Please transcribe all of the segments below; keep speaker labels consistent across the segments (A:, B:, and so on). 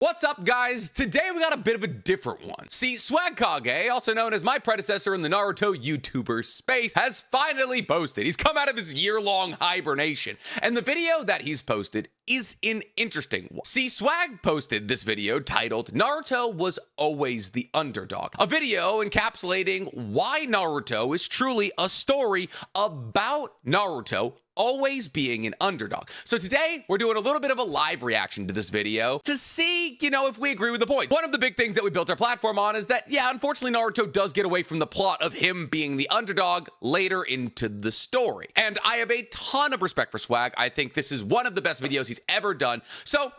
A: What's up, guys? Today we got a bit of a different one. See, Swag Kage, also known as my predecessor in the Naruto YouTuber space, has finally posted. He's come out of his year-long hibernation, and the video that he's posted is an interesting one. See, Swag posted this video titled Naruto Was Always the Underdog, a video encapsulating why Naruto is truly a story about Naruto always being an underdog. So today we're doing a little bit of a live reaction to this video to see, if we agree with the point. One of the big things that we built our platform on is that, yeah, unfortunately Naruto does get away from the plot of him being the underdog later into the story. And I have a ton of respect for Swag. I think this is one of the best videos he's ever done. So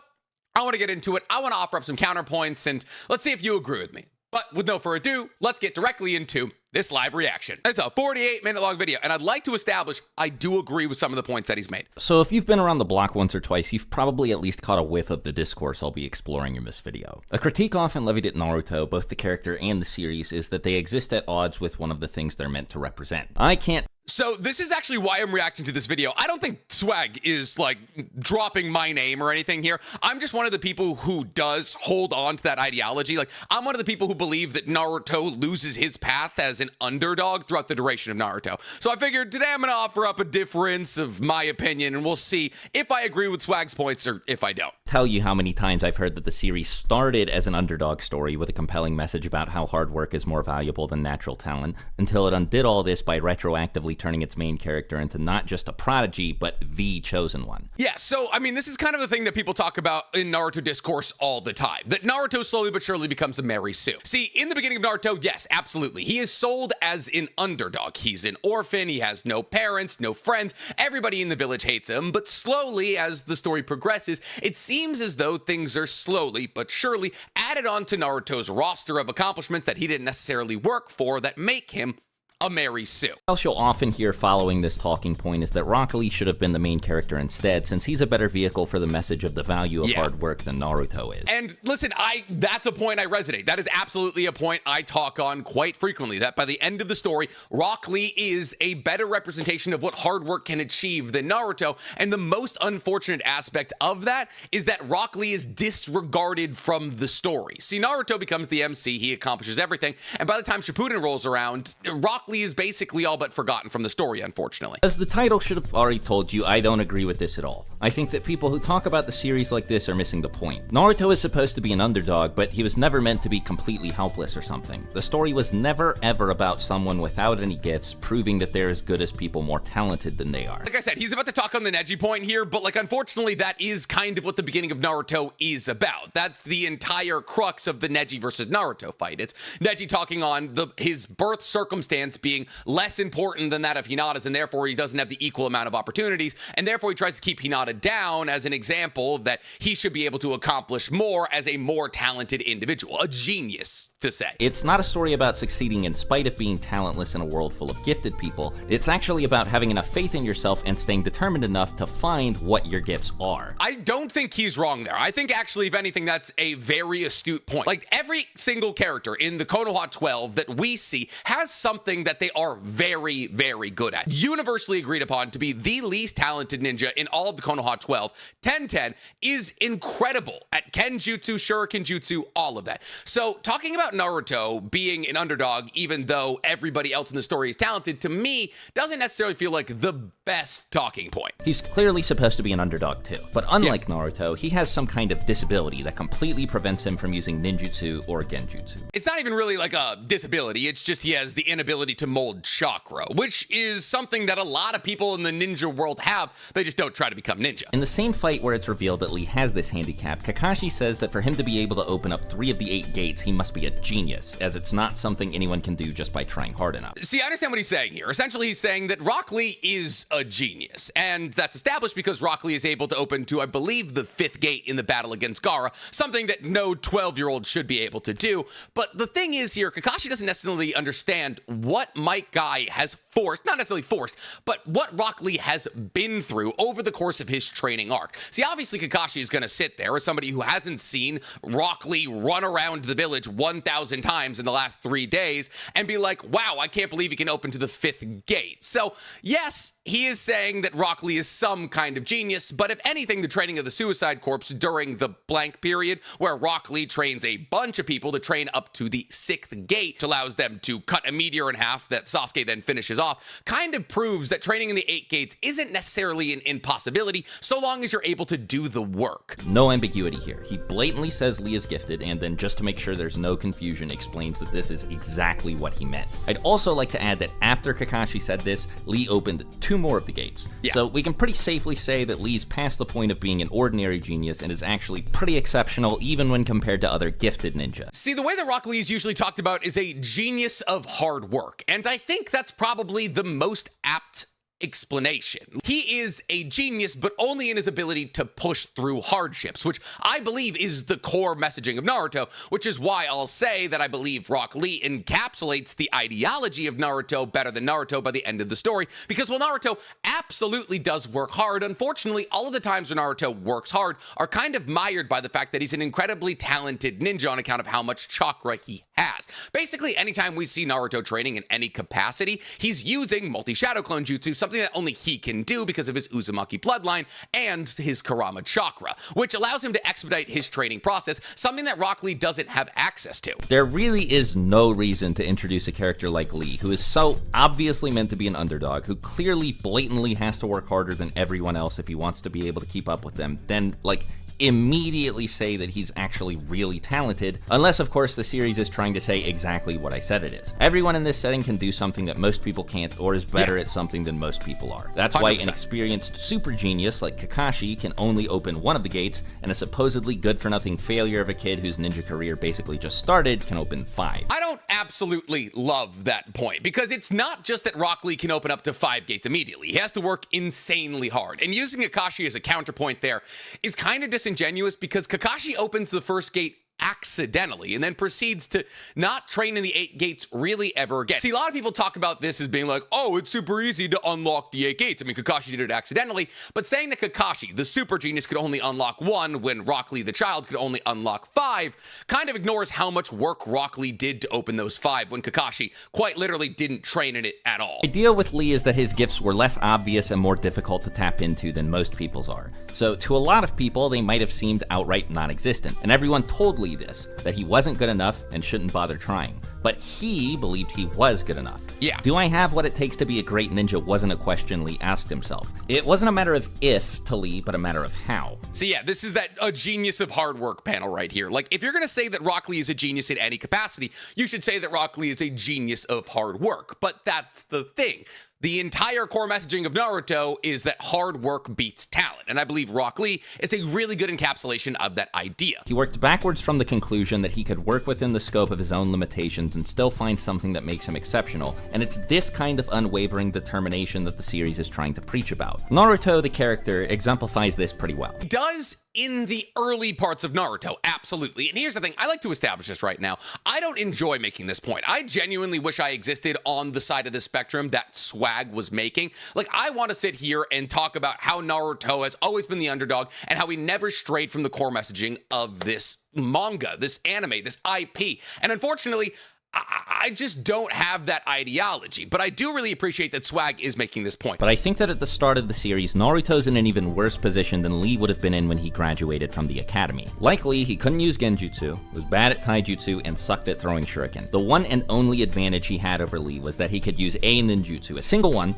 A: I want to get into it. I want to offer up some counterpoints and let's see if you agree with me. But with no further ado, let's get directly into this live reaction. It's a 48-minute long video, and I'd like to establish I do agree with some of the points that he's made.
B: So if you've been around the block once or twice, you've probably at least caught a whiff of the discourse I'll be exploring in this video. A critique often levied at Naruto, both the character and the series, is that they exist at odds with one of the things they're meant to represent. I can't.
A: So this is actually why I'm reacting to this video. I don't think Swag is like dropping my name or anything here. I'm just one of the people who does hold on to that ideology. Like, I'm one of the people who believe that Naruto loses his path as an underdog throughout the duration of Naruto. So I figured today I'm gonna offer up a difference of my opinion and we'll see if I agree with Swag's points or if I don't.
B: Tell you how many times I've heard that the series started as an underdog story with a compelling message about how hard work is more valuable than natural talent, until it undid all this by retroactively turning its main character into not just a prodigy, but the chosen one.
A: Yeah, so, I mean, this is kind of the thing that people talk about in Naruto discourse all the time, that Naruto slowly but surely becomes a Mary Sue. See, in the beginning of Naruto, yes, absolutely, he is sold as an underdog. He's an orphan, he has no parents, no friends, everybody in the village hates him, but slowly, as the story progresses, it seems as though things are slowly but surely added on to Naruto's roster of accomplishments that he didn't necessarily work for that make him a Mary Sue.
B: What else you'll often hear following this talking point is that Rock Lee should have been the main character instead, since he's a better vehicle for the message of the value of hard work than Naruto is.
A: And listen, that's a point I resonate. That is absolutely a point I talk on quite frequently, that by the end of the story, Rock Lee is a better representation of what hard work can achieve than Naruto, and the most unfortunate aspect of that is that Rock Lee is disregarded from the story. See, Naruto becomes the MC, he accomplishes everything, and by the time Shippuden rolls around, Rock Lee is basically all but forgotten from the story, unfortunately.
B: As the title should have already told you, I don't agree with this at all. I think that people who talk about the series like this are missing the point. Naruto is supposed to be an underdog, but he was never meant to be completely helpless or something. The story was never ever about someone without any gifts proving that they're as good as people more talented than they are.
A: Like I said, he's about to talk on the Neji point here, but like, unfortunately, that is kind of what the beginning of Naruto is about. That's the entire crux of the Neji versus Naruto fight. It's Neji talking on his birth circumstance being less important than that of Hinata's, and therefore he doesn't have the equal amount of opportunities, and therefore he tries to keep Hinata down as an example that he should be able to accomplish more as a more talented individual, a genius to say.
B: It's not a story about succeeding in spite of being talentless in a world full of gifted people. It's actually about having enough faith in yourself and staying determined enough to find what your gifts are.
A: I don't think he's wrong there. I think actually, if anything, that's a very astute point. Like, every single character in the Konoha 12 that we see has something that they are very, very good at. Universally agreed upon to be the least talented ninja in all of the Konoha 12. 10-10 is incredible at Kenjutsu, Shuriken Jutsu, all of that. So talking about Naruto being an underdog, even though everybody else in the story is talented, to me, doesn't necessarily feel like the best talking point.
B: He's clearly supposed to be an underdog too, but unlike Naruto, he has some kind of disability that completely prevents him from using ninjutsu or genjutsu.
A: It's not even really like a disability, it's just he has the inability to mold chakra, which is something that a lot of people in the ninja world have. They just don't try to become ninja.
B: In the same fight where it's revealed that Lee has this handicap, Kakashi says that for him to be able to open up 3 of the 8 gates, he must be a genius, as it's not something anyone can do just by trying hard enough.
A: See, I understand what he's saying here. Essentially, he's saying that Rock Lee is a genius, and that's established because Rock Lee is able to open to, I believe, the 5th gate in the battle against Gaara, something that no 12-year-old should be able to do. But the thing is here, Kakashi doesn't necessarily understand what Mike Guy has forced, not necessarily forced, but what Rock Lee has been through over the course of his training arc. See, obviously Kakashi is going to sit there as somebody who hasn't seen Rock Lee run around the village 1,000 times in the last 3 days and be like, wow, I can't believe he can open to the 5th gate. So yes, he is saying that Rock Lee is some kind of genius, but if anything, the training of the Suicide Corps during the blank period, where Rock Lee trains a bunch of people to train up to the 6th gate, which allows them to cut a meteor in half that Sasuke then finishes off, kind of proves that training in the 8 gates isn't necessarily an impossibility so long as you're able to do the work.
B: No ambiguity here. He blatantly says Lee is gifted, and then just to make sure there's no confusion, explains that this is exactly what he meant. I'd also like to add that after Kakashi said this, Lee opened 2 more of the gates.
A: Yeah.
B: So we can pretty safely say that Lee's past the point of being an ordinary genius and is actually pretty exceptional even when compared to other gifted ninja.
A: See, the way that Rock Lee is usually talked about is a genius of hard work, and I think that's probably the most apt explanation. He is a genius, but only in his ability to push through hardships, which I believe is the core messaging of Naruto, which is why I'll say that I believe Rock Lee encapsulates the ideology of Naruto better than Naruto by the end of the story, because while Naruto absolutely does work hard, unfortunately, all of the times when Naruto works hard are kind of mired by the fact that he's an incredibly talented ninja on account of how much chakra he has. Basically, anytime we see Naruto training in any capacity, he's using multi-shadow clone jutsu, something that only he can do because of his Uzumaki bloodline and his Kurama chakra, which allows him to expedite his training process, something that Rock Lee doesn't have access to.
B: There really is no reason to introduce a character like Lee, who is so obviously meant to be an underdog, who clearly blatantly has to work harder than everyone else if he wants to be able to keep up with them, then, like, immediately say that he's actually really talented, unless of course the series is trying to say exactly what I said it is. Everyone in this setting can do something that most people can't, or is better at something than most people are. That's 100%. Why an experienced super genius like Kakashi can only open one of the gates, and a supposedly good-for-nothing failure of a kid whose ninja career basically just started can open 5.
A: I don't absolutely love that point, because it's not just that Rock Lee can open up to 5 gates immediately. He has to work insanely hard, and using Kakashi as a counterpoint there is kind of disingenuous, because Kakashi opens the first gate accidentally and then proceeds to not train in the 8 gates really ever again. See, a lot of people talk about this as being like, oh, it's super easy to unlock the 8 gates. I mean, Kakashi did it accidentally, but saying that Kakashi, the super genius, could only unlock 1 when Rock Lee, the child, could only unlock 5 kind of ignores how much work Rock Lee did to open those 5 when Kakashi quite literally didn't train in it at all.
B: The idea with Lee is that his gifts were less obvious and more difficult to tap into than most people's are. So to a lot of people, they might have seemed outright non-existent, and everyone told Lee this, that he wasn't good enough and shouldn't bother trying. But he believed he was good enough.
A: Yeah.
B: Do I have what it takes to be a great ninja wasn't a question Lee asked himself. It wasn't a matter of if to Lee, but a matter of how.
A: So yeah, this is that a genius of hard work panel right here. Like, if you're gonna say that Rock Lee is a genius in any capacity, you should say that Rock Lee is a genius of hard work. But that's the thing. The entire core messaging of Naruto is that hard work beats talent, and I believe Rock Lee is a really good encapsulation of that idea.
B: He worked backwards from the conclusion that he could work within the scope of his own limitations and still find something that makes him exceptional, and it's this kind of unwavering determination that the series is trying to preach about. Naruto, the character, exemplifies this pretty well.
A: He does in the early parts of Naruto, absolutely. And here's the thing, I like to establish this right now. I don't enjoy making this point. I genuinely wish I existed on the side of the spectrum that Swag was making. Like, I want to sit here and talk about how Naruto has always been the underdog and how he never strayed from the core messaging of this manga, this anime, this IP. And unfortunately, I just don't have that ideology, but I do really appreciate that Swag is making this point.
B: But I think that at the start of the series, Naruto's in an even worse position than Lee would have been in when he graduated from the academy. Like Lee, he couldn't use genjutsu, was bad at taijutsu, and sucked at throwing shuriken. The one and only advantage he had over Lee was that he could use a ninjutsu, a single one,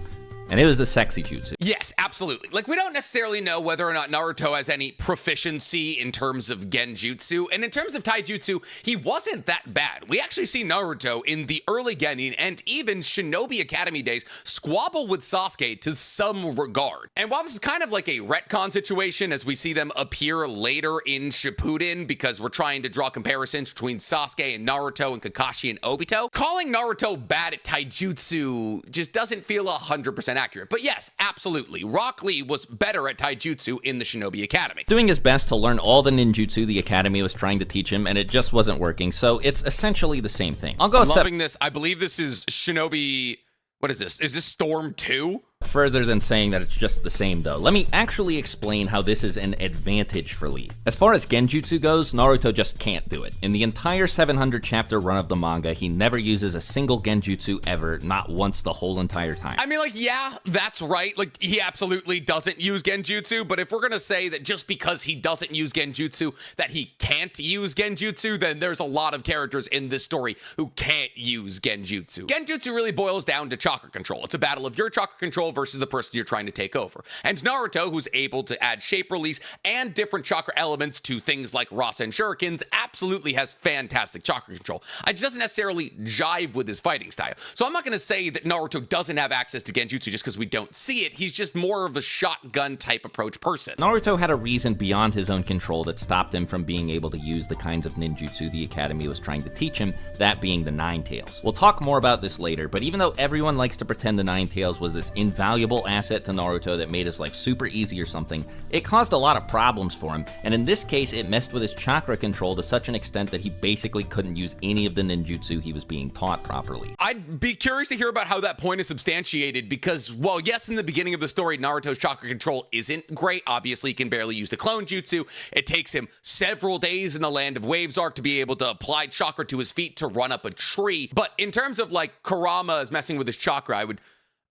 B: and it was the sexy jutsu.
A: Yes, absolutely. Like, we don't necessarily know whether or not Naruto has any proficiency in terms of genjutsu, and in terms of taijutsu, he wasn't that bad. We actually see Naruto in the early Genin and even Shinobi Academy days squabble with Sasuke to some regard. And while this is kind of like a retcon situation as we see them appear later in Shippuden because we're trying to draw comparisons between Sasuke and Naruto and Kakashi and Obito, calling Naruto bad at taijutsu just doesn't feel 100% accurate. But yes, absolutely. Rock Lee was better at taijutsu in the Shinobi Academy,
B: doing his best to learn all the ninjutsu the academy was trying to teach him, and it just wasn't working, so it's essentially the same thing. I'll go
A: I'm loving this. I believe this is Shinobi... What is this? Is this Storm 2?
B: Further than saying that it's just the same though, let me actually explain how this is an advantage for Lee. As far as genjutsu goes, Naruto just can't do it. In the entire 700 chapter run of the manga, he never uses a single genjutsu ever, not once the whole entire time.
A: I mean, like, yeah, that's right. Like, he absolutely doesn't use genjutsu, but if we're gonna say that just because he doesn't use genjutsu, that he can't use genjutsu, then there's a lot of characters in this story who can't use genjutsu. Genjutsu really boils down to chakra control. It's a battle of your chakra control versus the person you're trying to take over. And Naruto, who's able to add shape release and different chakra elements to things like Rasen shurikens, absolutely has fantastic chakra control. It just doesn't necessarily jive with his fighting style. So I'm not going to say that Naruto doesn't have access to genjutsu just because we don't see it. He's just more of a shotgun type approach person.
B: Naruto had a reason beyond his own control that stopped him from being able to use the kinds of ninjutsu the Academy was trying to teach him, that being the Nine Tails. We'll talk more about this later, but even though everyone likes to pretend the Nine Tails was this invaluable asset to Naruto that made his life super easy or something, it caused a lot of problems for him, and in this case it messed with his chakra control to such an extent that he basically couldn't use any of the ninjutsu he was being taught properly.
A: I'd be curious to hear about how that point is substantiated because, well, yes, in the beginning of the story, Naruto's chakra control isn't great. Obviously, he can barely use the clone jutsu. It takes him several days in the Land of Waves arc to be able to apply chakra to his feet to run up a tree. But in terms of like Kurama is messing with his chakra,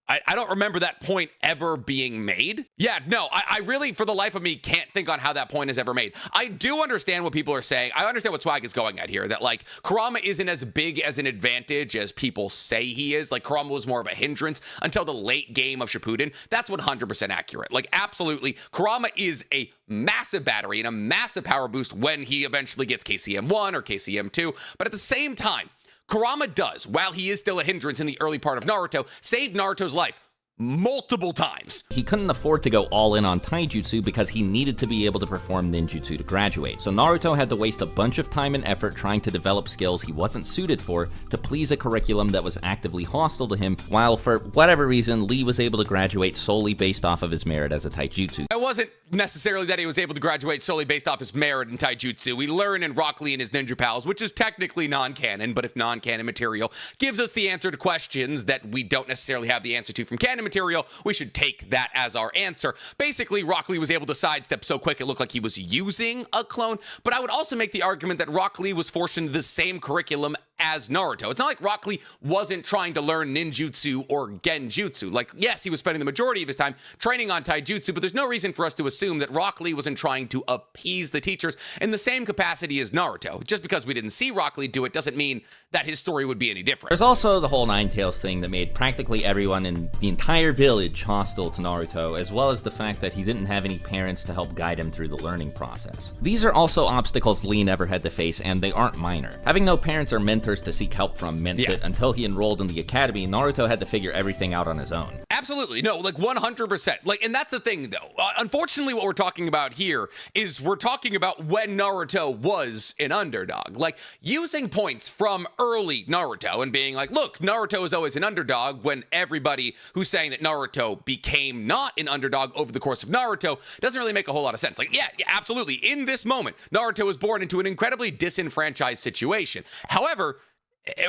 A: I don't remember that point ever being made. Yeah, no, I really, for the life of me, can't think on how that point is ever made. I do understand what people are saying. I understand what Swag is going at here, that like Kurama isn't as big as an advantage as people say he is. Like Kurama was more of a hindrance until the late game of Shippuden. That's 100% accurate. Like absolutely, Kurama is a massive battery and a massive power boost when he eventually gets KCM 1 or KCM 2. But at the same time, Kurama does, while he is still a hindrance in the early part of Naruto, save Naruto's life multiple times.
B: He couldn't afford to go all in on taijutsu because he needed to be able to perform ninjutsu to graduate. So Naruto had to waste a bunch of time and effort trying to develop skills he wasn't suited for to please a curriculum that was actively hostile to him, while for whatever reason, Lee was able to graduate solely based off of his merit as a taijutsu.
A: It wasn't necessarily that he was able to graduate solely based off his merit in taijutsu. We learn in Rock Lee and his Ninja Pals, which is technically non-canon, but if non-canon material gives us the answer to questions that we don't necessarily have the answer to from canon material, we should take that as our answer. Basically, Rock Lee was able to sidestep so quick it looked like he was using a clone, but I would also make the argument that Rock Lee was forced into the same curriculum as Naruto. It's not like Rock Lee wasn't trying to learn ninjutsu or genjutsu. Like, yes, he was spending the majority of his time training on taijutsu, but there's no reason for us to assume that Rock Lee wasn't trying to appease the teachers in the same capacity as Naruto. Just because we didn't see Rock Lee do it doesn't mean that his story would be any different.
B: There's also the whole Nine Tails thing that made practically everyone in the entire village hostile to Naruto, as well as the fact that he didn't have any parents to help guide him through the learning process. These are also obstacles Lee never had to face, and they aren't minor. Having no parents or mentors to seek help from meant that until he enrolled in the academy, Naruto had to figure everything out on his own.
A: Absolutely. No, like 100%. Like, and that's the thing though. Unfortunately, what we're talking about here is we're talking about when Naruto was an underdog. Like, using points from early Naruto and being like, look, Naruto is always an underdog, when everybody who's saying that Naruto became not an underdog over the course of Naruto doesn't really make a whole lot of sense. Like, yeah, absolutely. In this moment, Naruto was born into an incredibly disenfranchised situation. However,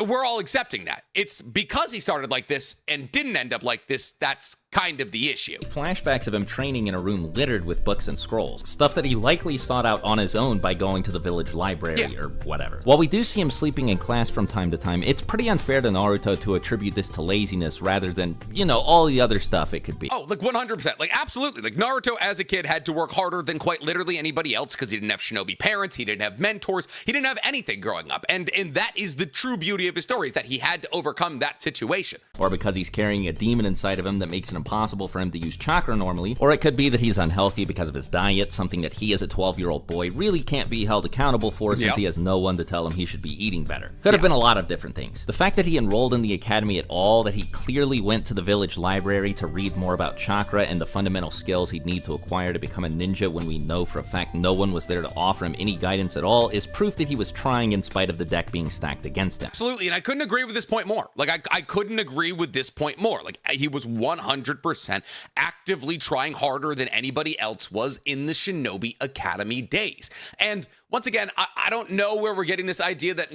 A: we're all accepting that. It's because he started like this and didn't end up like this that's kind of the issue.
B: Flashbacks of him training in a room littered with books and scrolls, stuff that he likely sought out on his own by going to the village library or whatever. While we do see him sleeping in class from time to time, it's pretty unfair to Naruto to attribute this to laziness rather than, you know, all the other stuff it could be.
A: Oh, like 100%. Like, absolutely. Like, Naruto as a kid had to work harder than quite literally anybody else because he didn't have shinobi parents, he didn't have mentors, he didn't have anything growing up. And that is the true beauty of his story, is that he had to overcome that situation.
B: Or because he's carrying a demon inside of him that makes it impossible for him to use chakra normally. Or it could be that he's unhealthy because of his diet, something that he as a 12-year-old boy really can't be held accountable for since he has no one to tell him he should be eating better. Could have been a lot of different things. The fact that he enrolled in the academy at all, that he clearly went to the village library to read more about chakra and the fundamental skills he'd need to acquire to become a ninja when we know for a fact no one was there to offer him any guidance at all, is proof that he was trying in spite of the deck being stacked against him.
A: Absolutely, and I couldn't agree with this point more. Like, I couldn't agree with this point more. Like, he was 100% actively trying harder than anybody else was in the Shinobi Academy days. And once again, I don't know where we're getting this idea that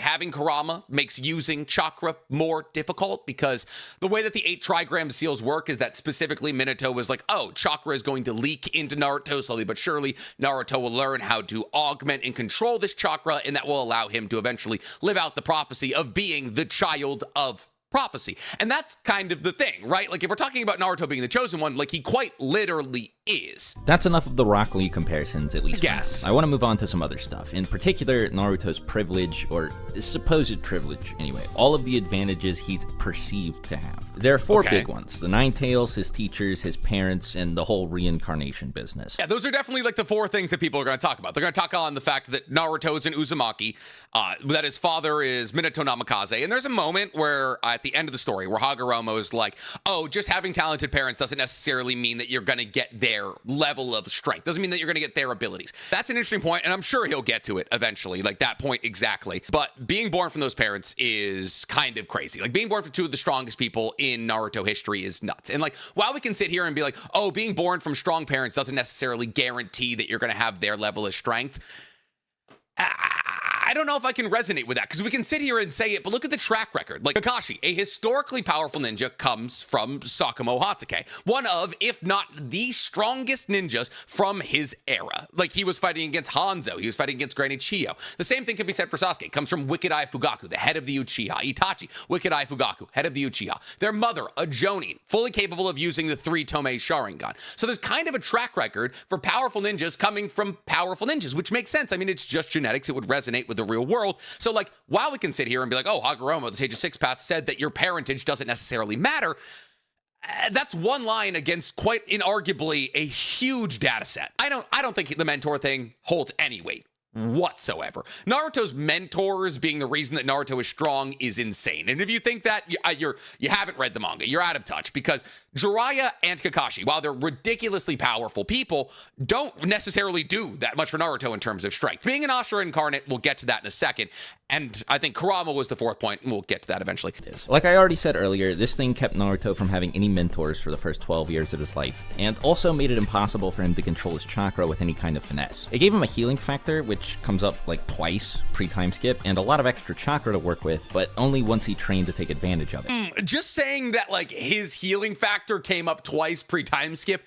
A: having Kurama makes using Chakra more difficult, because the way that the 8 trigram seals work is that specifically Minato was like, oh, Chakra is going to leak into Naruto slowly but surely. Naruto will learn how to augment and control this Chakra, and that will allow him to eventually live out the prophecy of being the child of prophecy. And that's kind of the thing, right? Like, if we're talking about Naruto being the chosen one, like, he quite literally is.
B: That's enough of the Rock Lee comparisons, at least.
A: Yes.
B: I want to move on to some other stuff. In particular, Naruto's privilege, or supposed privilege, anyway. All of the advantages he's perceived to have. There are 4 big ones. The Nine Tails, his teachers, his parents, and the whole reincarnation business.
A: Yeah, those are definitely like the 4 things that people are going to talk about. They're going to talk on the fact that Naruto's an Uzumaki, that his father is Minato Namikaze, and there's a moment where at the end of the story where Hagoromo's like, oh, just having talented parents doesn't necessarily mean that you're going to get their level of strength. Doesn't mean that you're going to get their abilities. That's an interesting point, and I'm sure he'll get to it eventually, like that point exactly. But being born from those parents is kind of crazy. Like, being born from 2 of the strongest people in Naruto history is nuts. And like, while we can sit here and be like, oh, being born from strong parents doesn't necessarily guarantee that you're going to have their level of strength, I don't know if I can resonate with that, because we can sit here and say it, but look at the track record. Like, Kakashi, a historically powerful ninja, comes from Sakamoto Hatake, one of, if not the strongest ninjas from his era. Like, he was fighting against Hanzo, he was fighting against Granny Chiyo. The same thing can be said for Sasuke. Comes from Wicked Eye Fugaku, the head of the Uchiha. Itachi, Wicked Eye Fugaku, head of the Uchiha. Their mother, a Jonin, fully capable of using the 3 Tomei Sharingan. So there's kind of a track record for powerful ninjas coming from powerful ninjas, which makes sense. I mean, it's just genetics. It would resonate with the real world. So like, while we can sit here and be like, oh, Hagoromo, the Sage of Six Paths, said that your parentage doesn't necessarily matter, that's one line against quite inarguably a huge data set. I don't think the mentor thing holds any weight whatsoever. Naruto's mentors being the reason that Naruto is strong is insane. And if you think that, you haven't read the manga, you're out of touch, because Jiraiya and Kakashi, while they're ridiculously powerful people, don't necessarily do that much for Naruto in terms of strength. Being an Ashura incarnate, we'll get to that in a second. And I think Kurama was the 4th point, and we'll get to that eventually.
B: Like I already said earlier, this thing kept Naruto from having any mentors for the first 12 years of his life, and also made it impossible for him to control his chakra with any kind of finesse. It gave him a healing factor, which comes up like twice pre-time skip, and a lot of extra chakra to work with, but only once he trained to take advantage of it.
A: Just saying that like his healing factor came up twice pre-time skip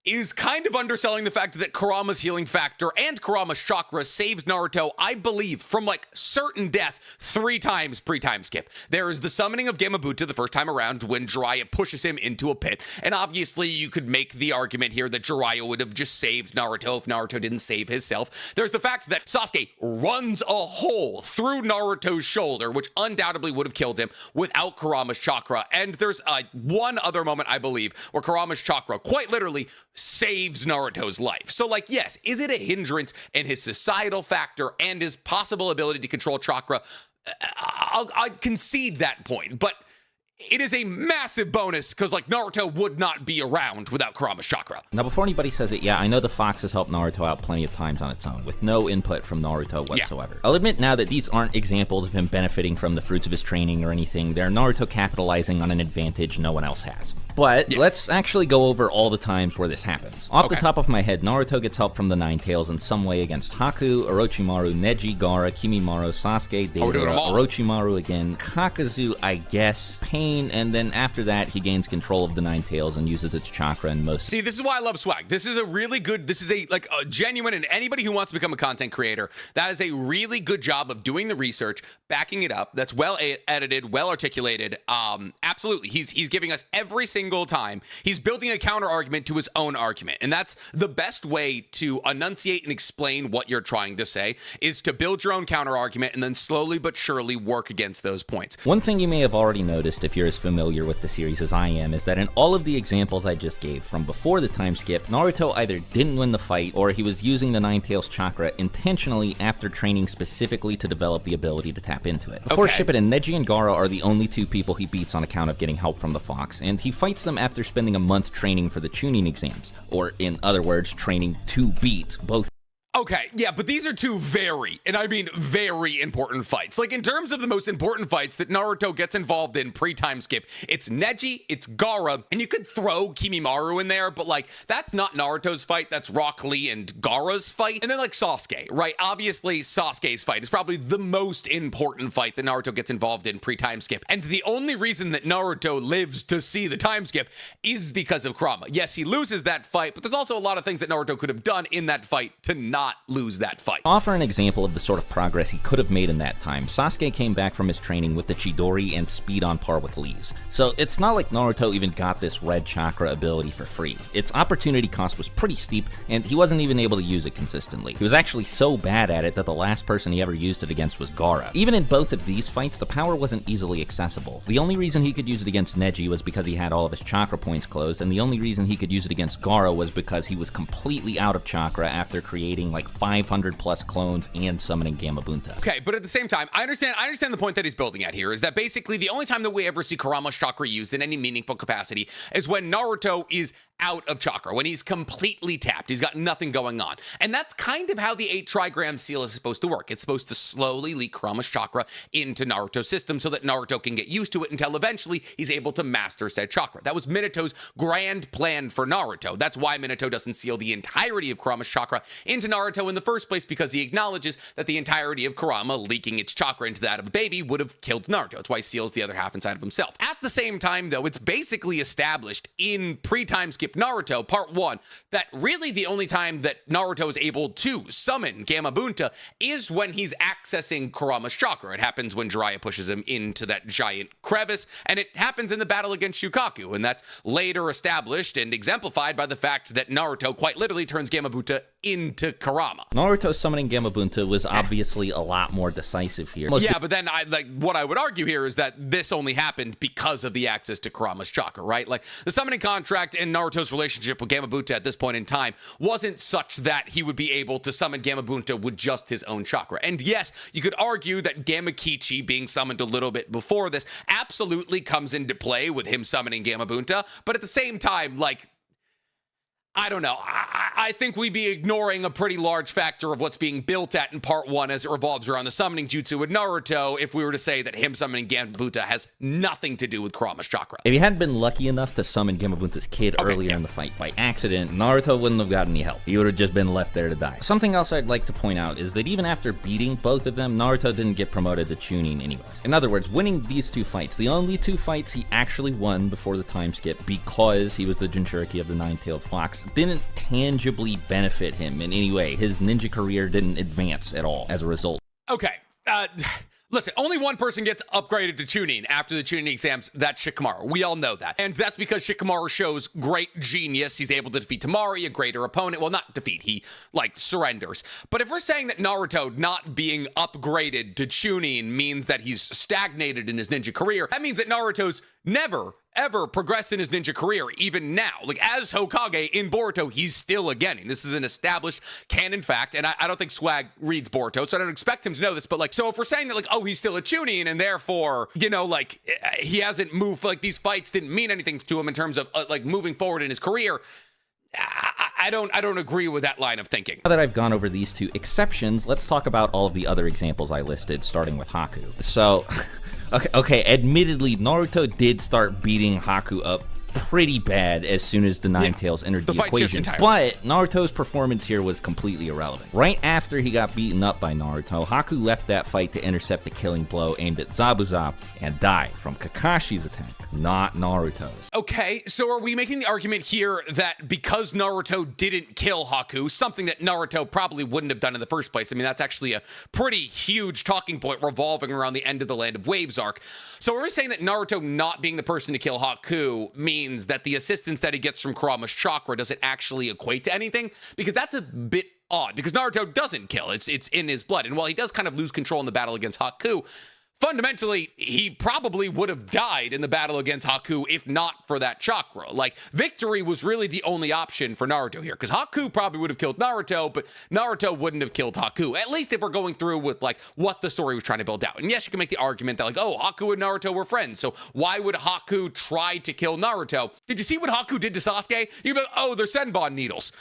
A: is kind of underselling the fact that Kurama's healing factor and Kurama's chakra saves Naruto, I believe, from like certain death 3 times pre-time skip. There is the summoning of Gemabuta the first time around when Jiraiya pushes him into a pit, and obviously you could make the argument here that Jiraiya would have just saved Naruto if Naruto didn't save himself. There's the fact that Sasuke runs a hole through Naruto's shoulder, which undoubtedly would have killed him without Kurama's chakra, and there's one other moment, I believe, where Kurama's chakra quite literally saves Naruto's life. So like, yes, is it a hindrance in his societal factor and his possible ability to control chakra? I'd concede that point, but it is a massive bonus because like Naruto would not be around without Kurama's chakra.
B: Now, before anybody says it, yeah, I know the Fox has helped Naruto out plenty of times on its own, with no input from Naruto whatsoever. Yeah. I'll admit now that these aren't examples of him benefiting from the fruits of his training or anything. They're Naruto capitalizing on an advantage no one else has. But let's actually go over all the times where this happens. Off the top of my head, Naruto gets help from the Nine Tails in some way against Haku, Orochimaru, Neji, Gaara, Kimimaro, Sasuke, Deidara, Orochimaru again, Kakazu, I guess, Pain, and then after that, he gains control of the Nine Tails and uses its chakra and most...
A: See, this is why I love Swag. This is a really good... This is a genuine, and anybody who wants to become a content creator, that is a really good job of doing the research, backing it up. That's well edited, well articulated. Absolutely. He's giving us every single time. He's building a counter argument to his own argument. And that's the best way to enunciate and explain what you're trying to say, is to build your own counter argument and then slowly but surely work against those points.
B: One thing you may have already noticed if you're as familiar with the series as I am is that in all of the examples I just gave from before the time skip, Naruto either didn't win the fight or he was using the Nine Tails chakra intentionally after training specifically to develop the ability to tap into it. Before Shippuden, Neji and Gaara are the only 2 people he beats on account of getting help from the Fox, and he fights them after spending a month training for the Chunin exams, or in other words, training to beat both.
A: Okay, yeah, but these are two very, and I mean very important fights. Like, in terms of the most important fights that Naruto gets involved in pre-time skip, it's Neji, it's Gaara, and you could throw Kimimaru in there, but like, that's not Naruto's fight, that's Rock Lee and Gaara's fight. And then like Sasuke, right? Obviously, Sasuke's fight is probably the most important fight that Naruto gets involved in pre-time skip. And the only reason that Naruto lives to see the time skip is because of Kurama. Yes, he loses that fight, but there's also a lot of things that Naruto could have done in that fight to not lose that fight.
B: Offer an example of the sort of progress he could have made in that time. Sasuke came back from his training with the Chidori and speed on par with Lee's. So it's not like Naruto even got this red chakra ability for free. Its opportunity cost was pretty steep, and he wasn't even able to use it consistently. He was actually so bad at it that the last person he ever used it against was Gaara. Even in both of these fights, the power wasn't easily accessible. The only reason he could use it against Neji was because he had all of his chakra points closed, and the only reason he could use it against Gaara was because he was completely out of chakra after creating like 500 plus clones and summoning Gamabunta.
A: Okay, but at the same time, I understand the point that he's building at here is that basically the only time that we ever see Kurama's chakra used in any meaningful capacity is when Naruto is out of chakra, when he's completely tapped. He's got nothing going on. And that's kind of how the 8 trigram seal is supposed to work. It's supposed to slowly leak Kurama's chakra into Naruto's system so that Naruto can get used to it until eventually he's able to master said chakra. That was Minato's grand plan for Naruto. That's why Minato doesn't seal the entirety of Kurama's chakra into Naruto in the first place, because he acknowledges that the entirety of Kurama leaking its chakra into that of a baby would have killed Naruto. That's why he seals the other half inside of himself. At the same time, though, it's basically established in pre-time skip Naruto, part 1, that really the only time that Naruto is able to summon Gamabunta is when he's accessing Kurama's chakra. It happens when Jiraiya pushes him into that giant crevice, and it happens in the battle against Shukaku, and that's later established and exemplified by the fact that Naruto quite literally turns Gamabunta into Kurama.
B: Naruto summoning Gamabunta was obviously a lot more decisive here.
A: Yeah, but then what I would argue here is that this only happened because of the access to Kurama's chakra, right? Like, the summoning contract and Naruto's relationship with Gamabunta at this point in time wasn't such that he would be able to summon Gamabunta with just his own chakra. And yes, you could argue that Gamakichi being summoned a little bit before this absolutely comes into play with him summoning Gamabunta, but at the same time, like, I don't know. I think we'd be ignoring a pretty large factor of what's being built at in part 1 as it revolves around the summoning jutsu with Naruto if we were to say that him summoning Gamabunta has nothing to do with Kurama's chakra.
B: If he hadn't been lucky enough to summon Gamabunta's kid earlier in the fight by accident, Naruto wouldn't have gotten any help. He would have just been left there to die. Something else I'd like to point out is that even after beating both of them, Naruto didn't get promoted to Chunin anyways. In other words, winning these 2 fights, the only 2 fights he actually won before the time skip because he was the Jinchuriki of the Nine-Tailed Fox, didn't tangibly benefit him in any way. His ninja career didn't advance at all as a result.
A: Okay, listen, only one person gets upgraded to Chunin after the Chunin exams. That's Shikamaru. We all know that. And that's because Shikamaru shows great genius. He's able to defeat Temari, a greater opponent. Well, not defeat. He, surrenders. But if we're saying that Naruto not being upgraded to Chunin means that he's stagnated in his ninja career, that means that Naruto's never ever progressed in his ninja career, even now. Like, as Hokage in Boruto, he's still a Genin. This is an established canon fact, and I don't think Swag reads Boruto, so I don't expect him to know this, but, so if we're saying that, oh, he's still a Chunin, and therefore, he hasn't moved, these fights didn't mean anything to him in terms of, moving forward in his career, I don't agree with that line of thinking.
B: Now that I've gone over these 2 exceptions, let's talk about all of the other examples I listed, starting with Haku. So, okay, admittedly, Naruto did start beating Haku up pretty bad as soon as the Nine-Tails entered the equation, but Naruto's performance here was completely irrelevant. Right after he got beaten up by Naruto, Haku left that fight to intercept the killing blow aimed at Zabuza and die from Kakashi's attack, not Naruto's.
A: Okay, so are we making the argument here that because Naruto didn't kill Haku, something that Naruto probably wouldn't have done in the first place? I mean, that's actually a pretty huge talking point revolving around the end of the Land of Waves arc. So are we saying that Naruto not being the person to kill Haku means that the assistance that he gets from Kurama's chakra doesn't actually equate to anything? Because that's a bit odd, because Naruto doesn't kill. It's in his blood. And while he does kind of lose control in the battle against Haku, fundamentally, he probably would have died in the battle against Haku if not for that chakra. Victory was really the only option for Naruto here, because Haku probably would have killed Naruto, but Naruto wouldn't have killed Haku, at least if we're going through with, what the story was trying to build out. And yes, you can make the argument that, oh, Haku and Naruto were friends, so why would Haku try to kill Naruto? Did you see what Haku did to Sasuke? You'd be like, oh, they're Senbon needles.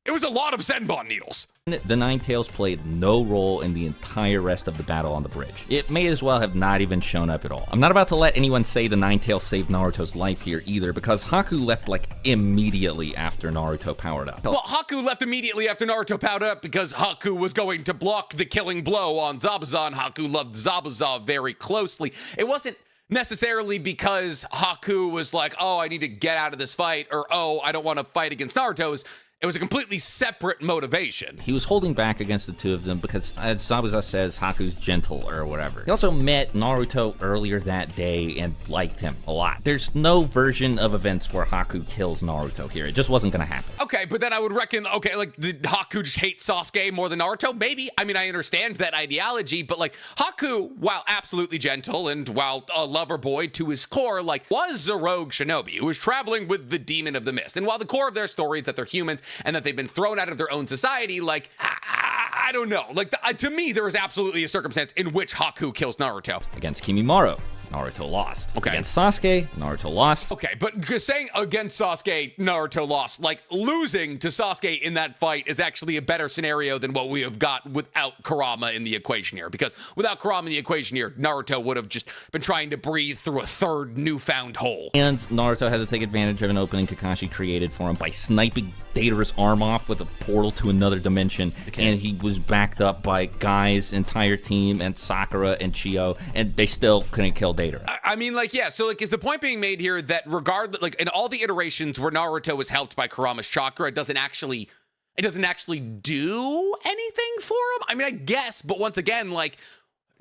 A: It was a lot of Senbon needles.
B: The Ninetales played no role in the entire rest of the battle on the bridge. It may as well have not even shown up at all. I'm not about to let anyone say the Ninetales saved Naruto's life here either, because Haku left like immediately after Naruto powered up.
A: Well, Haku left immediately after Naruto powered up because Haku was going to block the killing blow on Zabuza, and Haku loved Zabuza very closely. It wasn't necessarily because Haku was like, oh, I need to get out of this fight, or oh, I don't want to fight against Naruto's. It was a completely separate motivation.
B: He was holding back against the two of them because, as Zabuza says, Haku's gentle or whatever. He also met Naruto earlier that day and liked him a lot. There's no version of events where Haku kills Naruto here. It just wasn't gonna happen.
A: Okay, but then I would reckon, okay, like, did Haku just hate Sasuke more than Naruto? Maybe. I mean, I understand that ideology, but like, Haku, while absolutely gentle and while a lover boy to his core, like, was a rogue shinobi who was traveling with the demon of the mist. And while the core of their story is that they're humans, and that they've been thrown out of their own society, like, I don't know. Like, to me, there is absolutely a circumstance in which Haku kills Naruto.
B: Against Kimimaro, Naruto lost.
A: Okay.
B: Against Sasuke, Naruto lost.
A: Okay, but saying against Sasuke, Naruto lost, like, losing to Sasuke in that fight is actually a better scenario than what we have got without Kurama in the equation here. Because without Kurama in the equation here, Naruto would have just been trying to breathe through a third newfound hole.
B: And Naruto had to take advantage of an opening Kakashi created for him by sniping Deidara's arm off with a portal to another dimension. Okay. And he was backed up by Guy's entire team and Sakura and Chio, and they still couldn't kill Deidara.
A: I mean, like, yeah, so, like, is the point being made here that regardless, like, in all the iterations where Naruto was helped by Kurama's chakra, it doesn't actually do anything for him? I mean, I guess, but once again, like,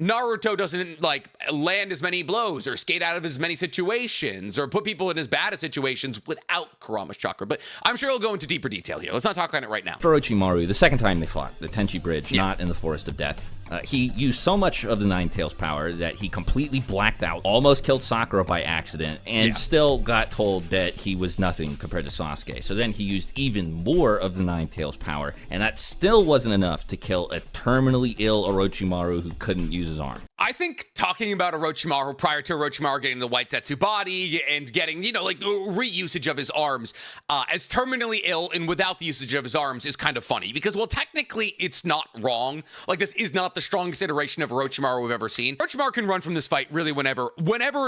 A: Naruto doesn't, like, land as many blows or skate out of as many situations or put people in as bad of situations without Kurama's chakra. But I'm sure he'll go into deeper detail here. Let's not talk on it right now.
B: For Orochimaru, the second time they fought, the Tenchi Bridge, not in the Forest of Death, he used so much of the Ninetales power that he completely blacked out, almost killed Sakura by accident, and still got told that he was nothing compared to Sasuke. So then he used even more of the Ninetales power, and that still wasn't enough to kill a terminally ill Orochimaru who couldn't use his arm.
A: I think talking about Orochimaru prior to Orochimaru getting the White Zetsu body and getting, you know, like, reusage of his arms as terminally ill and without the usage of his arms is kind of funny because, well, technically it's not wrong. Like, this is not the strongest iteration of Orochimaru we've ever seen. Orochimaru can run from this fight really whenever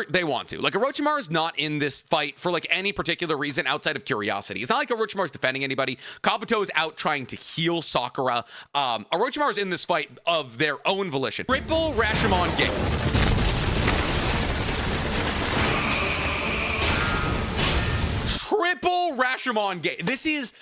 A: they want to. Like, Orochimaru is not in this fight for, like, any particular reason outside of curiosity. It's not like Orochimaru's defending anybody. Kabuto is out trying to heal Sakura. Orochimaru's in this fight of their own volition. Triple Rashomon gates. Triple Rashomon gate. This is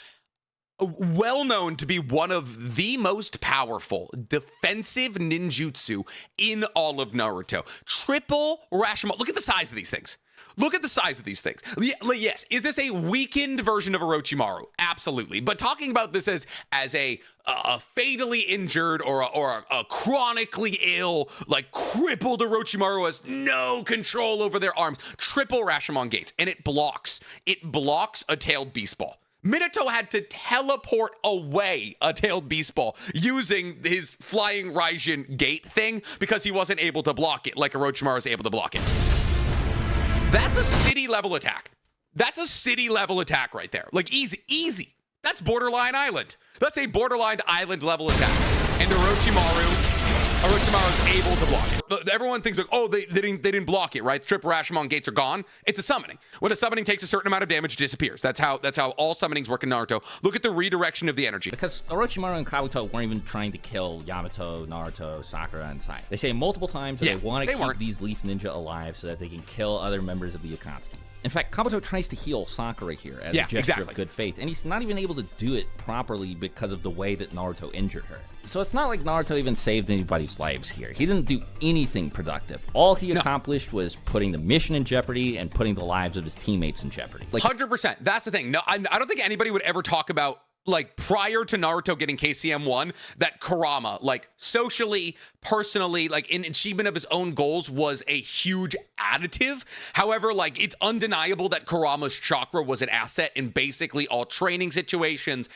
A: well known to be one of the most powerful defensive ninjutsu in all of Naruto. Triple Rashomon. Look at the size of these things. Look at the size of these things. Yes, is this a weakened version of Orochimaru? Absolutely. But talking about this as a fatally injured or a chronically ill, like, crippled Orochimaru has no control over their arms. Triple Rashomon gates, and it blocks a tailed beast ball. Minato had to teleport away a tailed beast ball using his flying Raijin gate thing because he wasn't able to block it like Orochimaru was able to block it. That's a city level attack. That's a city level attack right there. Like, easy. That's borderline island. That's a borderline island level attack. And Orochimaru is able to block it. Everyone thinks, like, oh, they didn't block it, right? Triple Rashomon gates are gone. It's a summoning. When a summoning takes a certain amount of damage, it disappears. That's how all summonings work in Naruto. Look at the redirection of the energy.
B: Because Orochimaru and Kabuto weren't even trying to kill Yamato, Naruto, Sakura, and Sai. They say multiple times that they want to keep these Leaf Ninja alive so that they can kill other members of the Akatsuki. In fact, Kabuto tries to heal Sakura here as a gesture of good faith, and he's not even able to do it properly because of the way that Naruto injured her. So it's not like Naruto even saved anybody's lives here. He didn't do anything productive. All he accomplished was putting the mission in jeopardy and putting the lives of his teammates in jeopardy. Like,
A: 100%. That's the thing. No, I don't think anybody would ever talk about, like, prior to Naruto getting KCM1, that Kurama, like, socially, personally, like, in achievement of his own goals was a huge additive. However, like, it's undeniable that Kurama's chakra was an asset in basically all training situations,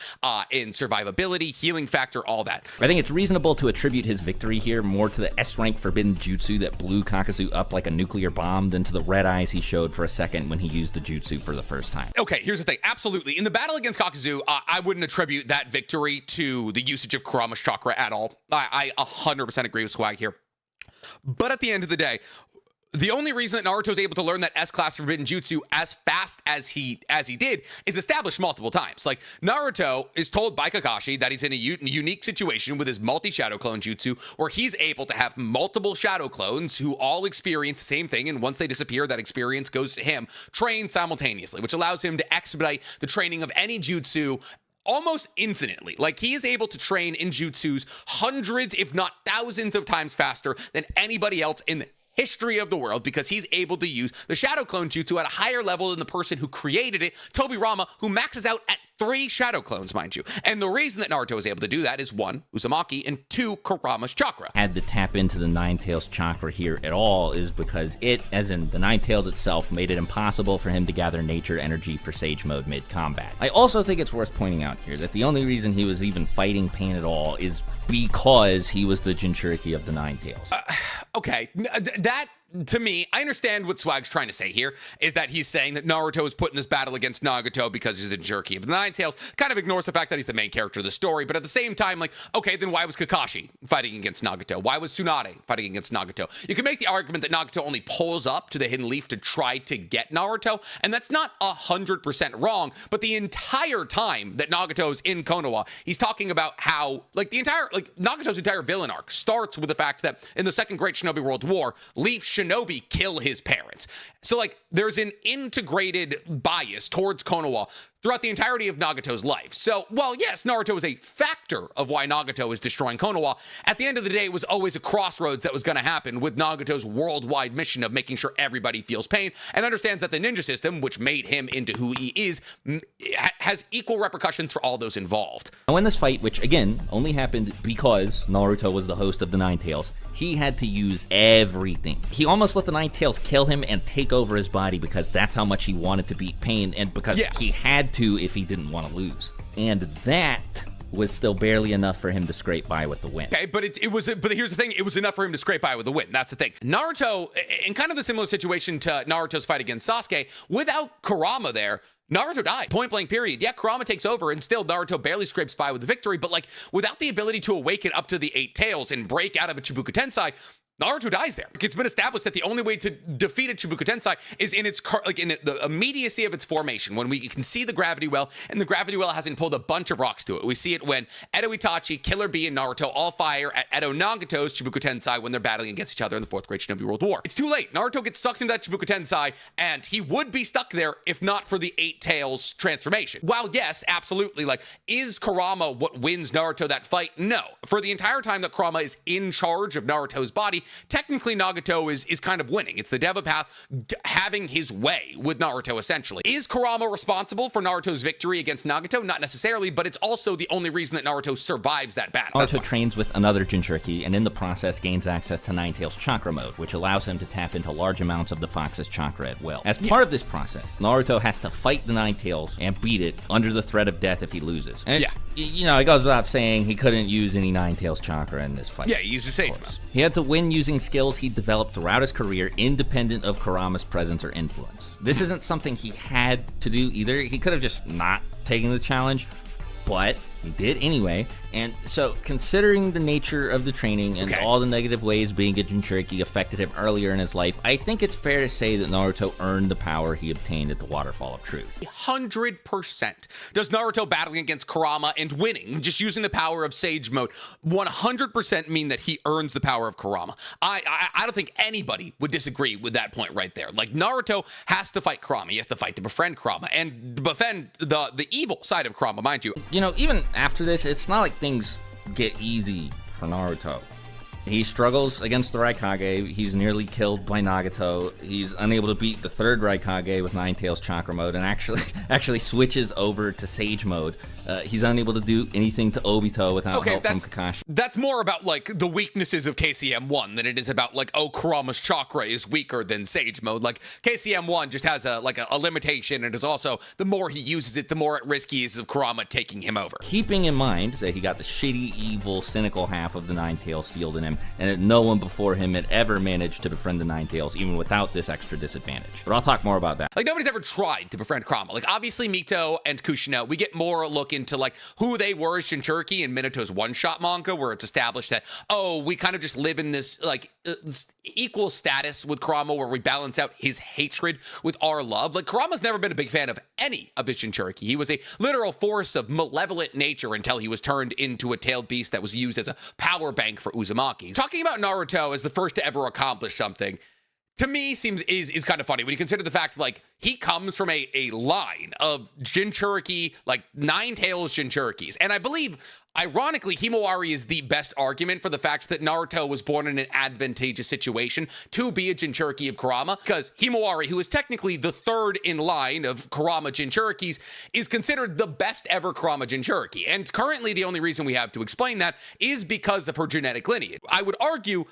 A: in survivability, healing factor, all that.
B: I think it's reasonable to attribute his victory here more to the S-rank forbidden jutsu that blew Kakazu up like a nuclear bomb than to the red eyes he showed for a second when he used the jutsu for the first time.
A: Okay, here's the thing. Absolutely. In the battle against Kakazu, I would wouldn't attribute that victory to the usage of Kurama's chakra at all. I 100% agree with Swag here. But at the end of the day, the only reason that Naruto's able to learn that S-class forbidden jutsu as fast as he did is established multiple times. Like, Naruto is told by Kakashi that he's in a unique situation with his multi-shadow clone jutsu, where he's able to have multiple shadow clones who all experience the same thing, and once they disappear, that experience goes to him, train simultaneously, which allows him to expedite the training of any jutsu almost infinitely. Like, he is able to train in jutsus hundreds, if not thousands of times faster than anybody else in the history of the world, because he's able to use the shadow clone jutsu at a higher level than the person who created it, Tobirama, who maxes out at 3 shadow clones, mind you. And the reason that Naruto is able to do that is 1, Uzumaki, and 2, Kurama's chakra.
B: Had to tap into the Nine Tails chakra here at all is because it, as in the Nine Tails itself, made it impossible for him to gather nature energy for Sage Mode mid-combat. I also think it's worth pointing out here that the only reason he was even fighting Pain at all is because he was the Jinchuriki of the Nine Tails.
A: Okay, that, to me, I understand what Swag's trying to say here, is that he's saying that Naruto is put in this battle against Nagato because he's the Jinchuriki of the Nine Tails, kind of ignores the fact that he's the main character of the story, but at the same time, like, okay, then why was Kakashi fighting against Nagato? Why was Tsunade fighting against Nagato? You can make the argument that Nagato only pulls up to the Hidden Leaf to try to get Naruto, and that's not 100% wrong, but the entire time that Nagato's in Konoha, he's talking about how, like, Nagato's entire villain arc starts with the fact that in the Second Great Shinobi World War, Leaf Shinobi kill his parents. So, like, there's an integrated bias towards Konoha throughout the entirety of Nagato's life. So, while yes, Naruto is a factor of why Nagato is destroying Konoha, at the end of the day, it was always a crossroads that was going to happen with Nagato's worldwide mission of making sure everybody feels pain and understands that the ninja system, which made him into who he is, has equal repercussions for all those involved.
B: Now, in this fight, which again only happened because Naruto was the host of the Nine Tails, he had to use everything. He almost let the Nine Tails kill him and take over his body because that's how much he wanted to beat Pain, and because he had to if he didn't want to lose. And that was still barely enough for him to scrape by with the win.
A: Okay, but but here's the thing, it was enough for him to scrape by with the win. That's the thing. Naruto, in kind of the similar situation to Naruto's fight against Sasuke, without Kurama there, Naruto died. Point blank period. Yeah, Kurama takes over and still Naruto barely scrapes by with the victory, but like without the ability to awaken up to the 8 tails and break out of a Chibuku Tensai, Naruto dies there. It's been established that the only way to defeat a Chibuku Tensai is in the immediacy of its formation, when we can see the gravity well, and the gravity well hasn't pulled a bunch of rocks to it. We see it when Edo Itachi, Killer Bee, and Naruto all fire at Edo Nagato's Chibuku Tensai when they're battling against each other in the 4th Great Shinobi World War. It's too late. Naruto gets sucked into that Chibuku Tensai, and he would be stuck there if not for the 8 tails transformation. While yes, absolutely, like, is Kurama what wins Naruto that fight? No. For the entire time that Kurama is in charge of Naruto's body, technically Nagato is kind of winning. It's the Deva path having his way with Naruto, essentially. Is Kurama responsible for Naruto's victory against Nagato? Not necessarily, but it's also the only reason that Naruto survives that battle.
B: Naruto trains with another Jinchuriki, and in the process gains access to Nine Tails Chakra mode, which allows him to tap into large amounts of the Fox's chakra at will. As part of this process, Naruto has to fight the Nine Tails and beat it under the threat of death if he loses. And you know, it goes without saying he couldn't use any Nine Tails chakra in this fight.
A: Yeah, he uses Sage Mode.
B: He had to win using skills he developed throughout his career, independent of Kurama's presence or influence. This isn't something he had to do either. He could have just not taken the challenge, but he did anyway. And so, considering the nature of the training and all the negative ways being a Jinchuriki affected him earlier in his life, I think it's fair to say that Naruto earned the power he obtained at the Waterfall of Truth.
A: 100%. Does Naruto battling against Kurama and winning, just using the power of Sage Mode, 100% mean that he earns the power of Kurama? I don't think anybody would disagree with that point right there. Like, Naruto has to fight Kurama. He has to fight to befriend Kurama and defend the evil side of Kurama, mind you.
B: You know, even after this, it's not like things get easy for Naruto. He struggles against the Raikage. He's nearly killed by Nagato. He's unable to beat the 3rd Raikage with Nine Tails Chakra mode, and actually switches over to Sage mode. He's unable to do anything to Obito without help from Kakashi.
A: That's more about like the weaknesses of KCM1 than it is about like, oh, Kurama's chakra is weaker than Sage mode. Like, KCM1 just has a limitation, and it's also the more he uses it, the more at risk he is of Kurama taking him over.
B: Keeping in mind that he got the shitty, evil, cynical half of the Nine Tails sealed in time, and that no one before him had ever managed to befriend the Ninetales, even without this extra disadvantage. But I'll talk more about that.
A: Like, nobody's ever tried to befriend Kurama. Like, obviously, Mito and Kushina, we get more look into, like, who they were as Jinchuriki in Minato's one-shot manga, where it's established that, oh, we kind of just live in this, like, equal status with Kurama, where we balance out his hatred with our love. Like, Kurama's never been a big fan of any of his Jinchuriki. He was a literal force of malevolent nature until he was turned into a tailed beast that was used as a power bank for Uzumaki. Talking about Naruto as the first to ever accomplish something, to me, is kind of funny when you consider the fact, like, he comes from a line of Jinchuriki, like, Nine-Tails Jinchurikis. And I believe, ironically, Himawari is the best argument for the fact that Naruto was born in an advantageous situation to be a Jinchuriki of Kurama, because Himawari, who is technically the third in line of Kurama Jinchurikis, is considered the best ever Kurama Jinchuriki. And currently, the only reason we have to explain that is because of her genetic lineage. I would argue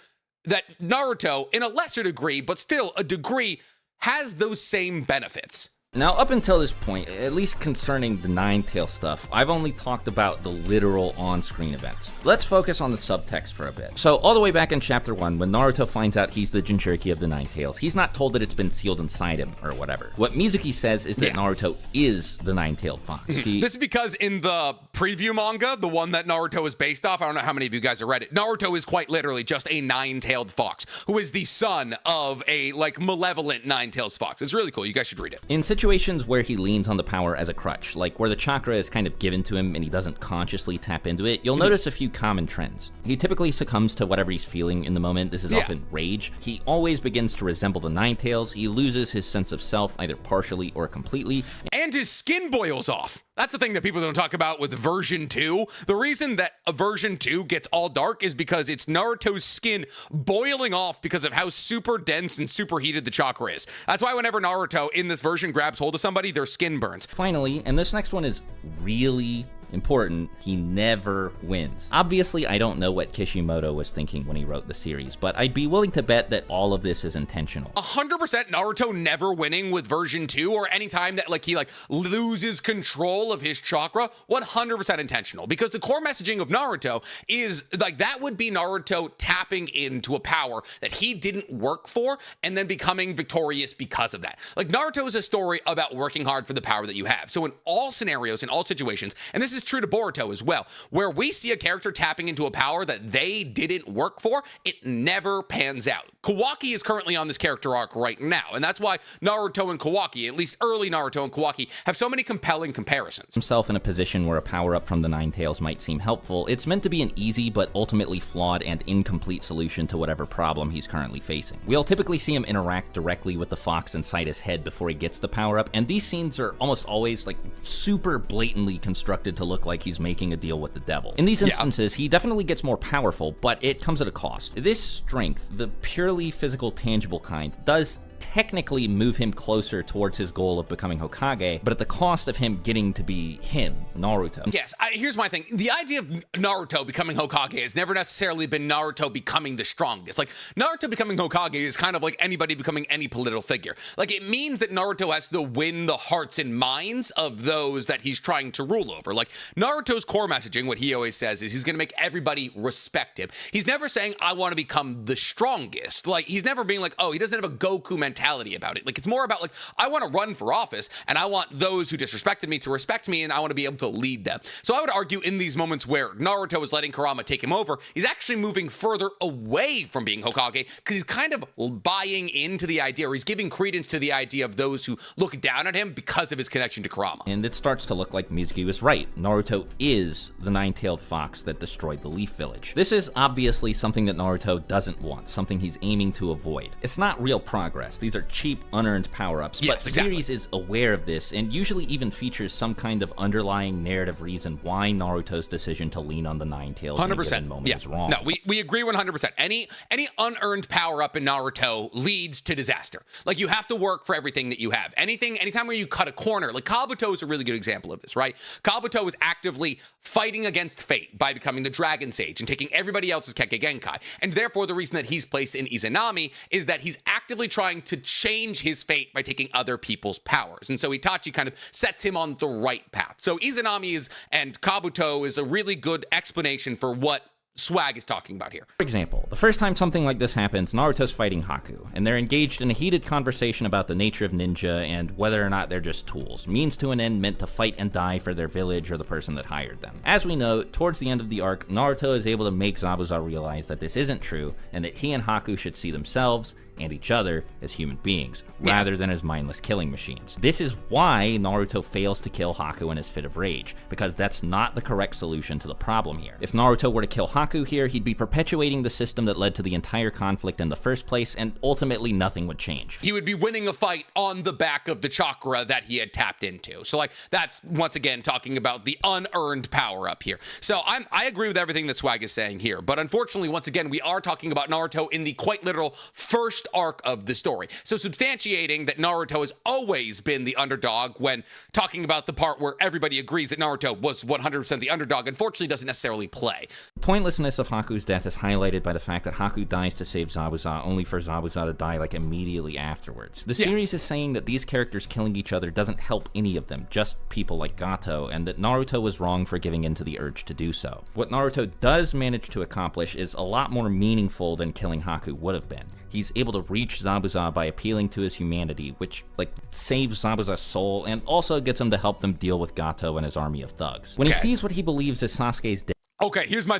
A: that Naruto, in a lesser degree, but still a degree, has those same benefits.
B: Now, up until this point, at least concerning the Nine-Tail stuff, I've only talked about the literal on-screen events. Let's focus on the subtext for a bit. So, all the way back in Chapter 1, when Naruto finds out he's the Jinchuriki of the Nine-Tails, he's not told that it's been sealed inside him, or whatever. What Mizuki says is that Naruto is the Nine-Tailed Fox.
A: This is because in the preview manga, the one that Naruto is based off, I don't know how many of you guys have read it, Naruto is quite literally just a nine-tailed fox, who is the son of a, like, malevolent nine-tailed fox. It's really cool. You guys should read it.
B: In situations where he leans on the power as a crutch, like where the chakra is kind of given to him and he doesn't consciously tap into it, you'll notice a few common trends. He typically succumbs to whatever he's feeling in the moment. This is often rage. He always begins to resemble the Nine-Tails. He loses his sense of self, either partially or completely.
A: And his skin boils off. That's the thing that people don't talk about with version 2. The reason that a version 2 gets all dark is because it's Naruto's skin boiling off because of how super dense and superheated the chakra is. That's why whenever Naruto in this version grabs hold of somebody, their skin burns.
B: Finally, and this next one is really important, he never wins. Obviously, I don't know what Kishimoto was thinking when he wrote the series, but I'd be willing to bet that all of this is intentional.
A: 100% Naruto never winning with version 2, or any time that he loses control of his chakra, 100% intentional, because the core messaging of Naruto is that would be Naruto tapping into a power that he didn't work for and then becoming victorious because of that. Naruto is a story about working hard for the power that you have. So in all scenarios, in all situations, and this is true to Boruto as well, where we see a character tapping into a power that they didn't work for, it never pans out. Kawaki is currently on this character arc right now, and that's why Naruto and Kawaki, at least early Naruto and Kawaki, have so many compelling comparisons.
B: Himself in a position where a power-up from the Nine-Tails might seem helpful, it's meant to be an easy but ultimately flawed and incomplete solution to whatever problem he's currently facing. We'll typically see him interact directly with the fox inside his head before he gets the power-up, and these scenes are almost always super blatantly constructed to look like he's making a deal with the devil. In these instances, he definitely gets more powerful, but it comes at a cost. This strength, the purely physical, tangible kind, does technically move him closer towards his goal of becoming Hokage, but at the cost of him getting to be him, Naruto.
A: Yes, here's my thing. The idea of Naruto becoming Hokage has never necessarily been Naruto becoming the strongest. Naruto becoming Hokage is kind of like anybody becoming any political figure. It means that Naruto has to win the hearts and minds of those that he's trying to rule over. Naruto's core messaging, what he always says, is he's going to make everybody respect him. He's never saying, I want to become the strongest. He's never being he doesn't have a Goku mentality about it. It's more about I want to run for office and I want those who disrespected me to respect me and I want to be able to lead them. So I would argue in these moments where Naruto is letting Kurama take him over, he's actually moving further away from being Hokage because he's kind of buying into the idea, or he's giving credence to the idea of those who look down at him because of his connection to Kurama.
B: And it starts to look like Mizuki was right. Naruto is the nine-tailed fox that destroyed the Leaf Village. This is obviously something that Naruto doesn't want, something he's aiming to avoid. It's not real progress. These are cheap, unearned power-ups, but the series is aware of this and usually even features some kind of underlying narrative reason why Naruto's decision to lean on the Nine-Tails in a given moment is wrong.
A: No, we agree 100%. Any unearned power-up in Naruto leads to disaster. You have to work for everything that you have. Anytime where you cut a corner, Kabuto is a really good example of this, right? Kabuto is actively fighting against fate by becoming the Dragon Sage and taking everybody else's Kekkei Genkai. And therefore, the reason that he's placed in Izanami is that he's actively trying to change his fate by taking other people's powers. And so Itachi kind of sets him on the right path. So Izanami and Kabuto is a really good explanation for what Swag is talking about here.
B: For example, the first time something like this happens, Naruto's fighting Haku, and they're engaged in a heated conversation about the nature of ninja and whether or not they're just tools, means to an end meant to fight and die for their village or the person that hired them. As we know, towards the end of the arc, Naruto is able to make Zabuza realize that this isn't true, and that he and Haku should see themselves and each other as human beings, rather than as mindless killing machines. This is why Naruto fails to kill Haku in his fit of rage, because that's not the correct solution to the problem here. If Naruto were to kill Haku here, he'd be perpetuating the system that led to the entire conflict in the first place, and ultimately nothing would change.
A: He would be winning a fight on the back of the chakra that he had tapped into. So like, that's once again talking about the unearned power up here. So I agree with everything that Swag is saying here, but unfortunately, once again, we are talking about Naruto in the quite literal first arc of the story. So substantiating that Naruto has always been the underdog when talking about the part where everybody agrees that Naruto was 100% the underdog, unfortunately doesn't necessarily play.
B: The pointlessness of Haku's death is highlighted by the fact that Haku dies to save Zabuza, only for Zabuza to die like immediately afterwards. The series is saying that these characters killing each other doesn't help any of them, just people like Gato, and that Naruto was wrong for giving in to the urge to do so. What Naruto does manage to accomplish is a lot more meaningful than killing Haku would have been. He's able to reach Zabuza by appealing to his humanity, which, saves Zabuza's soul, and also gets him to help them deal with Gato and his army of thugs. When he sees what he believes is Sasuke's death.
A: Okay, here's my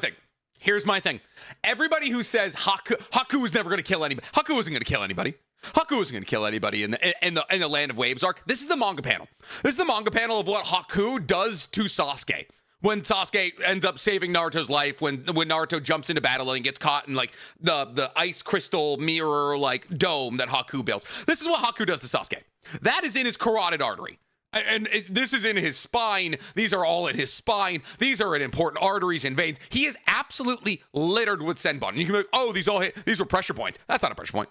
A: thing. Everybody who says Haku was never going to kill anybody, Haku wasn't going to kill anybody. Haku wasn't going to kill anybody in the Land of Waves arc. This is the manga panel. This is the manga panel of what Haku does to Sasuke. When Sasuke ends up saving Naruto's life, when Naruto jumps into battle and gets caught in like the ice crystal mirror like dome that Haku built. This is what Haku does to Sasuke. That is in his carotid artery. And this is in his spine. These are all in his spine. These are in important arteries and veins. He is absolutely littered with senbon. And you can be like, oh, these were pressure points. That's not a pressure point.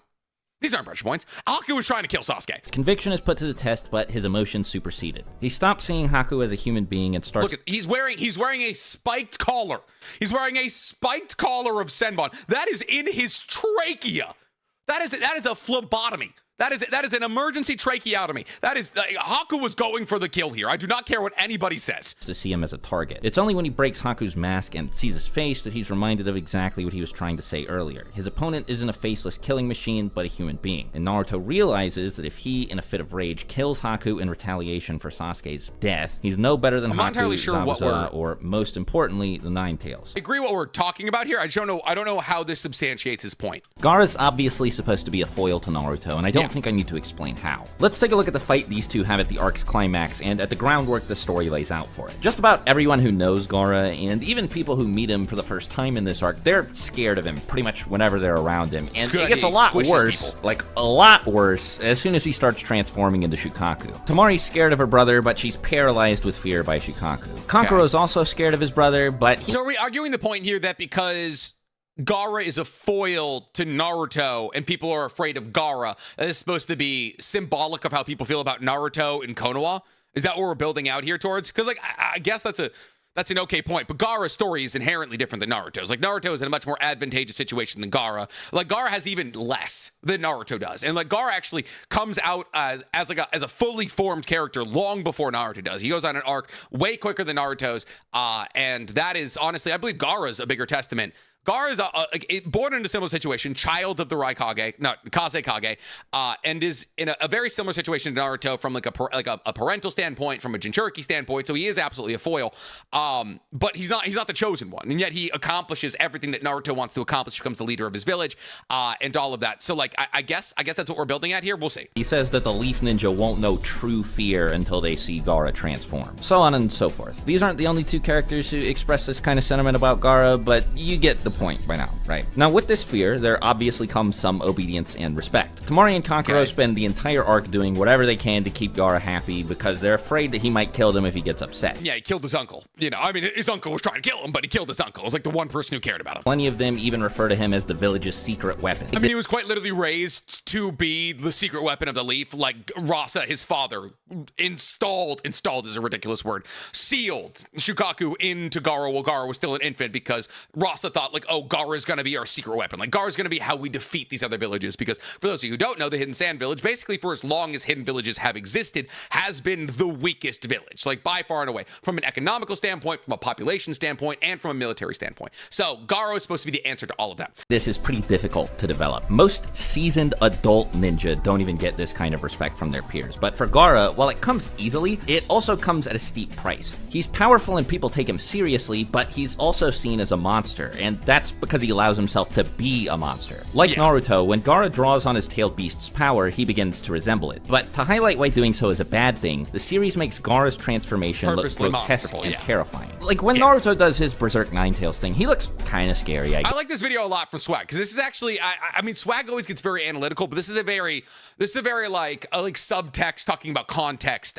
A: These aren't pressure points. Haku was trying to kill Sasuke.
B: His conviction is put to the test, but his emotions superseded. He stops seeing Haku as a human being and starts—
A: Look, he's wearing a spiked collar. He's wearing a spiked collar of senbon. That is in his trachea. That is a phlebotomy. That is an emergency tracheotomy. That is Haku was going for the kill here. I do not care what anybody says.
B: To see him as a target. It's only when he breaks Haku's mask and sees his face that he's reminded of exactly what he was trying to say earlier. His opponent isn't a faceless killing machine, but a human being. And Naruto realizes that if he, in a fit of rage, kills Haku in retaliation for Sasuke's death, he's no better than Haku,
A: entirely sure
B: Zabuza, or most importantly, the Nine Tails.
A: I agree what we're talking about here. I don't know how this substantiates his point.
B: Gaara's obviously supposed to be a foil to Naruto, and I don't think I need to explain how. Let's take a look at the fight these two have at the arc's climax and at the groundwork the story lays out for it. Just about everyone who knows Gaara, and even people who meet him for the first time in this arc, they're scared of him pretty much whenever they're around him. And it gets a lot worse, a lot worse, as soon as he starts transforming into Shukaku. Tamari's scared of her brother, but she's paralyzed with fear by Shukaku. Kankuro's also scared of his brother, but
A: So are we arguing the point here that because Gaara is a foil to Naruto and people are afraid of Gaara, that is supposed to be symbolic of how people feel about Naruto and Konoha? Is that what we're building out here towards? Because I guess that's an okay point, but Gaara's story is inherently different than Naruto's. Like, Naruto is in a much more advantageous situation than Gaara. Like, Gaara has even less than Naruto does. And like, Gaara actually comes out as a fully formed character long before Naruto does. He goes on an arc way quicker than Naruto's. And that is, honestly, I believe Gaara's a bigger testament. Gaara is born in a similar situation, child of the Kazekage, and is in a very similar situation to Naruto from like a parental standpoint, from a Jinchuriki standpoint. So he is absolutely a foil, but he's not the chosen one, and yet he accomplishes everything that Naruto wants to accomplish. Becomes the leader of his village, and all of that. So like, I guess that's what we're building at here. We'll see.
B: He says that the Leaf Ninja won't know true fear until they see Gaara transform. So on and so forth. These aren't the only two characters who express this kind of sentiment about Gaara, but you get the point by now, right? Now, with this fear, there obviously comes some obedience and respect. Tamari and Kankuro spend the entire arc doing whatever they can to keep Gaara happy because they're afraid that he might kill them if he gets upset.
A: Yeah, he killed his uncle. His uncle was trying to kill him, but he killed his uncle. It was like the one person who cared about him.
B: Plenty of them even refer to him as the village's secret weapon.
A: He was quite literally raised to be the secret weapon of the Leaf, like Rasa, his father, installed is a ridiculous word, sealed Shukaku into Gaara while Gaara was still an infant, because Rasa thought like, oh, Gaara is going to be our secret weapon. Like, Gaara is going to be how we defeat these other villages, because for those of you who don't know, the Hidden Sand Village, basically for as long as hidden villages have existed, has been the weakest village, like by far and away, from an economical standpoint, from a population standpoint, and from a military standpoint. So Gaara is supposed to be the answer to all of that.
B: This is pretty difficult to develop. Most seasoned adult ninja don't even get this kind of respect from their peers. But for Gaara, while it comes easily, it also comes at a steep price. He's powerful and people take him seriously, but he's also seen as a monster, and that's because he allows himself to be a monster. Like Naruto, when Gaara draws on his tailed beast's power, he begins to resemble it. But to highlight why doing so is a bad thing, the series makes Gaara's transformation look grotesque and terrifying. Like when Naruto does his Berserk Ninetales thing, he looks kind of scary. I
A: like this video a lot from Swag, because this is actually, I mean, Swag always gets very analytical, but this is a very like subtext talking about context,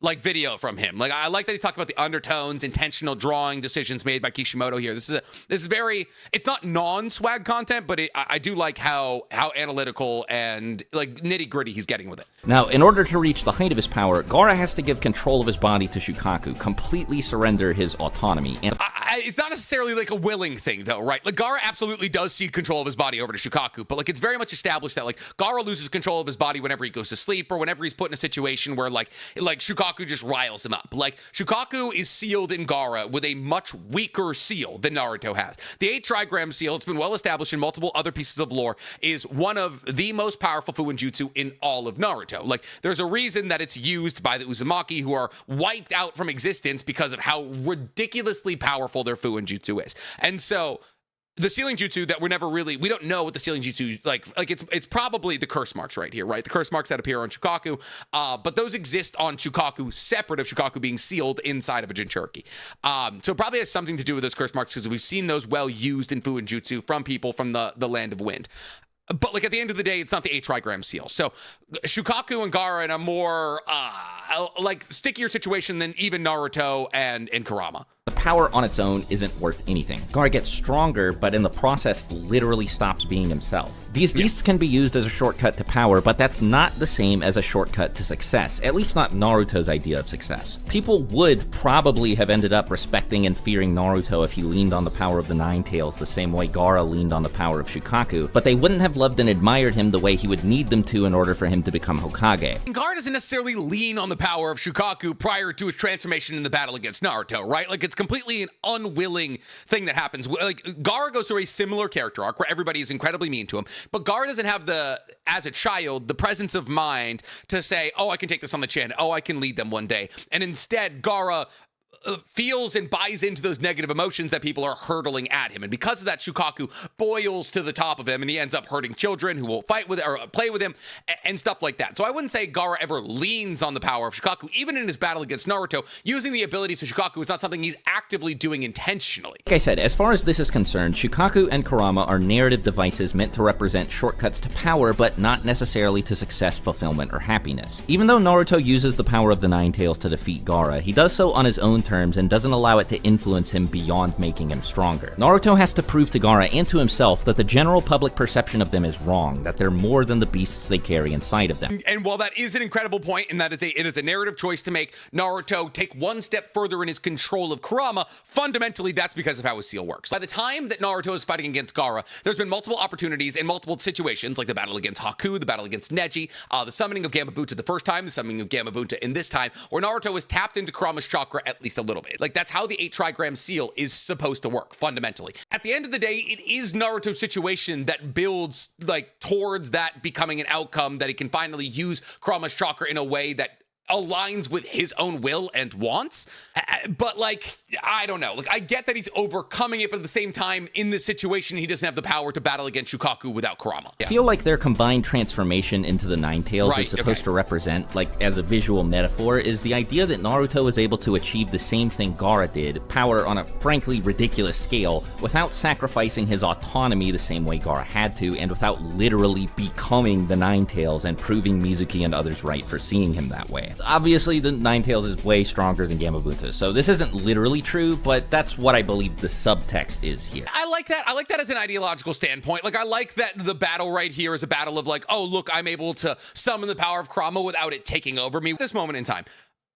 A: like video from him. Like, I like that he talked about the undertones, intentional drawing decisions made by Kishimoto here. This is very, it's not non-Swag content, but I do like how analytical and like nitty gritty he's getting with it.
B: Now, in order to reach the height of his power, Gaara has to give control of his body to Shukaku, completely surrender his autonomy. And
A: it's not necessarily like a willing thing, though, right? Like, Gaara absolutely does cede control of his body over to Shukaku, but like it's very much established that like Gaara loses control of his body whenever he goes to sleep, or whenever he's put in a situation where like Shukaku just riles him up. Like, Shukaku is sealed in Gaara with a much weaker seal than Naruto has. The 8 trigram seal, it's been well established in multiple other pieces of lore, is one of the most powerful Fuinjutsu in all of Naruto. Like, there's a reason that it's used by the Uzumaki, who are wiped out from existence because of how ridiculously powerful their Fuinjutsu is. And so the sealing jutsu that we don't know what the sealing jutsu, like it's probably the curse marks right here, right? The curse marks that appear on Shukaku, but those exist on Shukaku separate of Shukaku being sealed inside of a Jinchuriki. So it probably has something to do with those curse marks, because we've seen those well used in Fuinjutsu from people from the Land of Wind. But like at the end of the day, it's not the 8 trigram seal. So Shukaku and Gaara in a more like stickier situation than even Naruto and Kurama.
B: The power on its own isn't worth anything. Gaara gets stronger, but in the process literally stops being himself. These beasts can be used as a shortcut to power, but that's not the same as a shortcut to success, at least not Naruto's idea of success. People would probably have ended up respecting and fearing Naruto if he leaned on the power of the Nine Tails the same way Gaara leaned on the power of Shukaku, but they wouldn't have loved and admired him the way he would need them to in order for him to become Hokage.
A: Gaara doesn't necessarily lean on the power of Shukaku prior to his transformation in the battle against Naruto, right? Like, it's completely an unwilling thing that happens. Like, Gaara goes through a similar character arc where everybody is incredibly mean to him, but Gaara doesn't have as a child, the presence of mind to say, oh, I can take this on the chin, oh, I can lead them one day. And instead, Gaara feels and buys into those negative emotions that people are hurtling at him. And because of that, Shukaku boils to the top of him, and he ends up hurting children who will fight with or play with him and stuff like that. So I wouldn't say Gaara ever leans on the power of Shukaku, even in his battle against Naruto. Using the abilities of Shukaku is not something he's actively doing intentionally.
B: Like I said, as far as this is concerned, Shukaku and Kurama are narrative devices meant to represent shortcuts to power, but not necessarily to success, fulfillment, or happiness. Even though Naruto uses the power of the Nine Tails to defeat Gaara, he does so on his own terms and doesn't allow it to influence him beyond making him stronger. Naruto has to prove to Gaara and to himself that the general public perception of them is wrong, that they're more than the beasts they carry inside of them.
A: And while that is an incredible point, and it is a narrative choice to make Naruto take one step further in his control of Kurama, fundamentally that's because of how his seal works. By the time that Naruto is fighting against Gaara, there's been multiple opportunities in multiple situations, like the battle against Haku, the battle against Neji, the summoning of Gamabunta the first time, the summoning of Gamabunta in this time, where Naruto is tapped into Kurama's chakra at least a little bit. Like, that's how the 8 trigram seal is supposed to work, fundamentally. At the end of the day, it is Naruto's situation that builds, like, towards that becoming an outcome that he can finally use Kurama's chakra in a way that aligns with his own will and wants. But like, I don't know. Like, I get that he's overcoming it, but at the same time, in this situation, he doesn't have the power to battle against Shukaku without Kurama.
B: I feel like their combined transformation into the Nine Tails is supposed to represent, like, as a visual metaphor, is the idea that Naruto is able to achieve the same thing Gaara did, power on a frankly ridiculous scale, without sacrificing his autonomy the same way Gaara had to, and without literally becoming the Nine Tails and proving Mizuki and others right for seeing him that way. Obviously, the Ninetales is way stronger than Gamabunta, so this isn't literally true, but that's what I believe the subtext is here.
A: I like that. I like that as an ideological standpoint. Like, I like that the battle right here is a battle of like, oh, look, I'm able to summon the power of Kurama without it taking over me. At this moment in time,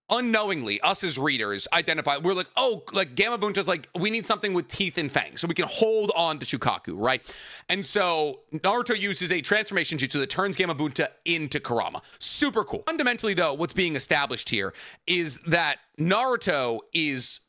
A: unknowingly, us as readers identify, we're like, oh, like Gamabunta's like, we need something with teeth and fangs so we can hold on to Shukaku, right? And so Naruto uses a transformation jutsu that turns Gamabunta into Kurama. Super cool. Fundamentally, though, what's being established here is that Naruto is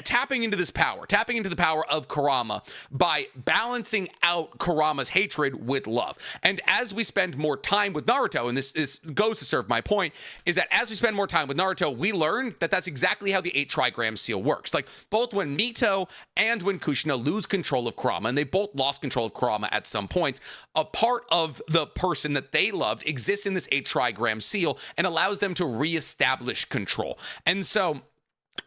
A: tapping into this power, tapping into the power of Kurama by balancing out Kurama's hatred with love. And as we spend more time with Naruto, and this goes to serve my point, is that as we spend more time with Naruto, we learn that that's exactly how the 8 trigram seal works. Like, both when Mito and when Kushina lose control of Kurama, and they both lost control of Kurama at some points, a part of the person that they loved exists in this 8 trigram seal and allows them to reestablish control. And so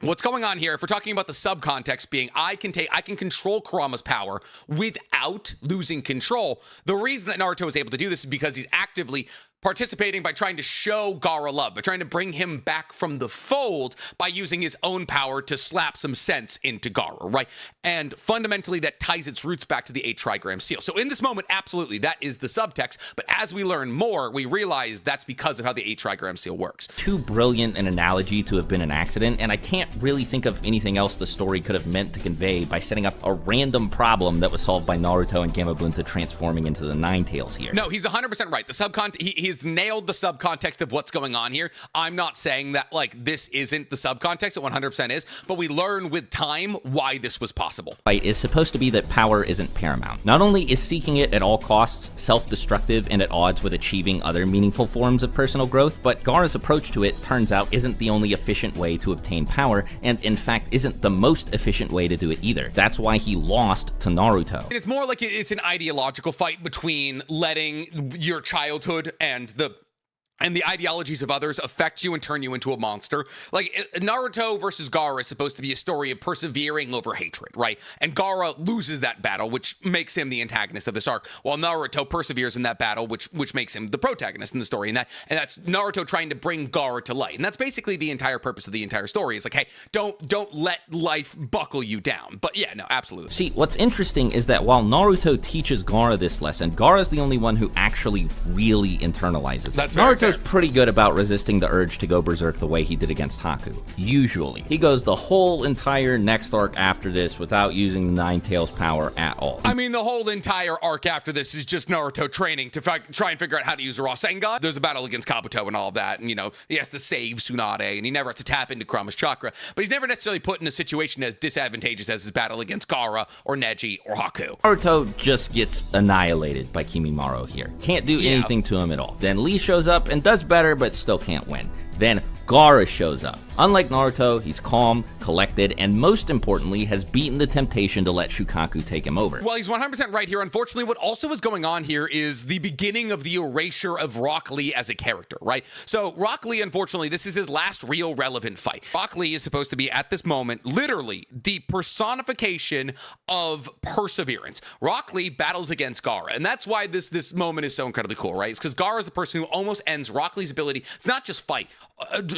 A: what's going on here, if we're talking about the subcontext being I can control Kurama's power without losing control, the reason that Naruto is able to do this is because he's actively participating by trying to show Gaara love, by trying to bring him back from the fold by using his own power to slap some sense into Gaara, right? And fundamentally, that ties its roots back to the 8 trigram seal. So in this moment, absolutely, that is the subtext. But as we learn more, we realize that's because of how the 8 trigram seal works.
B: Too brilliant an analogy to have been an accident, and I can't really think of anything else the story could have meant to convey by setting up a random problem that was solved by Naruto and Gamabunta transforming into the Ninetales here.
A: No, he's 100% right. The he's nailed the subcontext of what's going on here. I'm not saying that, like, this isn't the subcontext. It 100% is, but we learn with time why this was possible.
B: Fight is supposed to be that power isn't paramount. Not only is seeking it at all costs self-destructive and at odds with achieving other meaningful forms of personal growth, but Gaara's approach to it turns out isn't the only efficient way to obtain power, and in fact isn't the most efficient way to do it either. That's why he lost to Naruto.
A: And it's more like it's an ideological fight between letting your childhood and the ideologies of others affect you and turn you into a monster. Like, Naruto versus Gaara is supposed to be a story of persevering over hatred, right? And Gaara loses that battle, which makes him the antagonist of this arc, while Naruto perseveres in that battle, which makes him the protagonist in the story. And that's Naruto trying to bring Gaara to light. And that's basically the entire purpose of the entire story. It's like, hey, don't let life buckle you down. But yeah, no, absolutely.
B: See, what's interesting is that while Naruto teaches Gaara this lesson, Gaara's the only one who actually really internalizes it.
A: That's very fair.
B: Naruto's pretty good about resisting the urge to go berserk the way he did against Haku. Usually. He goes the whole entire next arc after this without using the Ninetales power at all.
A: I mean, the whole entire arc after this is just Naruto training to try and figure out how to use a Rasengan. There's a battle against Kabuto and all of that, and, you know, he has to save Tsunade, and he never has to tap into Kurama's chakra, but he's never necessarily put in a situation as disadvantageous as his battle against Gaara or Neji or Haku.
B: Naruto just gets annihilated by Kimimaro here. Can't do anything to him at all. Then Lee shows up and does better, but still can't win. Then Gaara shows up. Unlike Naruto, he's calm, collected, and most importantly, has beaten the temptation to let Shukaku take him over.
A: Well, he's 100% right here. Unfortunately, what also is going on here is the beginning of the erasure of Rock Lee as a character, right? So Rock Lee, unfortunately, this is his last real relevant fight. Rock Lee is supposed to be, at this moment, literally the personification of perseverance. Rock Lee battles against Gaara, and that's why this moment is so incredibly cool, right? It's because Gaara is the person who almost ends Rock Lee's ability. It's not just fight,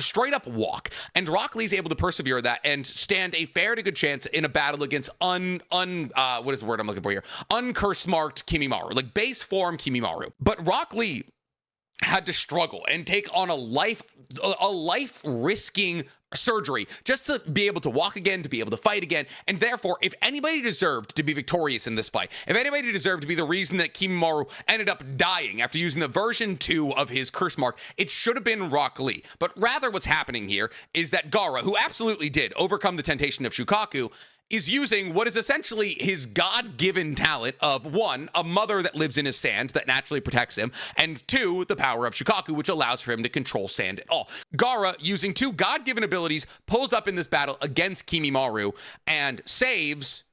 A: straight up walk. And Rock Lee's able to persevere that and stand a fair to good chance in a battle against what is the word I'm looking for here? Uncursed marked Kimimaro, like base form Kimimaro. But Rock Lee had to struggle and take on a life risking surgery just to be able to walk again, to be able to fight again. And therefore, if anybody deserved to be victorious in this fight, if anybody deserved to be the reason that Kimimaro ended up dying after using the version 2 of his curse mark, it should have been Rock Lee. But rather what's happening here is that Gaara, who absolutely did overcome the temptation of Shukaku, is using what is essentially his God-given talent of, 1, a mother that lives in his sand that naturally protects him, and 2, the power of Shukaku, which allows for him to control sand at all. Gaara, using 2 God-given abilities, pulls up in this battle against Kimimaro and saves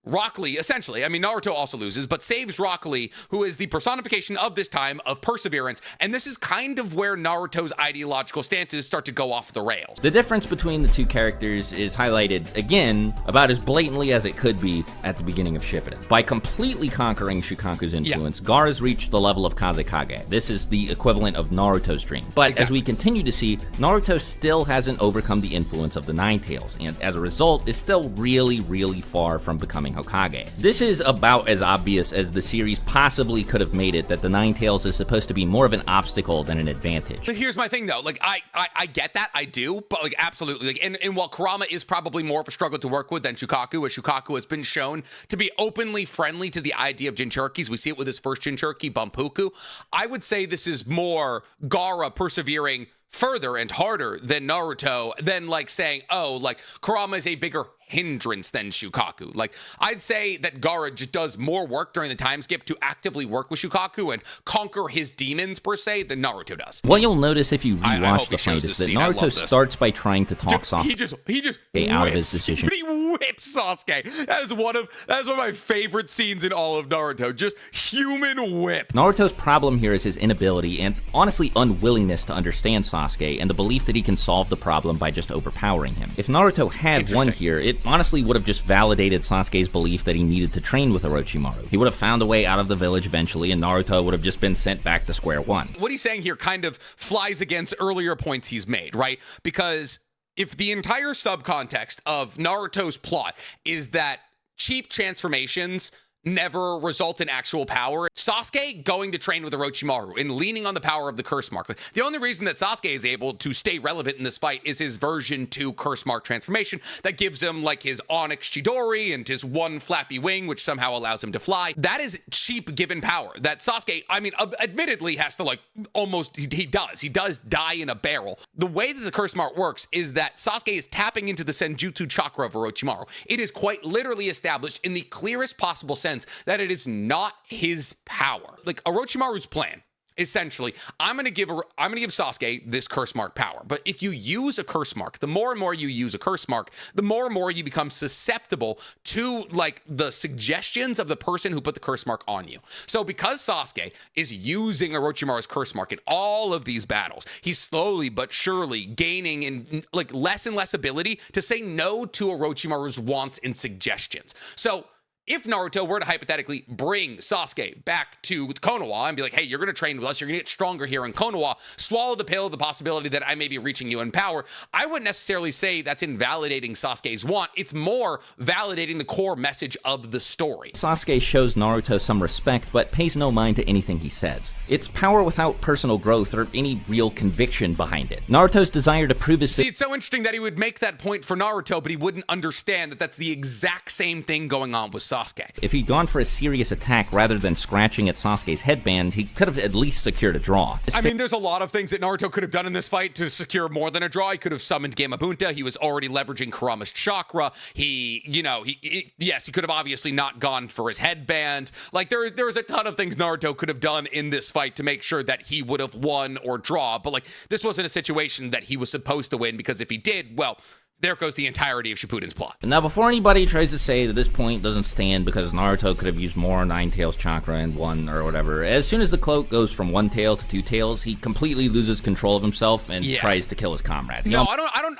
A: Rock Lee, essentially, I mean, Naruto also loses, but saves Rock Lee, who is the personification of this time of perseverance, and this is kind of where Naruto's ideological stances start to go off the rails.
B: The difference between the two characters is highlighted, again, about as blatantly as it could be at the beginning of Shippuden. By completely conquering Shukaku's influence, Gaara's reached the level of Kazekage. This is the equivalent of Naruto's dream. But as we continue to see, Naruto still hasn't overcome the influence of the Nine Tails, and as a result, is still really, really far from becoming Hokage. This is about as obvious as the series possibly could have made it, that the Nine Tails is supposed to be more of an obstacle than an advantage.
A: So here's my thing though, like I get that, I do, but like absolutely, like and while Kurama is probably more of a struggle to work with than Shukaku, as Shukaku has been shown to be openly friendly to the idea of Jinchurikis, we see it with his first Jinchuriki, Bumpuku, I would say this is more Gaara persevering further and harder than Naruto, than like saying, oh, like Kurama is a bigger hindrance than Shukaku. Like, I'd say that Gaara just does more work during the time skip to actively work with Shukaku and conquer his demons, per se, than Naruto does.
B: What you'll notice if you rewatch the fight is that Naruto starts by trying to talk Sasuke
A: he just
B: out of his decision.
A: He whips Sasuke. That is one of my favorite scenes in all of Naruto. Just human whip.
B: Naruto's problem here is his inability and honestly unwillingness to understand Sasuke, and the belief that he can solve the problem by just overpowering him. If Naruto had won here, it honestly would have just validated Sasuke's belief that he needed to train with Orochimaru. He would have found a way out of the village eventually, and Naruto would have just been sent back to square one.
A: What he's saying here kind of flies against earlier points he's made, right? Because if the entire subcontext of Naruto's plot is that cheap transformations never result in actual power, Sasuke going to train with Orochimaru and leaning on the power of the curse mark. The only reason that Sasuke is able to stay relevant in this fight is his version 2 curse mark transformation that gives him like his Onyx Chidori and his one flappy wing, which somehow allows him to fly. That is cheap given power that Sasuke, I mean, admittedly has to like almost, he does die in a barrel. The way that the curse mark works is that Sasuke is tapping into the Senjutsu Chakra of Orochimaru. It is quite literally established in the clearest possible sense that it is not his power. Like Orochimaru's plan, essentially, I'm gonna give Sasuke this curse mark power. But if you use a curse mark, the more and more you use a curse mark, the more and more you become susceptible to like the suggestions of the person who put the curse mark on you. So because Sasuke is using Orochimaru's curse mark in all of these battles, he's slowly but surely gaining in like less and less ability to say no to Orochimaru's wants and suggestions. So if Naruto were to hypothetically bring Sasuke back to Konoha and be like, hey, you're going to train with us, you're going to get stronger here in Konoha, swallow the pill of the possibility that I may be reaching you in power, I wouldn't necessarily say that's invalidating Sasuke's want. It's more validating the core message of the story.
B: Sasuke shows Naruto some respect, but pays no mind to anything he says. It's power without personal growth or any real conviction behind it. Naruto's desire to prove his...
A: See, it's so interesting that he would make that point for Naruto, but he wouldn't understand that that's the exact same thing going on with Sasuke.
B: If he'd gone for a serious attack rather than scratching at Sasuke's headband, he could have at least secured a draw.
A: I mean, there's a lot of things that Naruto could have done in this fight to secure more than a draw. He could have summoned Gamabunta. He was already leveraging Kurama's chakra. He could have obviously not gone for his headband. Like, there was a ton of things Naruto could have done in this fight to make sure that he would have won or draw. But, like, this wasn't a situation that he was supposed to win, because if he did, well, there goes the entirety of Shippuden's plot.
B: Now, before anybody tries to say that this point doesn't stand because Naruto could have used more Nine Tails chakra and won or whatever, as soon as the cloak goes from one tail to two tails, he completely loses control of himself and tries to kill his comrade.
A: No, I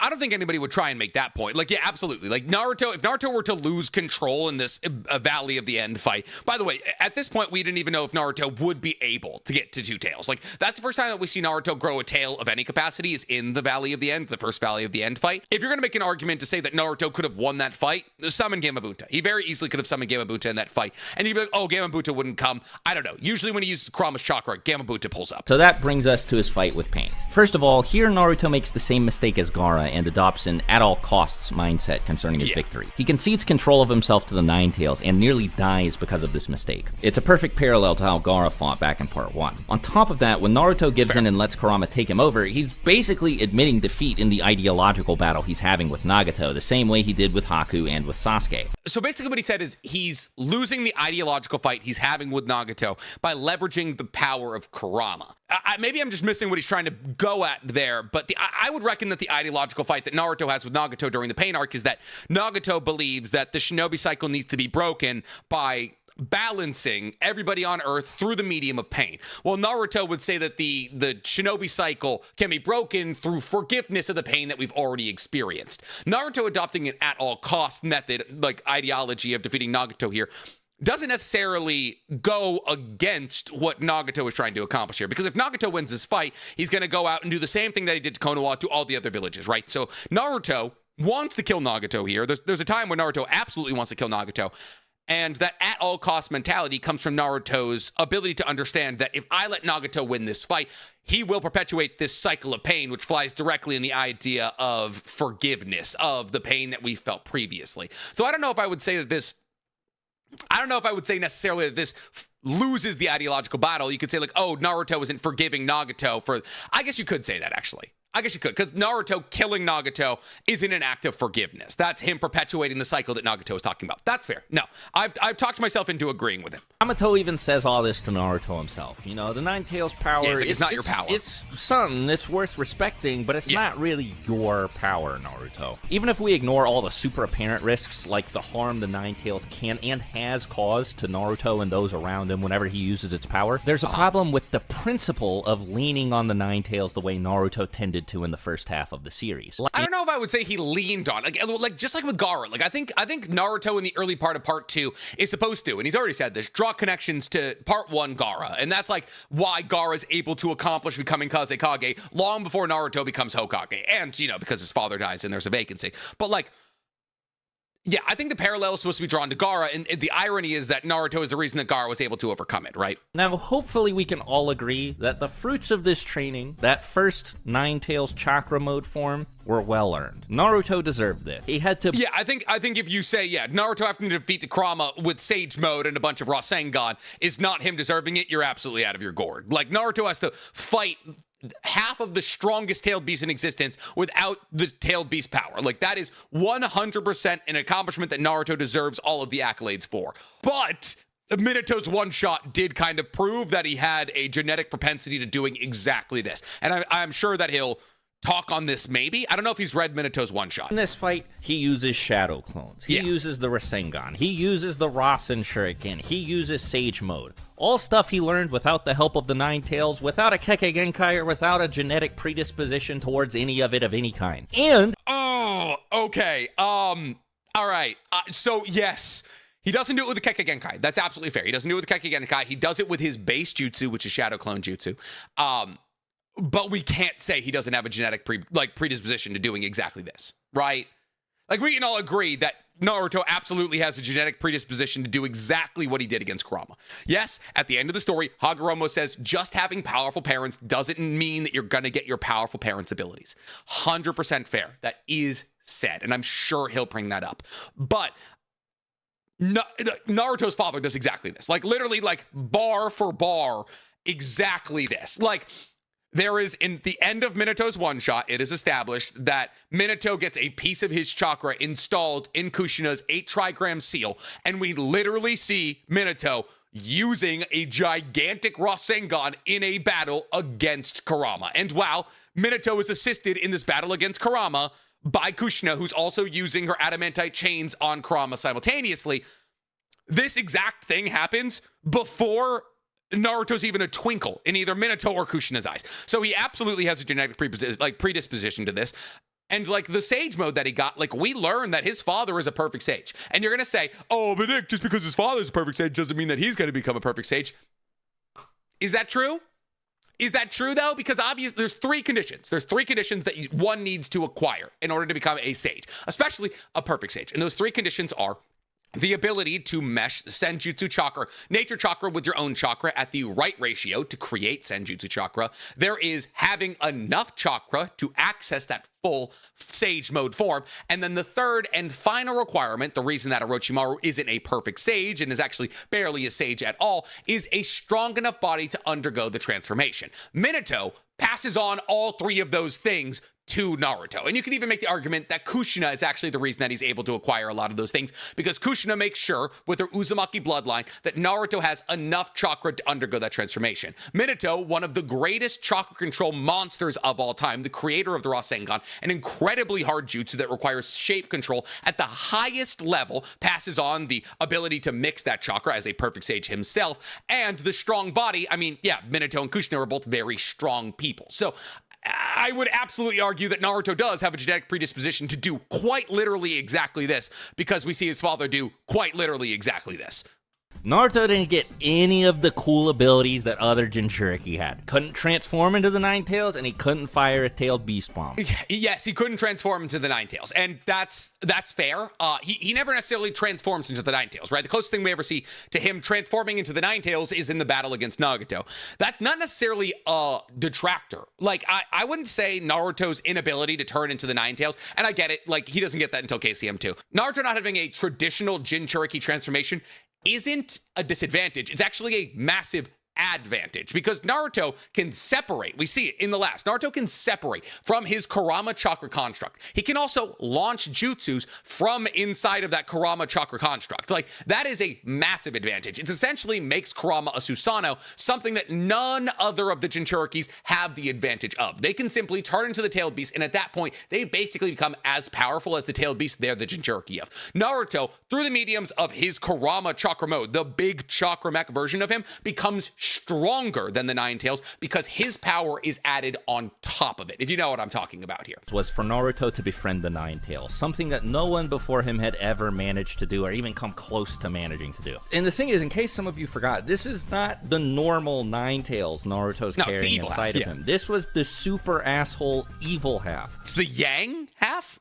A: don't think anybody would try and make that point. Like, yeah, absolutely. Like, Naruto, if Naruto were to lose control in this Valley of the End fight, by the way, at this point, we didn't even know if Naruto would be able to get to two tails. Like, that's the first time that we see Naruto grow a tail of any capacity is in the Valley of the End, the first Valley of the End fight. If you're going to make an argument to say that Naruto could have won that fight, summon Gamabunta. He very easily could have summoned Gamabunta in that fight. And you'd be like, oh, Gamabunta wouldn't come. I don't know. Usually when he uses Kurama's chakra, Gamabunta pulls up.
B: So that brings us to his fight with Pain. First of all, here Naruto makes the same mistake as Gaara and adopts an at-all-costs mindset concerning his victory. He concedes control of himself to the Nine Tails and nearly dies because of this mistake. It's a perfect parallel to how Gaara fought back in part 1. On top of that, when Naruto gives in and lets Kurama take him over, he's basically admitting defeat in the ideological battle he's having having with Nagato, the same way he did with Haku and with Sasuke.
A: So basically what he said is he's losing the ideological fight he's having with Nagato by leveraging the power of Kurama. Maybe I'm just missing what he's trying to go at there, but I would reckon that the ideological fight that Naruto has with Nagato during the Pain arc is that Nagato believes that the shinobi cycle needs to be broken by balancing everybody on Earth through the medium of pain. Well, Naruto would say that the shinobi cycle can be broken through forgiveness of the pain that we've already experienced. Naruto adopting an at-all-cost method, like ideology of defeating Nagato here, doesn't necessarily go against what Nagato is trying to accomplish here. Because if Nagato wins this fight, he's going to go out and do the same thing that he did to Konoha to all the other villages, right? So Naruto wants to kill Nagato here. There's a time when Naruto absolutely wants to kill Nagato. And that at-all-cost mentality comes from Naruto's ability to understand that if I let Nagato win this fight, he will perpetuate this cycle of pain, which flies directly in the idea of forgiveness of the pain that we felt previously. So I don't know if I would say necessarily that this loses the ideological battle. You could say like, oh, Naruto isn't forgiving Nagato for... I guess you could say that, actually. I guess you could, because Naruto killing Nagato isn't an act of forgiveness. That's him perpetuating the cycle that Nagato is talking about. That's fair. No, I've talked myself into agreeing with him.
B: Yamato even says all this to Naruto himself. You know, the Nine Tails power...
A: Yeah, it's not your power.
B: It's something that's worth respecting, but it's not really your power, Naruto. Even if we ignore all the super apparent risks, like the harm the Nine Tails can and has caused to Naruto and those around him whenever he uses its power, there's a problem with the principle of leaning on the Nine Tails the way Naruto tended to in the first half of the series.
A: I don't know if I would say he leaned on, like just like with Gaara. Like I think Naruto in the early part of part 2 is supposed to, and he's already said this, draw connections to part 1 Gaara, and that's like why Gaara is able to accomplish becoming Kazekage long before Naruto becomes Hokage, and because his father dies and there's a vacancy. But like, yeah, I think the parallel is supposed to be drawn to Gaara, and the irony is that Naruto is the reason that Gaara was able to overcome it, right?
B: Now, hopefully we can all agree that the fruits of this training, that first Nine Tails Chakra mode form, were well earned. Naruto deserved this. He had to...
A: Yeah, I think if you say, Naruto having to defeat the Kurama with Sage Mode and a bunch of Rasengan is not him deserving it, you're absolutely out of your gourd. Like, Naruto has to fight half of the strongest tailed beast in existence without the tailed beast power. Like, that is 100% an accomplishment that Naruto deserves all of the accolades for. But Minato's one shot did kind of prove that he had a genetic propensity to doing exactly this. And I'm sure that he'll talk on this maybe. I don't know if he's read Minato's one shot.
B: In this fight, he uses shadow clones. He uses the Rasengan. He uses the Rasen Shuriken. He uses Sage Mode. All stuff he learned without the help of the Nine Tails, without a Kekkei Genkai, or without a genetic predisposition towards any of it of any kind. And...
A: Oh, okay. All right. So, yes, he doesn't do it with the Kekkei Genkai. That's absolutely fair. He doesn't do it with the Kekkei Genkai. He does it with his base jutsu, which is Shadow Clone Jutsu. But we can't say he doesn't have a genetic predisposition to doing exactly this, right? Like, we can all agree that Naruto absolutely has a genetic predisposition to do exactly what he did against Kurama. Yes, at the end of the story, Hagoromo says just having powerful parents doesn't mean that you're going to get your powerful parents' abilities. 100% fair. That is said, and I'm sure he'll bring that up. But Naruto's father does exactly this. Like, literally, like, bar for bar, exactly this. Like, there is, in the end of Minato's one-shot, it is established that Minato gets a piece of his chakra installed in Kushina's 8-trigram seal, and we literally see Minato using a gigantic Rasengan in a battle against Kurama. And while Minato is assisted in this battle against Kurama by Kushina, who's also using her adamantite chains on Kurama simultaneously, this exact thing happens before Naruto's even a twinkle in either Minato or Kushina's eyes. So he absolutely has a genetic predisposition to this. And like the Sage Mode that he got, like, we learn that his father is a perfect sage. And you're going to say, oh, but Nick, just because his father is a perfect sage doesn't mean that he's going to become a perfect sage. Is that true? Is that true, though? Because obviously there's 3 conditions. There's 3 conditions that one needs to acquire in order to become a sage, especially a perfect sage. And those 3 conditions are the ability to mesh Senjutsu Chakra, Nature Chakra, with your own chakra at the right ratio to create Senjutsu Chakra. There is having enough chakra to access that full Sage Mode form. And then the third and final requirement, the reason that Orochimaru isn't a perfect sage and is actually barely a sage at all, is a strong enough body to undergo the transformation. Minato passes on all 3 of those things to Naruto. And you can even make the argument that Kushina is actually the reason that he's able to acquire a lot of those things, because Kushina makes sure with her Uzumaki bloodline that Naruto has enough chakra to undergo that transformation. Minato, one of the greatest chakra control monsters of all time, the creator of the Rasengan, an incredibly hard jutsu that requires shape control at the highest level, passes on the ability to mix that chakra as a perfect sage himself, and the strong body. I mean, yeah, Minato and Kushina are both very strong people. So I would absolutely argue that Naruto does have a genetic predisposition to do quite literally exactly this, because we see his father do quite literally exactly this.
B: Naruto didn't get any of the cool abilities that other Jinchuriki had. Couldn't transform into the Nine Tails, and he couldn't fire a tailed beast bomb.
A: Yes, he couldn't transform into the Nine Tails, and that's fair. He never necessarily transforms into the Nine Tails, right? The closest thing we ever see to him transforming into the Nine Tails is in the battle against Nagato. That's not necessarily a detractor. Like, I wouldn't say Naruto's inability to turn into the Nine Tails, and I get it, like, he doesn't get that until KCM 2. Naruto not having a traditional Jinchuriki transformation isn't a disadvantage. It's actually a massive advantage, because Naruto can separate. We see it in the last. Naruto can separate from his Kurama chakra construct. He can also launch jutsus from inside of that Kurama chakra construct. Like, that is a massive advantage. It essentially makes Kurama a Susanoo, something that none other of the Jinchurikis have the advantage of. They can simply turn into the tailed beast, and at that point, they basically become as powerful as the tailed beast they're the Jinchuriki of. Naruto, through the mediums of his Kurama chakra mode, the big chakra mech version of him, becomes stronger than the Nine Tails because his power is added on top of it, if you know what I'm talking about here.
B: Was for Naruto to befriend the Nine Tails, something that no one before him had ever managed to do or even come close to managing to do. And the thing is, in case some of you forgot, this is not the normal Nine Tails Naruto's carrying inside of him. This was the super asshole evil half.
A: It's the Yang half?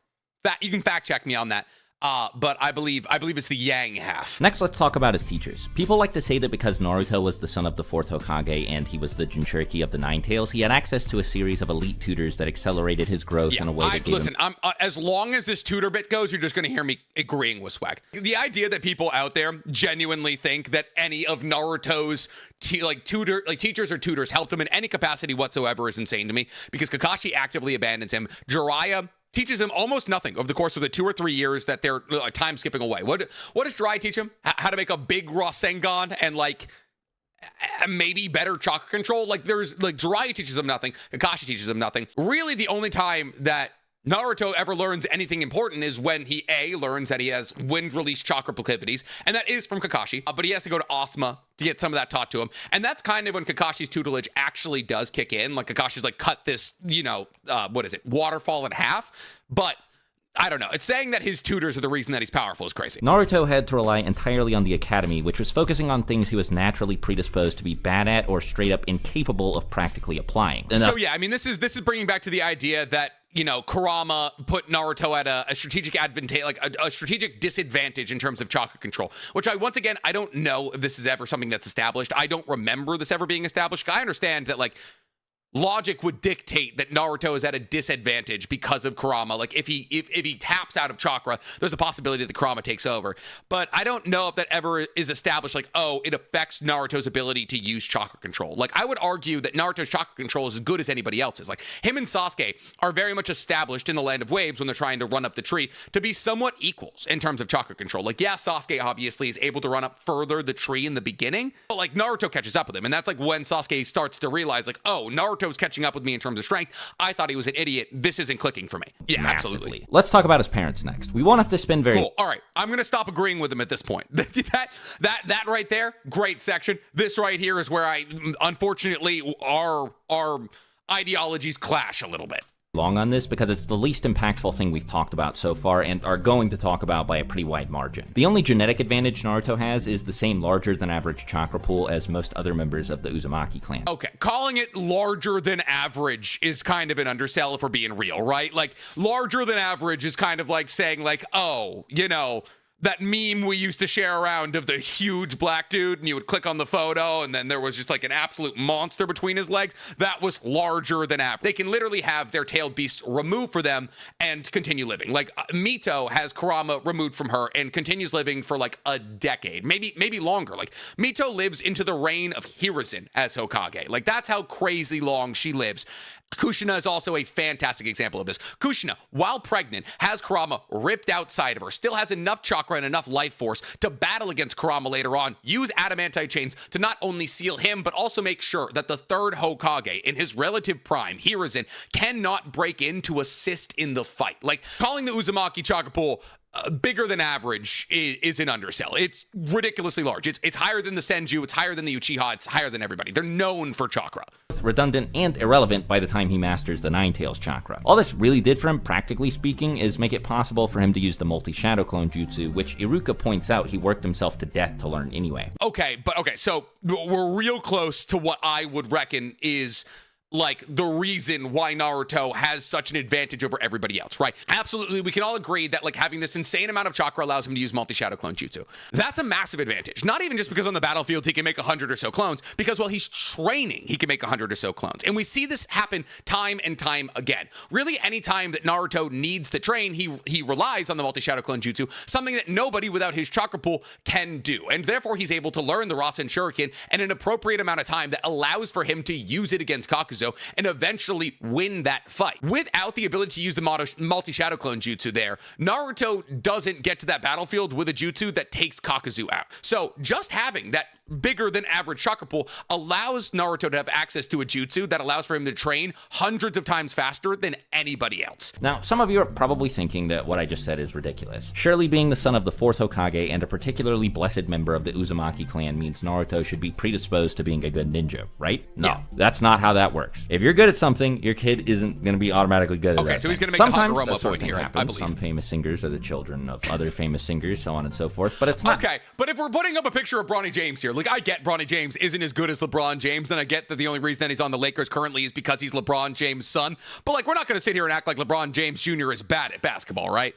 A: You can fact check me on that. But I believe it's the Yang half.
B: Next, let's talk about his teachers. People like to say that because Naruto was the son of the 4th Hokage and he was the Jinchuriki of the Nine Tails, he had access to a series of elite tutors that accelerated his growth in a way that gave him...
A: As long as this tutor bit goes, you're just going to hear me agreeing with Swag. The idea that people out there genuinely think that any of Naruto's teachers or tutors helped him in any capacity whatsoever is insane to me, because Kakashi actively abandons him. Jiraiya teaches him almost nothing over the course of the 2 or 3 years that they're time skipping away. What does Jiraiya teach him? How to make a big Rasengan and maybe better chakra control? Jiraiya teaches him nothing. Kakashi teaches him nothing. Really, the only time that Naruto ever learns anything important is when he learns that he has wind release chakra proclivities, and that is from Kakashi, but he has to go to Asuma to get some of that taught to him. And that's kind of when Kakashi's tutelage actually does kick in. Like, Kakashi's cut this, waterfall in half. But I don't know. It's saying that his tutors are the reason that he's powerful is crazy.
B: Naruto had to rely entirely on the academy, which was focusing on things he was naturally predisposed to be bad at or straight up incapable of practically applying.
A: So yeah, I mean, this is bringing back to the idea that, Kurama put Naruto at a strategic advantage, a strategic disadvantage in terms of chakra control, which I don't know if this is ever something that's established. I don't remember this ever being established. I understand that, logic would dictate that Naruto is at a disadvantage because of Kurama. If he taps out of chakra, there's a possibility that Kurama takes over. But I don't know if that ever is established, it affects Naruto's ability to use chakra control. I would argue that Naruto's chakra control is as good as anybody else's. Him and Sasuke are very much established in the Land of Waves when they're trying to run up the tree to be somewhat equals in terms of chakra control. Sasuke obviously is able to run up further the tree in the beginning, but Naruto catches up with him. And that's when Sasuke starts to realize, Naruto's catching up with me in terms of strength. I thought he was an idiot. This isn't clicking for me. Yeah,
B: massively.
A: Absolutely.
B: Let's talk about his parents next. We won't have to spend very...
A: Cool. All right. I'm going to stop agreeing with him at this point. that right there, great section. This right here is where unfortunately, our ideologies clash a little bit.
B: Long on this because it's the least impactful thing we've talked about so far and are going to talk about by a pretty wide margin. The only genetic advantage Naruto has is the same larger than average chakra pool as most other members of the Uzumaki clan.
A: Okay, calling it larger than average is kind of an undersell if we're being real, right? Larger than average is kind of saying that meme we used to share around of the huge black dude, and you would click on the photo and then there was just like an absolute monster between his legs. That was larger than average. They can literally have their tailed beasts removed for them and continue living. Like Mito has Kurama removed from her and continues living for like a decade, maybe longer. Like Mito lives into the reign of Hiruzen as Hokage. Like that's how crazy long she lives. Kushina is also a fantastic example of this. Kushina, while pregnant, has Kurama ripped outside of her, still has enough chakra and enough life force to battle against Kurama later on, use adamantite chains to not only seal him, but also make sure that the third Hokage in his relative prime, Hiruzen, cannot break in to assist in the fight. Like, calling the Uzumaki chakra pool bigger than average is an undersell. It's ridiculously large. It's higher than the Senju, it's higher than the Uchiha, it's higher than everybody. They're known for chakra.
B: Redundant and irrelevant by the time he masters the Nine-Tails chakra. All this really did for him, practically speaking, is make it possible for him to use the multi-shadow clone jutsu, which Iruka points out he worked himself to death to learn anyway.
A: Okay, so we're real close to what I would reckon is like the reason why Naruto has such an advantage over everybody else, right? Absolutely, we can all agree that like having this insane amount of chakra allows him to use multi-shadow clone jutsu. That's a massive advantage. Not even just because on the battlefield he can make 100 or so clones, because while he's training, he can make 100 or so clones. And we see this happen time and time again. Really, any time that Naruto needs to train, he relies on the multi-shadow clone jutsu, something that nobody without his chakra pool can do. And therefore, he's able to learn the Rasen Shuriken in an appropriate amount of time that allows for him to use it against Kakuzu and eventually win that fight. Without the ability to use the multi-shadow clone jutsu there, Naruto doesn't get to that battlefield with a jutsu that takes Kakuzu out. So just having that bigger than average chakra pool allows Naruto to have access to a jutsu that allows for him to train hundreds of times faster than anybody else.
B: Now, some of you are probably thinking that what I just said is ridiculous. Surely being the son of the fourth Hokage and a particularly blessed member of the Uzumaki clan means Naruto should be predisposed to being a good ninja, right? No,
A: yeah.
B: That's not how that works. If you're good at something, your kid isn't going to be automatically good at that.
A: Okay, so he's going to make
B: Sometimes
A: the
B: that sort of
A: point here,
B: happens.
A: I believe.
B: Some famous singers are the children of other famous singers, so on and so forth, but it's not.
A: Okay, but if we're putting up a picture of Bronny James here, like I get Bronny James isn't as good as LeBron James, and I get that the only reason that he's on the Lakers currently is because he's LeBron James' son, but like we're not going to sit here and act like LeBron James Jr. is bad at basketball, right?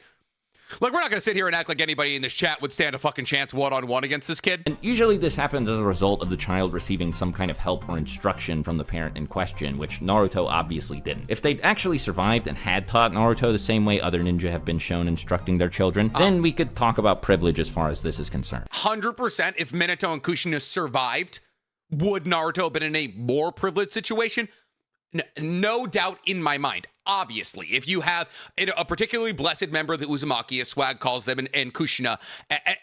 A: Like, we're not going to sit here and act like anybody in this chat would stand a fucking chance one-on-one against this kid.
B: And usually this happens as a result of the child receiving some kind of help or instruction from the parent in question, which Naruto obviously didn't. If they'd actually survived and had taught Naruto the same way other ninja have been shown instructing their children, then we could talk about privilege as far as this is concerned.
A: 100% if Minato and Kushina survived, would Naruto have been in a more privileged situation? No doubt in my mind. Obviously, if you have a particularly blessed member of the Uzumaki, as Swag calls them, and Kushina,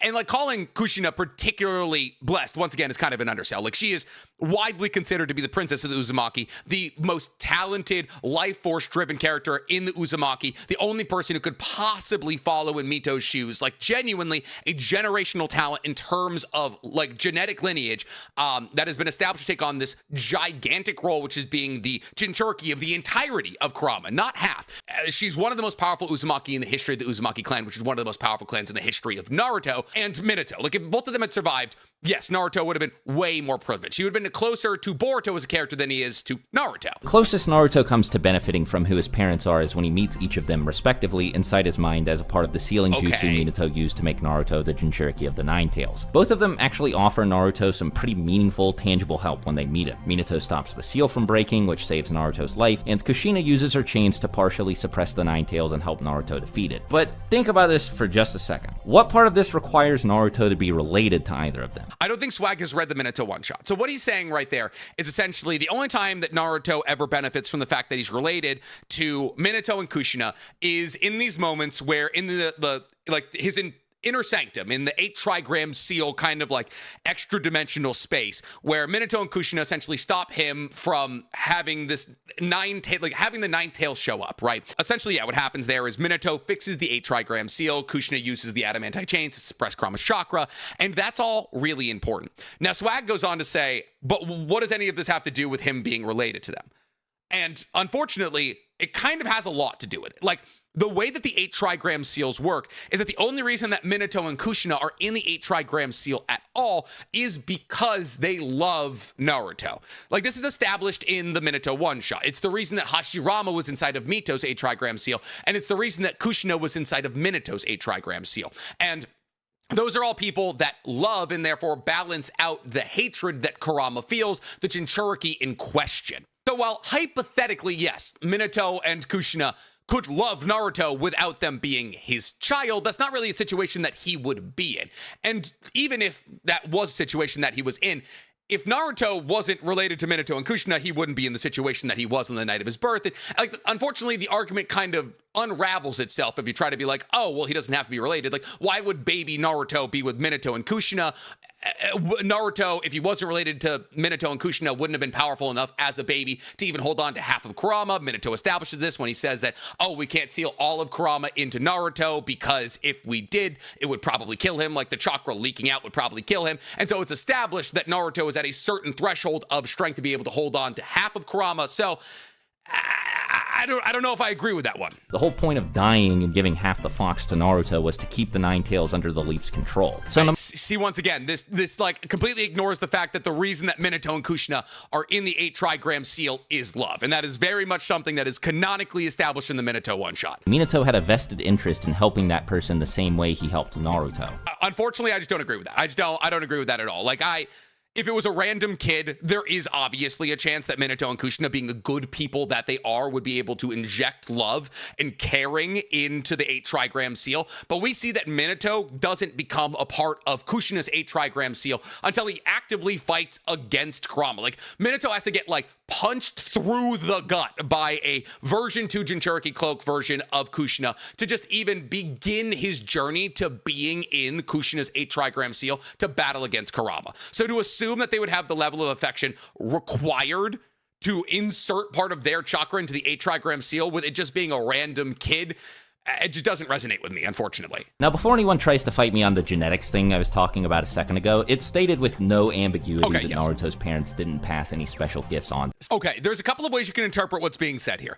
A: and like calling Kushina particularly blessed, once again, is kind of an undersell. Like, she is widely considered to be the princess of the Uzumaki, the most talented, life force-driven character in the Uzumaki, the only person who could possibly follow in Mito's shoes. Like, genuinely a generational talent in terms of like genetic lineage that has been established to take on this gigantic role, which is being the Jinchuriki of the entirety of Kurama. Not half. She's one of the most powerful Uzumaki in the history of the Uzumaki clan, which is one of the most powerful clans in the history of Naruto and Minato. Like, if both of them had survived, yes, Naruto would have been way more privileged. He would have been closer to Boruto as a character than he is to Naruto.
B: Closest Naruto comes to benefiting from who his parents are is when he meets each of them respectively inside his mind as a part of the sealing jutsu Minato used to make Naruto the Jinchuriki of the Nine-Tails. Both of them actually offer Naruto some pretty meaningful, tangible help when they meet him. Minato stops the seal from breaking, which saves Naruto's life, and Kushina uses her chains to partially suppress the Nine-Tails and help Naruto defeat it. But think about this for just a second. What part of this requires Naruto to be related to either of them?
A: I don't think Swag has read the Minato one-shot. So what he's saying right there is essentially the only time that Naruto ever benefits from the fact that he's related to Minato and Kushina is in these moments where in the like his inner sanctum, in the 8 trigram seal kind of like extra dimensional space where Minato and Kushina essentially stop him from having this having the Nine-Tails show up, right? Essentially, yeah, what happens there is Minato fixes the 8 trigram seal, Kushina uses the adamantite chains to suppress Kurama's chakra, and that's all really important. Now, Swag goes on to say, but what does any of this have to do with him being related to them? And unfortunately, it kind of has a lot to do with it. Like, the way that the 8 trigram seals work is that the only reason that Minato and Kushina are in the 8 trigram seal at all is because they love Naruto. Like, this is established in the Minato one-shot. It's the reason that Hashirama was inside of Mito's 8 trigram seal, and it's the reason that Kushina was inside of Minato's 8 trigram seal. And Those are all people that love and therefore balance out the hatred that Kurama feels, the Jinchuriki in question. So while hypothetically, yes, Minato and Kushina could love Naruto without them being his child, that's not really a situation that he would be in. And even if that was a situation that he was in, if Naruto wasn't related to Minato and Kushina, he wouldn't be in the situation that he was on the night of his birth. And, like, unfortunately, the argument kind of unravels itself if you try to be like, oh, well, he doesn't have to be related. Like, why would baby Naruto be with Minato and Kushina? Naruto, if he wasn't related to Minato and Kushina, wouldn't have been powerful enough as a baby to even hold on to half of Kurama. Minato establishes this when he says that, oh, we can't seal all of Kurama into Naruto because if we did, it would probably kill him. Like, the chakra leaking out would probably kill him. And so it's established that Naruto is at a certain threshold of strength to be able to hold on to half of Kurama. So I don't know if I agree with that one.
B: The whole point of dying and giving half the fox to Naruto was to keep the Nine Tails under the Leaf's control. So
A: see, once again, this like completely ignores the fact that the reason that Minato and Kushina are in the 8 trigram seal is love. And that is very much something that is canonically established in the Minato one-shot.
B: Minato had a vested interest in helping that person the same way he helped Naruto.
A: Unfortunately, I just don't agree with that. I don't agree with that at all. Like, if it was a random kid, there is obviously a chance that Minato and Kushina, being the good people that they are, would be able to inject love and caring into the 8 trigram seal. But we see that Minato doesn't become a part of Kushina's 8 trigram seal until he actively fights against Kurama. Like, Minato has to get, like, punched through the gut by a version 2 Jinchuriki cloak version of Kushina to just even begin his journey to being in Kushina's 8 trigram seal to battle against Kurama. So to assume that they would have the level of affection required to insert part of their chakra into the 8 trigram seal with it just being a random kid, it just doesn't resonate with me, unfortunately.
B: Now, before anyone tries to fight me on the genetics thing I was talking about a second ago, it's stated with no ambiguity that Naruto's parents didn't pass any special gifts on.
A: Okay, there's a couple of ways you can interpret what's being said here.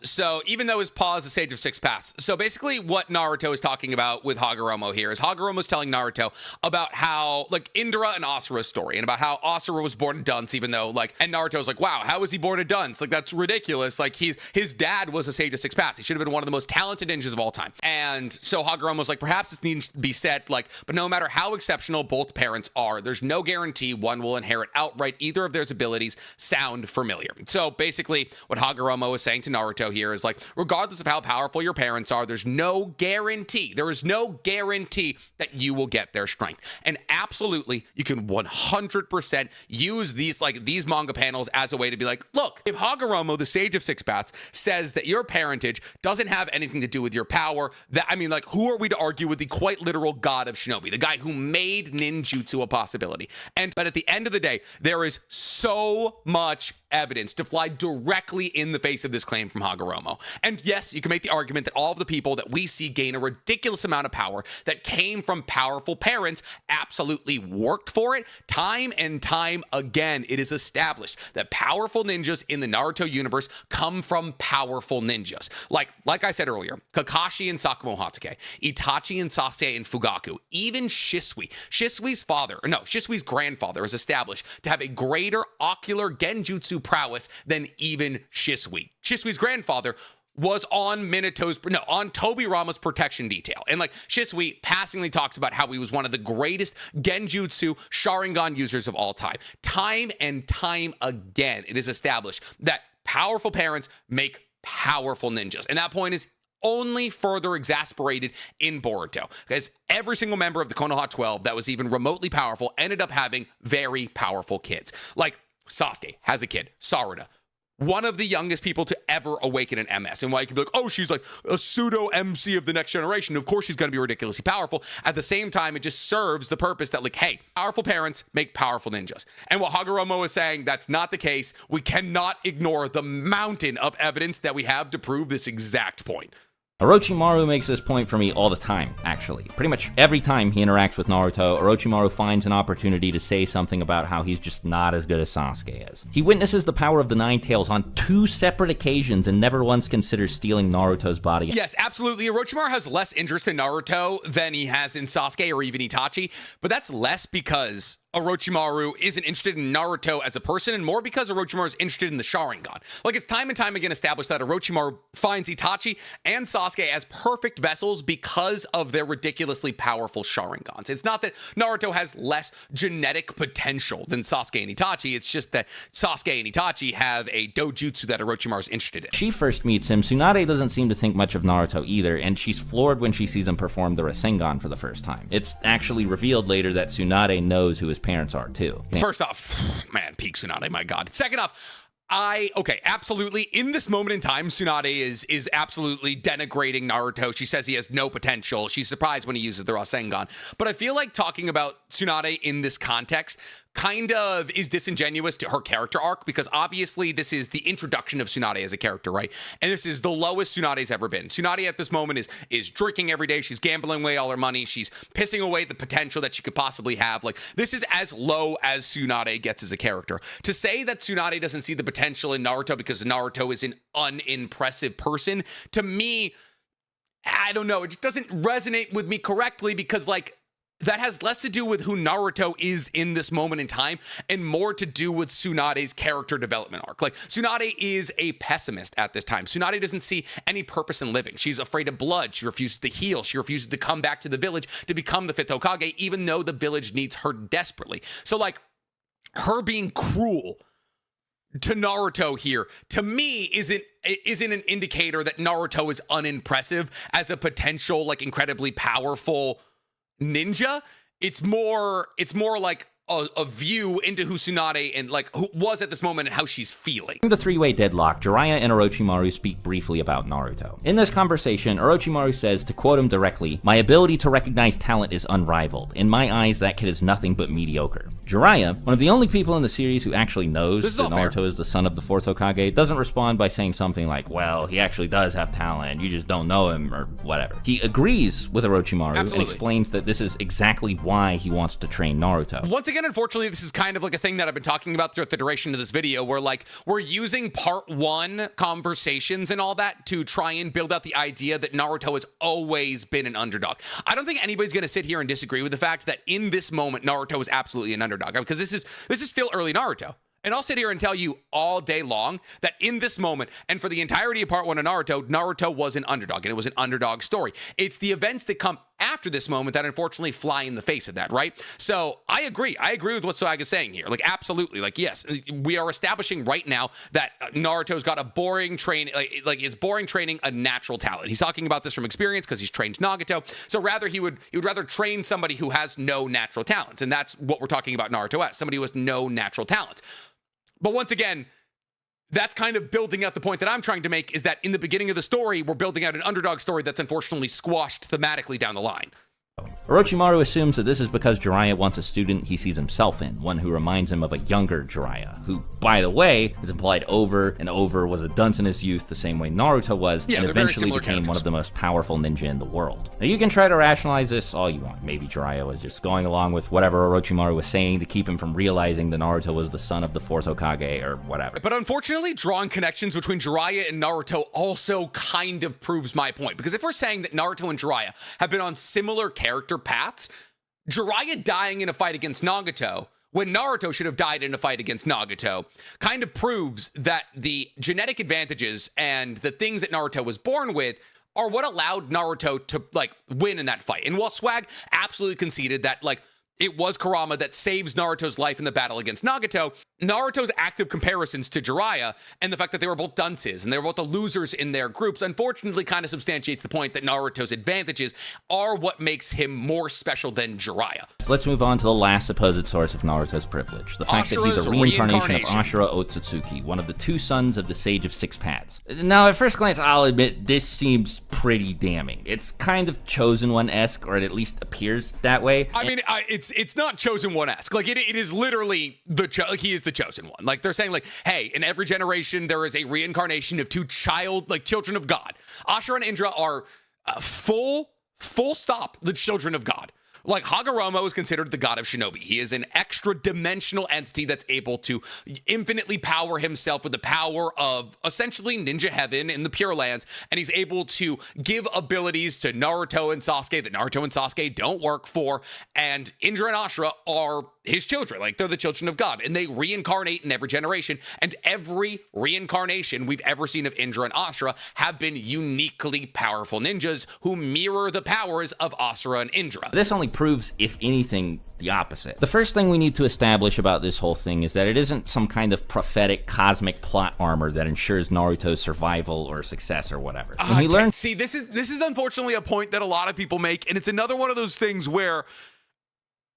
A: So even though his paw is a sage of 6 paths, so basically what Naruto is talking about with Hagoromo here is Hagoromo's telling Naruto about how, like, Indra and Asura's story, and about how Asura was born a dunce, even though, like, and Naruto's like, wow, how was he born a dunce? Like, that's ridiculous. Like, his dad was a sage of 6 paths. He should have been one of the most talented ninjas of all time. And so Hagoromo was like, perhaps this needs to be said, like, but no matter how exceptional both parents are, there's no guarantee one will inherit outright either of their abilities sound familiar. So basically what Hagoromo is saying to Naruto here is like, regardless of how powerful your parents are, there's no guarantee. There is no guarantee that you will get their strength. And absolutely, you can 100% use these manga panels as a way to be like, look, if Hagoromo, the sage of 6 paths, says that your parentage doesn't have anything to do with your power, that, I mean, like, who are we to argue with the quite literal god of shinobi, the guy who made ninjutsu a possibility? But at the end of the day, there is so much evidence to fly directly in the face of this claim from Hagoromo. And yes, you can make the argument that all of the people that we see gain a ridiculous amount of power that came from powerful parents absolutely worked for it. Time and time again, it is established that powerful ninjas in the Naruto universe come from powerful ninjas. Like I said earlier, Kakashi and Sakamoto Hatsuki, Itachi and Sasuke and Fugaku, even Shisui. Shisui's grandfather is established to have a greater ocular genjutsu prowess than even Shisui. Shisui's grandfather was on Tobirama's protection detail. And like, Shisui passingly talks about how he was one of the greatest genjutsu Sharingan users of all time. Time and time again, it is established that powerful parents make powerful ninjas. And that point is only further exasperated in Boruto, because every single member of the Konoha 12 that was even remotely powerful ended up having very powerful kids. Like, Sasuke has a kid, Sarada, one of the youngest people to ever awaken an MS. And why you can be like, oh, she's like a pseudo MC of the next generation. Of course she's going to be ridiculously powerful. At the same time, it just serves the purpose that, like, hey, powerful parents make powerful ninjas. And what Hagoromo is saying, that's not the case. We cannot ignore the mountain of evidence that we have to prove this exact point.
B: Orochimaru makes this point for me all the time, actually. Pretty much every time he interacts with Naruto, Orochimaru finds an opportunity to say something about how he's just not as good as Sasuke is. He witnesses the power of the Nine Tails on 2 separate occasions and never once considers stealing Naruto's body.
A: Yes, absolutely. Orochimaru has less interest in Naruto than he has in Sasuke or even Itachi, but that's less because Orochimaru isn't interested in Naruto as a person, and more because Orochimaru is interested in the Sharingan. Like, it's time and time again established that Orochimaru finds Itachi and Sasuke as perfect vessels because of their ridiculously powerful Sharingans. It's not that Naruto has less genetic potential than Sasuke and Itachi, it's just that Sasuke and Itachi have a dojutsu that Orochimaru is interested in.
B: She first meets him, Tsunade doesn't seem to think much of Naruto either, and she's floored when she sees him perform the Rasengan for the first time. It's actually revealed later that Tsunade knows who his parents are too.
A: First off, man, peak Tsunade, my god. Second off, okay, absolutely. In this moment in time, Tsunade is absolutely denigrating Naruto. She says he has no potential. She's surprised when he uses the Rasengan. But I feel like talking about Tsunade in this context kind of is disingenuous to her character arc, because obviously this is the introduction of Tsunade as a character, right? And this is the lowest Tsunade's ever been. Tsunade at this moment is drinking every day. She's gambling away all her money. She's pissing away the potential that she could possibly have. Like, this is as low as Tsunade gets as a character. To say that Tsunade doesn't see the potential in Naruto because Naruto is an unimpressive person, to me, I don't know. It just doesn't resonate with me correctly, because, like, that has less to do with who Naruto is in this moment in time and more to do with Tsunade's character development arc. Like, Tsunade is a pessimist at this time. Tsunade doesn't see any purpose in living. She's afraid of blood. She refuses to heal. She refuses to come back to the village to become the 5th Hokage, even though the village needs her desperately. So, like, her being cruel to Naruto here, to me, isn't an indicator that Naruto is unimpressive as a potential, like, incredibly powerful ninja. It's more like a view into who Tsunade and, like, who was at this moment and how she's feeling.
B: In the three-way deadlock, Jiraiya and Orochimaru speak briefly about Naruto. In this conversation, Orochimaru says, to quote him directly, "My ability to recognize talent is unrivaled. In my eyes, that kid is nothing but mediocre." Jiraiya, one of the only people in the series who actually knows that Naruto is the son of the 4th Hokage, doesn't respond by saying something like, well, he actually does have talent, you just don't know him, or whatever. He agrees with Orochimaru and explains that this is exactly why he wants to train Naruto.
A: Once again, unfortunately, this is kind of like a thing that I've been talking about throughout the duration of this video, where, like, we're using part 1 conversations and all that to try and build out the idea that Naruto has always been an underdog. I don't think anybody's going to sit here and disagree with the fact that in this moment, Naruto is absolutely an underdog, because this is still early Naruto. And I'll sit here and tell you all day long that in this moment, and for the entirety of part 1 of Naruto was an underdog, and it was an underdog story. It's the events that come after this moment that unfortunately fly in the face of that, right? So I agree with what Swag is saying here. Like, absolutely. Like, yes, we are establishing right now that Naruto's got a boring training, like is boring training a natural talent. He's talking about this from experience because he's trained Nagato. So rather he would rather train somebody who has no natural talents. And that's what we're talking about Naruto as, somebody who has no natural talents. But once again, that's kind of building out the point that I'm trying to make, is that in the beginning of the story, we're building out an underdog story that's unfortunately squashed thematically down the line.
B: Orochimaru assumes that this is because Jiraiya wants a student he sees himself in, one who reminds him of a younger Jiraiya, who, by the way, is implied over and over was a dunce in his youth the same way Naruto was, and eventually became one of the most powerful ninja in the world. Now, you can try to rationalize this all you want. Maybe Jiraiya was just going along with whatever Orochimaru was saying to keep him from realizing that Naruto was the son of the 4th Hokage, or whatever.
A: But unfortunately, drawing connections between Jiraiya and Naruto also kind of proves my point, because if we're saying that Naruto and Jiraiya have been on similar character paths, Jiraiya dying in a fight against Nagato when Naruto should have died in a fight against Nagato kind of proves that the genetic advantages and the things that Naruto was born with are what allowed Naruto to, like, win in that fight. And while Swag absolutely conceded that, like, it was Kurama that saves Naruto's life in the battle against Nagato, Naruto's active comparisons to Jiraiya and the fact that they were both dunces and they were both the losers in their groups unfortunately kind of substantiates the point that Naruto's advantages are what makes him more special than Jiraiya.
B: So let's move on to the last supposed source of Naruto's privilege, the fact that he's a reincarnation of Ashura Otsutsuki, one of the 2 sons of the Sage of 6 Paths. Now, at first glance, I'll admit this seems pretty damning. It's kind of Chosen One-esque, or it at least appears that way.
A: I mean, it's not Chosen One-esque. Like, it is literally he is the chosen one. Like, they're saying, like, hey, in every generation there is a reincarnation of 2 children of God. Ashura and Indra are full stop the children of God. Like, Hagoromo is considered the god of shinobi. He is an extra-dimensional entity that's able to infinitely power himself with the power of essentially ninja heaven in the Pure Lands, and he's able to give abilities to Naruto and Sasuke that Naruto and Sasuke don't work for, and Indra and Ashura are his children. Like, they're the children of God, and they reincarnate in every generation, and every reincarnation we've ever seen of Indra and Ashura have been uniquely powerful ninjas who mirror the powers of Asura and Indra.
B: This only proves, if anything, the opposite. The first thing we need to establish about this whole thing is that it isn't some kind of prophetic cosmic plot armor that ensures Naruto's survival or success or whatever. When he learns—
A: See, this is unfortunately a point that a lot of people make, and it's another one of those things where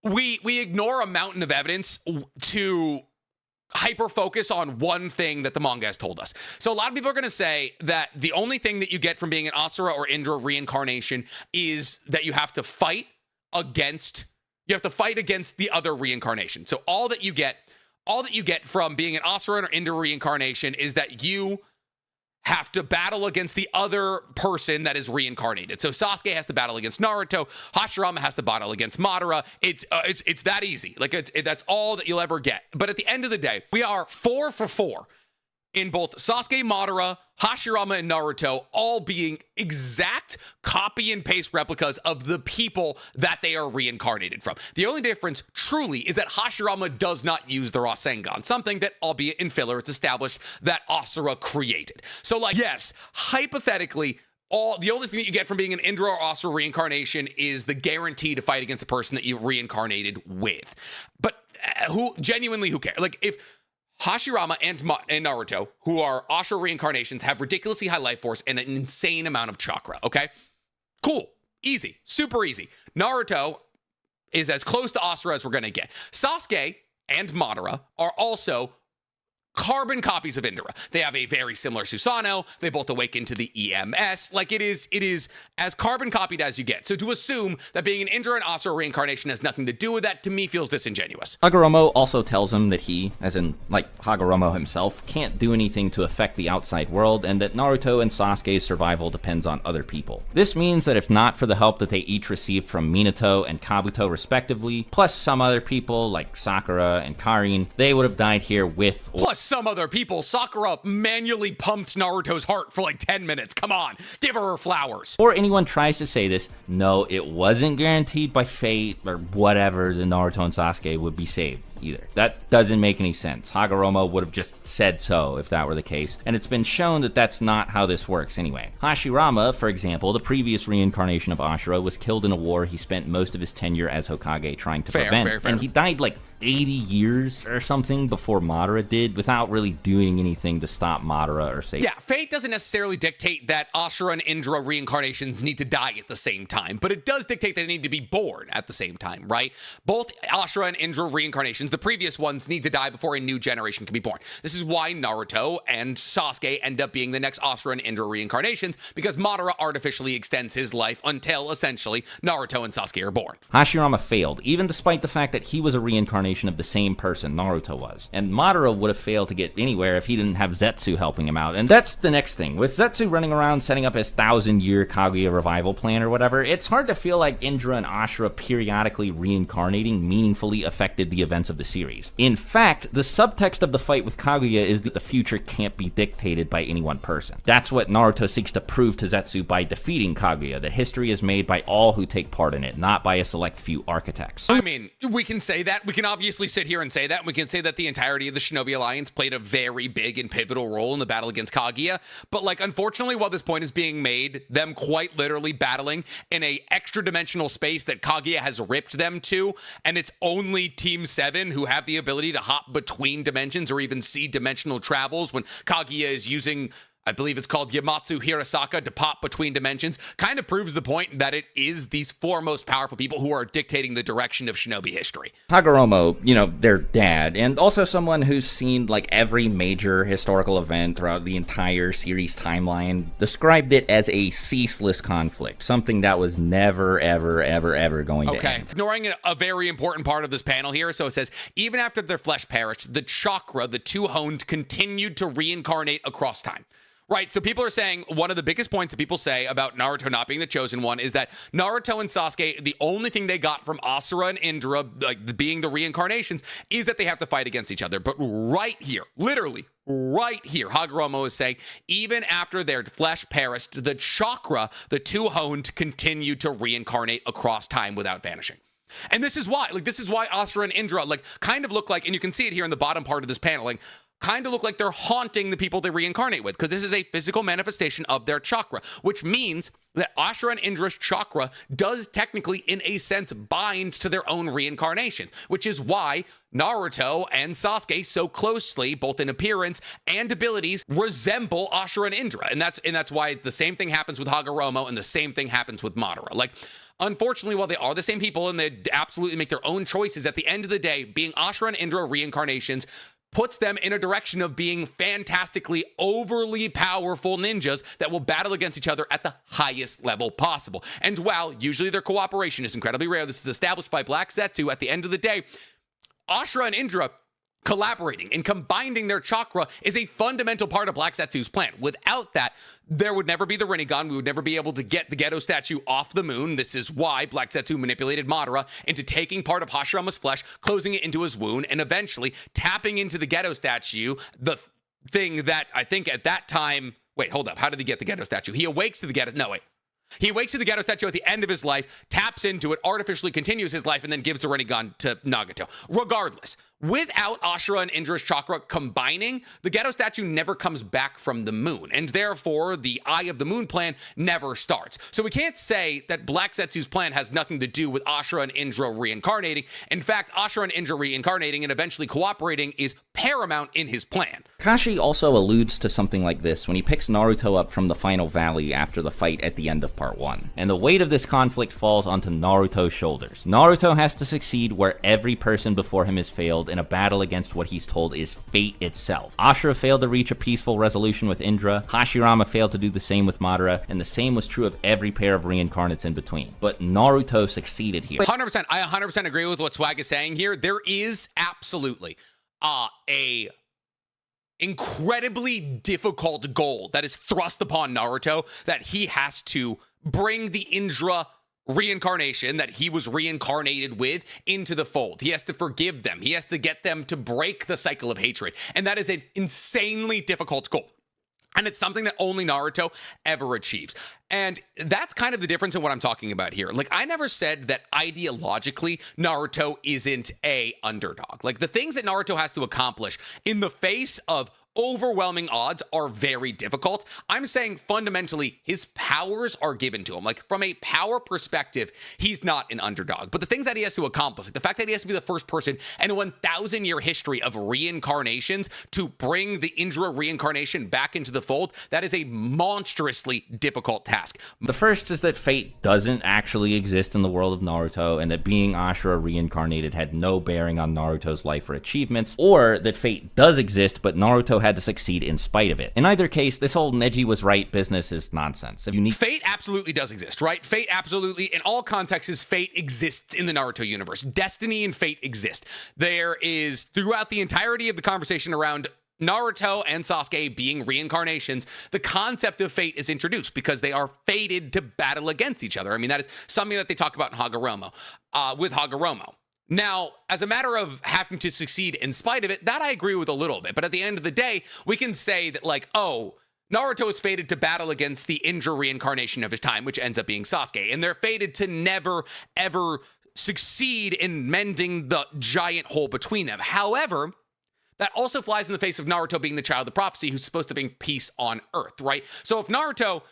A: we ignore a mountain of evidence to hyper focus on one thing that the manga has told us. So a lot of people are going to say that the only thing that you get from being an Asura or Indra reincarnation is that you have to fight against the other reincarnation. So all that you get from being an Asura or Indra reincarnation is that you have to battle against the other person that is reincarnated. So Sasuke has to battle against Naruto. Hashirama has to battle against Madara. It's that easy. Like, that's all that you'll ever get. But at the end of the day, we are 4 for 4 in both Sasuke, Madara, Hashirama, and Naruto, all being exact copy and paste replicas of the people that they are reincarnated from. The only difference, truly, is that Hashirama does not use the Rasengan, something that, albeit in filler, it's established that Asura created. So, like, yes, hypothetically, the only thing that you get from being an Indra or Asura reincarnation is the guarantee to fight against the person that you've reincarnated with. But who cares? Like, if Hashirama and Naruto, who are Asura reincarnations, have ridiculously high life force and an insane amount of chakra, okay? Cool. Easy. Super easy. Naruto is as close to Asura as we're going to get. Sasuke and Madara are also carbon copies of Indra. They have a very similar Susanoo. They both awaken to the EMS. Like, it is as carbon copied as you get. So to assume that being an Indra and Asura reincarnation has nothing to do with that, to me, feels disingenuous.
B: Hagoromo also tells him that he, as in, like, Hagoromo himself, can't do anything to affect the outside world, and that Naruto and Sasuke's survival depends on other people. This means that if not for the help that they each received from Minato and Kabuto respectively, plus some other people like Sakura and Karin, they would have died here with—
A: Plus some other people. Sakura manually pumped Naruto's heart for like 10 minutes. Come on, give her flowers.
B: Or anyone tries to say this, no, it wasn't guaranteed by fate or whatever that Naruto and Sasuke would be saved either. That doesn't make any sense. Hagoromo would have just said so if that were the case, and it's been shown that that's not how this works anyway. Hashirama, for example, the previous reincarnation of Ashura, was killed in a war he spent most of his tenure as Hokage trying to prevent, and he died like 80 years or something before Madara did, without really doing anything to stop Madara or save.
A: Yeah, fate doesn't necessarily dictate that Ashura and Indra reincarnations need to die at the same time, but it does dictate that they need to be born at the same time, right? Both Ashura and Indra reincarnations, the previous ones, need to die before a new generation can be born. This is why Naruto and Sasuke end up being the next Ashura and Indra reincarnations, because Madara artificially extends his life until, essentially, Naruto and Sasuke are born.
B: Hashirama failed, even despite the fact that he was a reincarnation of the same person Naruto was. And Madara would have failed to get anywhere if he didn't have Zetsu helping him out. And that's the next thing. With Zetsu running around setting up his 1,000-year Kaguya revival plan or whatever, it's hard to feel like Indra and Ashura periodically reincarnating meaningfully affected the events of the series. In fact, the subtext of the fight with Kaguya is that the future can't be dictated by any one person. That's what Naruto seeks to prove to Zetsu by defeating Kaguya, that history is made by all who take part in it, not by a select few architects.
A: I mean, we can say that. We can obviously sit here and say that. We can say that the entirety of the Shinobi Alliance played a very big and pivotal role in the battle against Kaguya. But, like, unfortunately, while this point is being made, them quite literally battling in a extra-dimensional space that Kaguya has ripped them to, and it's only Team 7 who have the ability to hop between dimensions or even see dimensional travels when Kaguya is using, I believe it's called Yamatsu Hirasaka, to pop between dimensions, kind of proves the point that it is these 4 most powerful people who are dictating the direction of Shinobi history.
B: Hagoromo, their dad, and also someone who's seen like every major historical event throughout the entire series timeline, described it as a ceaseless conflict, something that was never, ever, ever, ever going to end.
A: Ignoring a very important part of this panel here, so it says, even after their flesh perished, the chakra, the two honed, continued to reincarnate across time. Right, so people are saying one of the biggest points that people say about Naruto not being the chosen one is that Naruto and Sasuke, the only thing they got from Asura and Indra, like being the reincarnations, is that they have to fight against each other. But right here, literally right here, Hagoromo is saying, even after their flesh perished, the chakra, the two honed, continued to reincarnate across time without vanishing. And this is why, Asura and Indra, kind of look like, and you can see it here in the bottom part of this paneling, kind of look like they're haunting the people they reincarnate with, because this is a physical manifestation of their chakra, which means that Asura and Indra's chakra does technically, in a sense, bind to their own reincarnation, which is why Naruto and Sasuke so closely, both in appearance and abilities, resemble Asura and Indra. And that's why the same thing happens with Hagoromo and the same thing happens with Madara. Unfortunately, while they are the same people and they absolutely make their own choices, at the end of the day, being Asura and Indra reincarnations puts them in a direction of being fantastically overly powerful ninjas that will battle against each other at the highest level possible. And while usually their cooperation is incredibly rare, this is established by Black Zetsu, at the end of the day, Asura and Indra collaborating and combining their chakra is a fundamental part of Black Zetsu's plan. Without that, there would never be the Rinnegan. We would never be able to get the Geto statue off the moon. This is why Black Zetsu manipulated Madara into taking part of Hashirama's flesh, closing it into his wound, and eventually tapping into the Geto statue, the thing that I think at that time... Wait, hold up. How did he get the Geto statue? He awakes to the Geto... No, wait. He awakes to the Geto statue at the end of his life, taps into it, artificially continues his life, and then gives the Rinnegan to Nagato. Regardless, without Asura and Indra's chakra combining, the Geto statue never comes back from the moon, and therefore the Eye of the Moon plan never starts. So we can't say that Black Zetsu's plan has nothing to do with Asura and Indra reincarnating. In fact, Asura and Indra reincarnating and eventually cooperating is paramount in his plan.
B: Kakashi also alludes to something like this when he picks Naruto up from the final valley after the fight at the end of Part 1. And the weight of this conflict falls onto Naruto's shoulders. Naruto has to succeed where every person before him has failed in a battle against what he's told is fate itself. Asura failed to reach a peaceful resolution with Indra, Hashirama failed to do the same with Madara, and the same was true of every pair of reincarnates in between. But Naruto succeeded here.
A: 100%. I 100% agree with what Swag is saying here. There is absolutely a incredibly difficult goal that is thrust upon Naruto, that he has to bring the Indra reincarnation that he was reincarnated with into the fold. He has to forgive them. He has to get them to break the cycle of hatred. And that is an insanely difficult goal. And it's something that only Naruto ever achieves. And that's kind of the difference in what I'm talking about here. I never said that ideologically Naruto isn't a underdog. The things that Naruto has to accomplish in the face of overwhelming odds are very difficult. I'm saying fundamentally his powers are given to him. From a power perspective, he's not an underdog. But the things that he has to accomplish, the fact that he has to be the first person in a 1,000-year history of reincarnations to bring the Indra reincarnation back into the fold, that is a monstrously difficult task.
B: The first is that fate doesn't actually exist in the world of Naruto, and that being Asura reincarnated had no bearing on Naruto's life or achievements, or that fate does exist, but Naruto had to succeed in spite of it. In either case, this whole Neji was right business is nonsense.
A: Fate absolutely does exist, right? Fate absolutely, in all contexts, fate exists in the Naruto universe. Destiny and fate exist. There is, throughout the entirety of the conversation around Naruto and Sasuke being reincarnations, the concept of fate is introduced because they are fated to battle against each other. I mean, that is something that they talk about in Hagoromo, with Hagoromo. Now, as a matter of having to succeed in spite of it, that I agree with a little bit. But at the end of the day, we can say that Naruto is fated to battle against the Indra reincarnation of his time, which ends up being Sasuke. And they're fated to never, ever succeed in mending the giant hole between them. However, that also flies in the face of Naruto being the child of prophecy who's supposed to bring peace on Earth, right? So if Naruto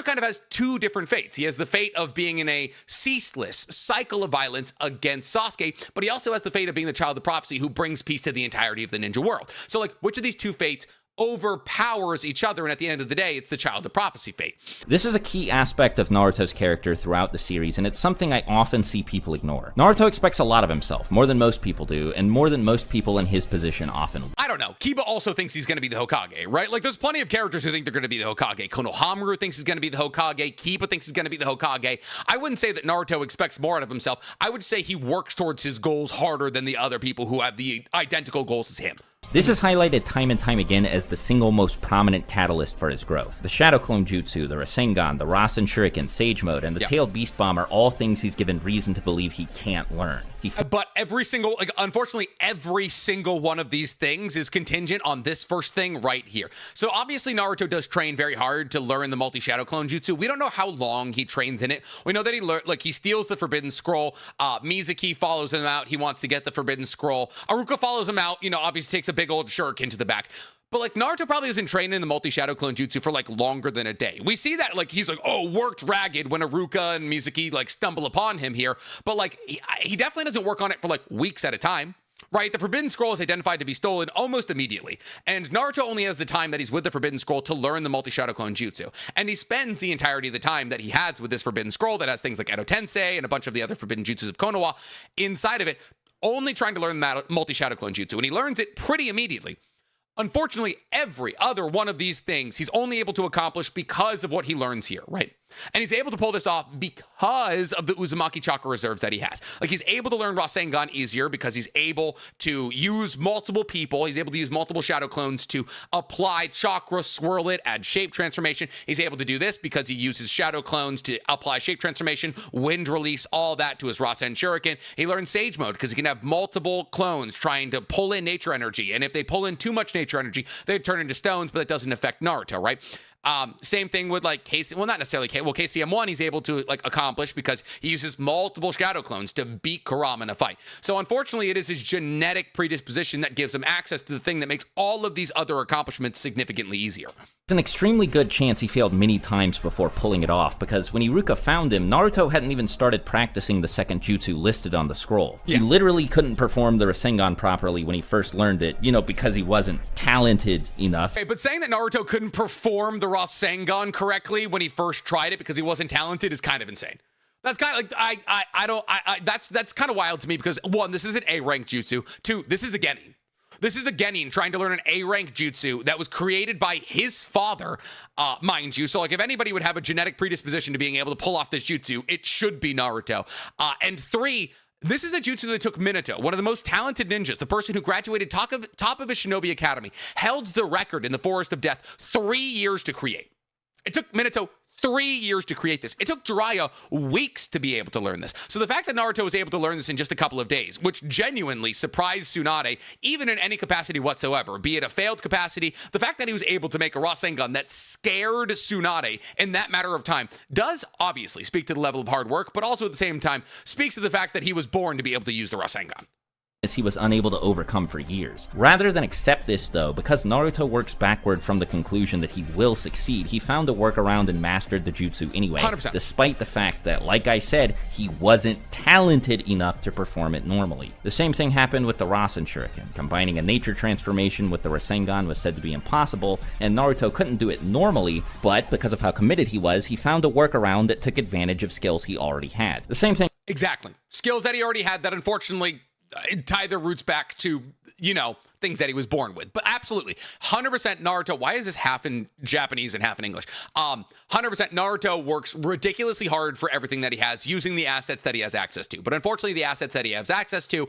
A: kind of has two different fates. He has the fate of being in a ceaseless cycle of violence against Sasuke, but he also has the fate of being the child of prophecy who brings peace to the entirety of the ninja world. So which of these two fates overpowers each other, and at the end of the day, it's the child of prophecy fate.
B: This is a key aspect of Naruto's character throughout the series, and it's something I often see people ignore. Naruto expects a lot of himself, more than most people do, and more than most people in his position often.
A: I don't know. Kiba also thinks he's going to be the Hokage, right? There's plenty of characters who think they're going to be the Hokage. Konohamaru thinks he's going to be the Hokage. Kiba thinks he's going to be the Hokage. I wouldn't say that Naruto expects more out of himself. I would say he works towards his goals harder than the other people who have the identical goals as him.
B: This is highlighted time and time again as the single most prominent catalyst for his growth. The Shadow Clone Jutsu, the Rasengan, the Rasen Shuriken, Sage Mode, and the Tailed Beast Bomb are all things he's given reason to believe he can't learn.
A: But unfortunately, every single one of these things is contingent on this first thing right here. So obviously Naruto does train very hard to learn the multi-Shadow Clone Jutsu. We don't know how long he trains in it. We know that he steals the Forbidden Scroll. Mizuki follows him out. He wants to get the Forbidden Scroll. Aruka follows him out. Obviously takes a big old shuriken to the back. But Naruto probably isn't training in the multi-Shadow Clone Jutsu for longer than a day. We see that he's worked ragged when Aruka and Mizuki stumble upon him here. But he definitely doesn't work on it for weeks at a time. Right? The Forbidden Scroll is identified to be stolen almost immediately. And Naruto only has the time that he's with the Forbidden Scroll to learn the multi-Shadow Clone Jutsu. And he spends the entirety of the time that he has with this Forbidden Scroll that has things like Edo Tensei and a bunch of the other Forbidden Jutsus of Konoha inside of it, only trying to learn the multi-Shadow Clone Jutsu. And he learns it pretty immediately. Unfortunately, every other one of these things he's only able to accomplish because of what he learns here, right? And he's able to pull this off because of the Uzumaki Chakra reserves that he has. He's able to learn Rasengan easier because he's able to use multiple people. He's able to use multiple Shadow Clones to apply Chakra, swirl it, add shape transformation. He's able to do this because he uses Shadow Clones to apply shape transformation, wind release, all that to his Rasen Shuriken. He learns Sage Mode because he can have multiple clones trying to pull in nature energy. And if they pull in too much nature energy, they turn into stones, but that doesn't affect Naruto, right? Same thing with KC, well, not necessarily KCM1 he's able to accomplish because he uses multiple Shadow Clones to beat Kurama in a fight. So unfortunately, it is his genetic predisposition that gives him access to the thing that makes all of these other accomplishments significantly easier.
B: It's an extremely good chance he failed many times before pulling it off, because when Iruka found him, Naruto hadn't even started practicing the second jutsu listed on the scroll. He literally couldn't perform the Rasengan properly when he first learned it, because he wasn't talented enough.
A: Okay, but saying that Naruto couldn't perform the Rasengan correctly when he first tried it because he wasn't talented is kind of insane. That's kind of that's kind of wild to me because, one, this is an A-rank jutsu. Two, this is a Genin. This is a Genin trying to learn an A-rank jutsu that was created by his father, mind you. So, if anybody would have a genetic predisposition to being able to pull off this jutsu, it should be Naruto. And three, this is a jutsu that took Minato, one of the most talented ninjas, the person who graduated top of his Shinobi Academy, held the record in the Forest of Death 3 years to create. It took Minato 3 years to create this. It took Jiraiya weeks to be able to learn this. So the fact that Naruto was able to learn this in just a couple of days, which genuinely surprised Tsunade, even in any capacity whatsoever, be it a failed capacity, the fact that he was able to make a Rasengan that scared Tsunade in that matter of time does obviously speak to the level of hard work, but also at the same time speaks to the fact that he was born to be able to use the Rasengan.
B: He was unable to overcome for years. Rather than accept this though, because Naruto works backward from the conclusion that he will succeed, he found a workaround and mastered the jutsu anyway,
A: 100%.
B: Despite the fact that, like I said, he wasn't talented enough to perform it normally. The same thing happened with the Rasen Shuriken. Combining a nature transformation with the Rasengan was said to be impossible, and Naruto couldn't do it normally, but because of how committed he was, he found a workaround that took advantage of skills he already had. The same thing.
A: Exactly. Skills that he already had that unfortunately tie their roots back to, things that he was born with. But absolutely, 100% Naruto, why is this half in Japanese and half in English? 100% Naruto works ridiculously hard for everything that he has, using the assets that he has access to. But unfortunately, the assets that he has access to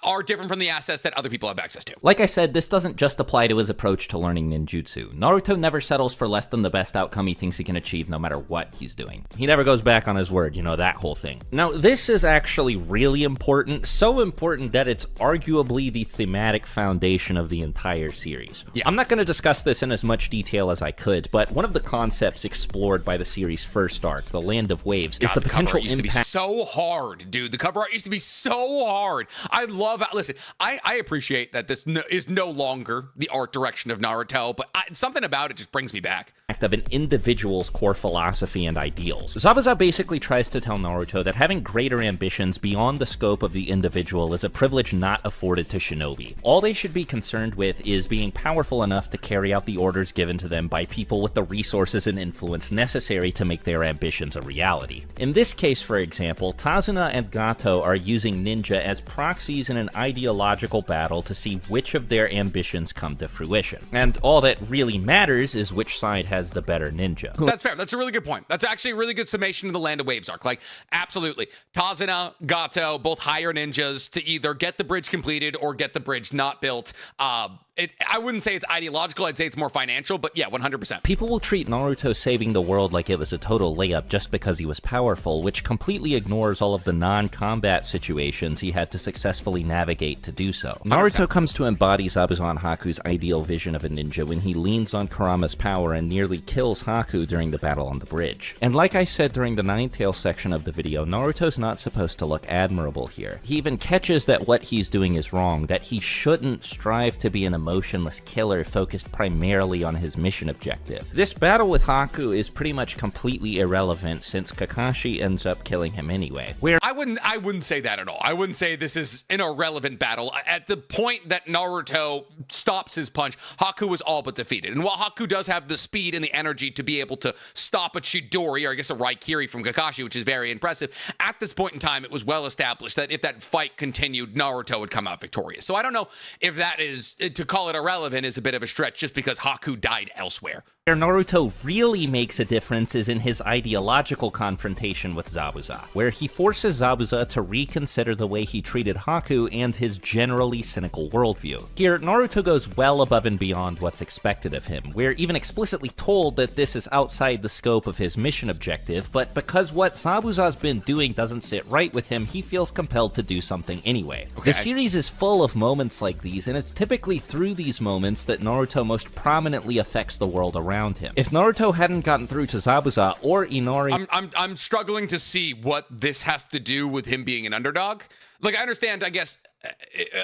A: are different from the assets that other people have access to.
B: Like I said, this doesn't just apply to his approach to learning ninjutsu. Naruto never settles for less than the best outcome he thinks he can achieve no matter what he's doing. He never goes back on his word, that whole thing. Now, this is actually really important, so important that it's arguably the thematic foundation of the entire series. Yeah. I'm not going to discuss this in as much detail as I could, but one of the concepts explored by the series' first arc, the Land of Waves, is the potential
A: impact. The cover art used to be so hard, dude. The cover art used to be so hard. I appreciate that this is no longer the art direction of Naruto, but something about it just brings me back.
B: Of an individual's core philosophy and ideals. Zabuza basically tries to tell Naruto that having greater ambitions beyond the scope of the individual is a privilege not afforded to shinobi. All they should be concerned with is being powerful enough to carry out the orders given to them by people with the resources and influence necessary to make their ambitions a reality. In this case, for example, Tazuna and Gato are using ninja as proxies parties in an ideological battle to see which of their ambitions come to fruition. And all that really matters is which side has the better ninja.
A: That's fair. That's a really good point. That's actually a really good summation of the Land of Waves arc. Like, absolutely. Tazuna, Gato, both hire ninjas to either get the bridge completed or get the bridge not built. I wouldn't say it's ideological. I'd say it's more financial, but yeah, 100%.
B: People will treat Naruto saving the world like it was a total layup just because he was powerful, which completely ignores all of the non-combat situations he had to successfully navigate to do so. 100%. Naruto comes to embody Zabuza and Haku's ideal vision of a ninja when he leans on Kurama's power and nearly kills Haku during the battle on the bridge. And like I said during the Nine-Tails section of the video, Naruto's not supposed to look admirable here. He even catches that what he's doing is wrong, that he shouldn't strive to be an emotionless killer focused primarily on his mission objective. This battle with Haku is pretty much completely irrelevant since Kakashi ends up killing him anyway.
A: I wouldn't say that at all. I wouldn't say this is an irrelevant battle. At the point that Naruto stops his punch, Haku was all but defeated. And while Haku does have the speed and the energy to be able to stop a Chidori, or I guess a Raikiri from Kakashi, which is very impressive, at this point in time, it was well established that if that fight continued, Naruto would come out victorious. So I don't know if that is, to call it irrelevant is a bit of a stretch just because Haku died elsewhere.
B: Where Naruto really makes a difference is in his ideological confrontation with Zabuza, where he forces Zabuza to reconsider the way he treated Haku and his generally cynical worldview. Here, Naruto goes well above and beyond what's expected of him. We're even explicitly told that this is outside the scope of his mission objective, but because what Zabuza's been doing doesn't sit right with him, he feels compelled to do something anyway. Okay. The series is full of moments like these, and it's typically through these moments that Naruto most prominently affects the world around him. If Naruto hadn't gotten through to Zabuza or Inari...
A: I'm struggling to see what this has to do with him being an underdog. Like, I understand, I guess,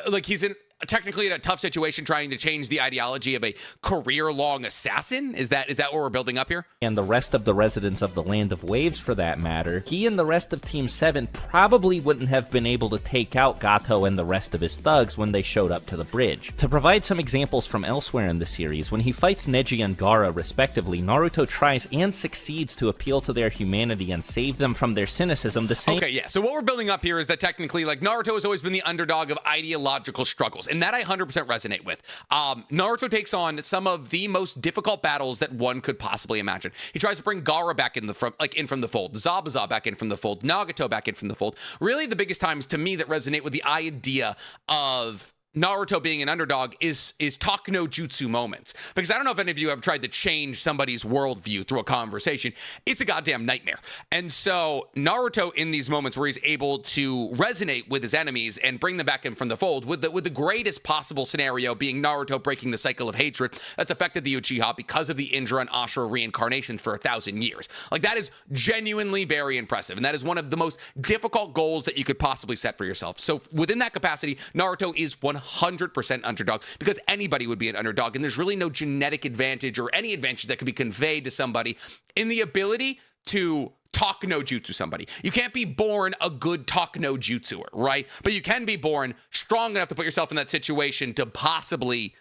A: like, he's technically in a tough situation trying to change the ideology of a career-long assassin? Is that what we're building up here?
B: And the rest of the residents of the Land of Waves, for that matter, he and the rest of Team 7 probably wouldn't have been able to take out Gato and the rest of his thugs when they showed up to the bridge. To provide some examples from elsewhere in the series, when he fights Neji and Gaara respectively, Naruto tries and succeeds to appeal to their humanity and save them from their cynicism the same...
A: Okay, yeah, so what we're building up here is that technically, like, Naruto has always been the underdog of ideological struggles, and that I 100% resonate with. Naruto takes on some of the most difficult battles that one could possibly imagine. He tries to bring Gaara back in from the fold, Zabuza back in from the fold, Nagato back in from the fold. Really, the biggest times to me that resonate with the idea of Naruto being an underdog is talk no jutsu moments. Because I don't know if any of you have tried to change somebody's worldview through a conversation. It's a goddamn nightmare. And so Naruto in these moments where he's able to resonate with his enemies and bring them back in from the fold with the greatest possible scenario being Naruto breaking the cycle of hatred that's affected the Uchiha because of the Indra and Ashura reincarnations for 1,000 years. Like, that is genuinely very impressive. And that is one of the most difficult goals that you could possibly set for yourself. So within that capacity, Naruto is 100% underdog, because anybody would be an underdog, and there's really no genetic advantage or any advantage that could be conveyed to somebody in the ability to talk no jutsu somebody. You can't be born a good talk no jutsuer, right? But you can be born strong enough to put yourself in that situation to possibly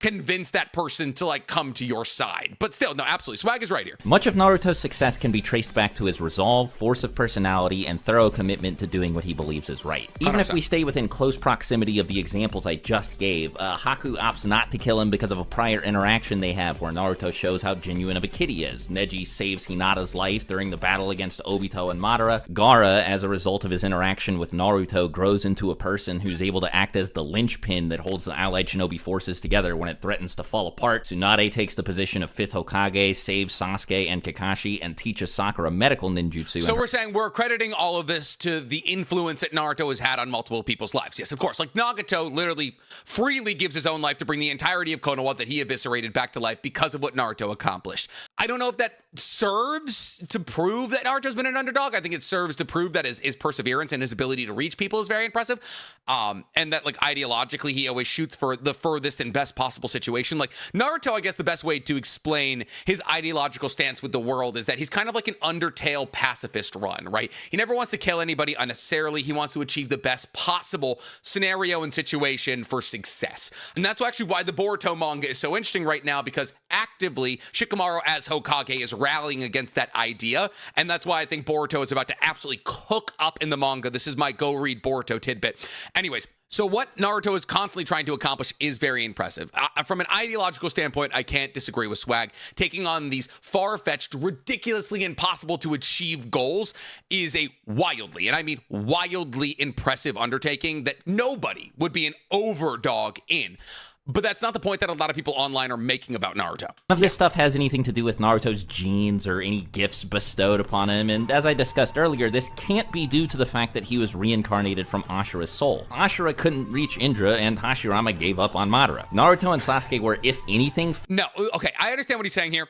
A: convince that person to, like, come to your side. But still, no, absolutely. Swag is right here.
B: Much of Naruto's success can be traced back to his resolve, force of personality, and thorough commitment to doing what he believes is right. Even
A: 100%.
B: If we stay within close proximity of the examples I just gave, Haku opts not to kill him because of a prior interaction they have where Naruto shows how genuine of a kid he is. Neji saves Hinata's life during the battle against Obito and Madara. Gaara, as a result of his interaction with Naruto, grows into a person who's able to act as the linchpin that holds the allied shinobi forces together when it threatens to fall apart. Tsunade takes the position of 5th Hokage, saves Sasuke and Kakashi, and teaches Sakura medical ninjutsu.
A: So we're saying we're crediting all of this to the influence that Naruto has had on multiple people's lives. Yes, of course. Like, Nagato literally freely gives his own life to bring the entirety of Konoha that he eviscerated back to life because of what Naruto accomplished. I don't know if that serves to prove that Naruto's been an underdog. I think it serves to prove that his perseverance and his ability to reach people is very impressive. And that, like, ideologically, he always shoots for the furthest and best possible situation. Like, Naruto, I guess the best way to explain his ideological stance with the world is that he's kind of like an Undertale pacifist run, right? He never wants to kill anybody unnecessarily. He wants to achieve the best possible scenario and situation for success. And that's actually why the Boruto manga is so interesting right now, because actively, Shikamaru as Hokage is rallying against that idea, and that's why I think Boruto is about to absolutely cook up in the manga. This is my go read Boruto tidbit. Anyways, so what Naruto is constantly trying to accomplish is very impressive. From an ideological standpoint, I can't disagree with Swag. Taking on these far-fetched, ridiculously impossible to achieve goals is a wildly, and I mean wildly impressive undertaking that nobody would be an overdog in. But that's not the point that a lot of people online are making about Naruto.
B: None of this stuff has anything to do with Naruto's genes or any gifts bestowed upon him, and as I discussed earlier, this can't be due to the fact that he was reincarnated from Ashura's soul. Ashura couldn't reach Indra, and Hashirama gave up on Madara. Naruto and Sasuke were, if anything...
A: No, okay, I understand what he's saying here.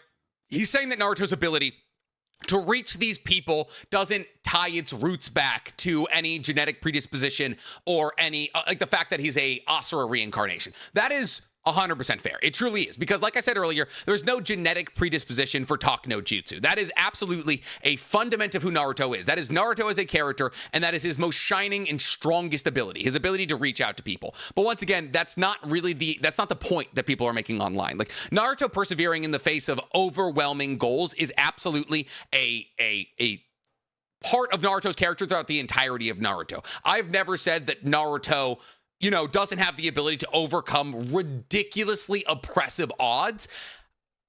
A: He's saying that Naruto's ability to reach these people doesn't tie its roots back to any genetic predisposition or any, like the fact that he's a Asura reincarnation. That is 100% fair. It truly is. Because like I said earlier, there's no genetic predisposition for talk no jutsu. That is absolutely a fundament of who Naruto is. That is Naruto as a character, and that is his most shining and strongest ability, his ability to reach out to people. But once again, that's not the point that people are making online. Like, Naruto persevering in the face of overwhelming goals is absolutely a part of Naruto's character throughout the entirety of Naruto. I've never said that Naruto, doesn't have the ability to overcome ridiculously oppressive odds,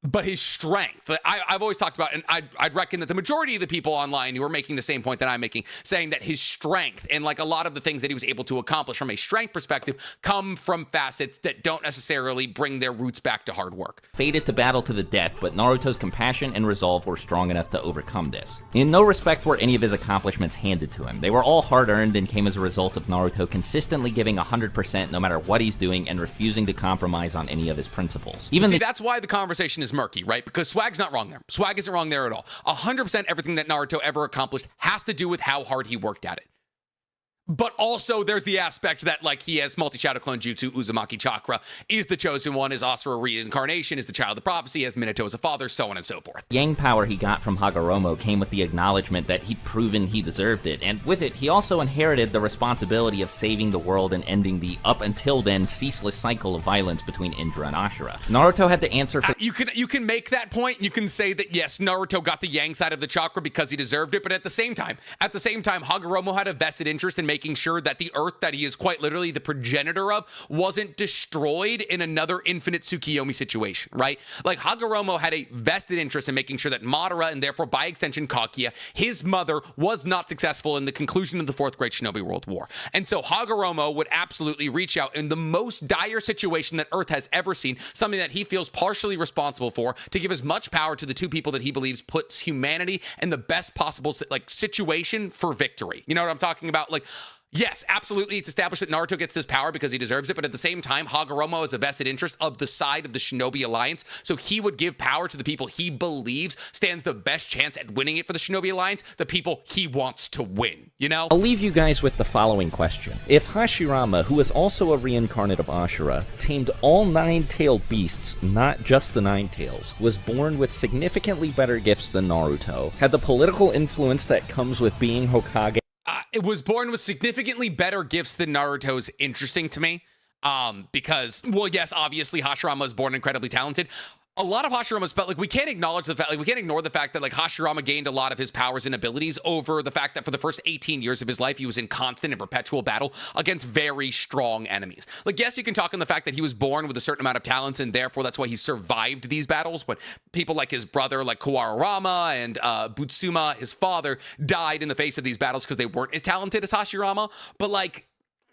A: but his strength, I've always talked about, and I'd reckon that the majority of the people online who are making the same point that I'm making, saying that his strength and like a lot of the things that he was able to accomplish from a strength perspective come from facets that don't necessarily bring their roots back to hard work.
B: Fated to battle to the death, but Naruto's compassion and resolve were strong enough to overcome this. In no respect were any of his accomplishments handed to him. They were all hard-earned and came as a result of Naruto consistently giving 100% no matter what he's doing and refusing to compromise on any of his principles.
A: That's why the conversation is murky, right? Because Swag's not wrong there. Swag isn't wrong there at all. 100% everything that Naruto ever accomplished has to do with how hard he worked at it. But also, there's the aspect that, like, he has multi-shadow clone jutsu, Uzumaki Chakra, is the chosen one, is Asura reincarnation, is the child of prophecy, has Minato as a father, so on and so forth.
B: Yang power he got from Hagoromo came with the acknowledgement that he'd proven he deserved it, and with it, he also inherited the responsibility of saving the world and ending the, up until then, ceaseless cycle of violence between Indra and Ashura. Naruto had to answer for...
A: You can make that point. You can say that, yes, Naruto got the Yang side of the chakra because he deserved it, but at the same time, Hagoromo had a vested interest in making sure that the Earth that he is quite literally the progenitor of wasn't destroyed in another infinite Tsukiyomi situation, right? Like, Hagoromo had a vested interest in making sure that Madara, and therefore by extension Kaguya, his mother, was not successful in the conclusion of the Fourth Great Shinobi World War. And so Hagoromo would absolutely reach out in the most dire situation that Earth has ever seen, something that he feels partially responsible for, to give as much power to the two people that he believes puts humanity in the best possible situation for victory. You know what I'm talking about? Like, yes, absolutely, it's established that Naruto gets this power because he deserves it, but at the same time, Hagoromo has a vested interest of the side of the Shinobi Alliance, so he would give power to the people he believes stands the best chance at winning it for the Shinobi Alliance, the people he wants to win, you know?
B: I'll leave you guys with the following question. If Hashirama, who is also a reincarnate of Ashura, tamed all nine-tailed beasts, not just the Nine Tails, was born with significantly better gifts than Naruto, had the political influence that comes with being Hokage,
A: it was born with significantly better gifts than Naruto's interesting to me. Because, well, yes, obviously Hashirama was born incredibly talented. A lot of Hashirama's, but we can't ignore the fact that Hashirama gained a lot of his powers and abilities over the fact that for the first 18 years of his life, he was in constant and perpetual battle against very strong enemies. Yes, you can talk on the fact that he was born with a certain amount of talents, and therefore that's why he survived these battles. When people like his brother, like Kurama and Butsuma, his father, died in the face of these battles because they weren't as talented as Hashirama. But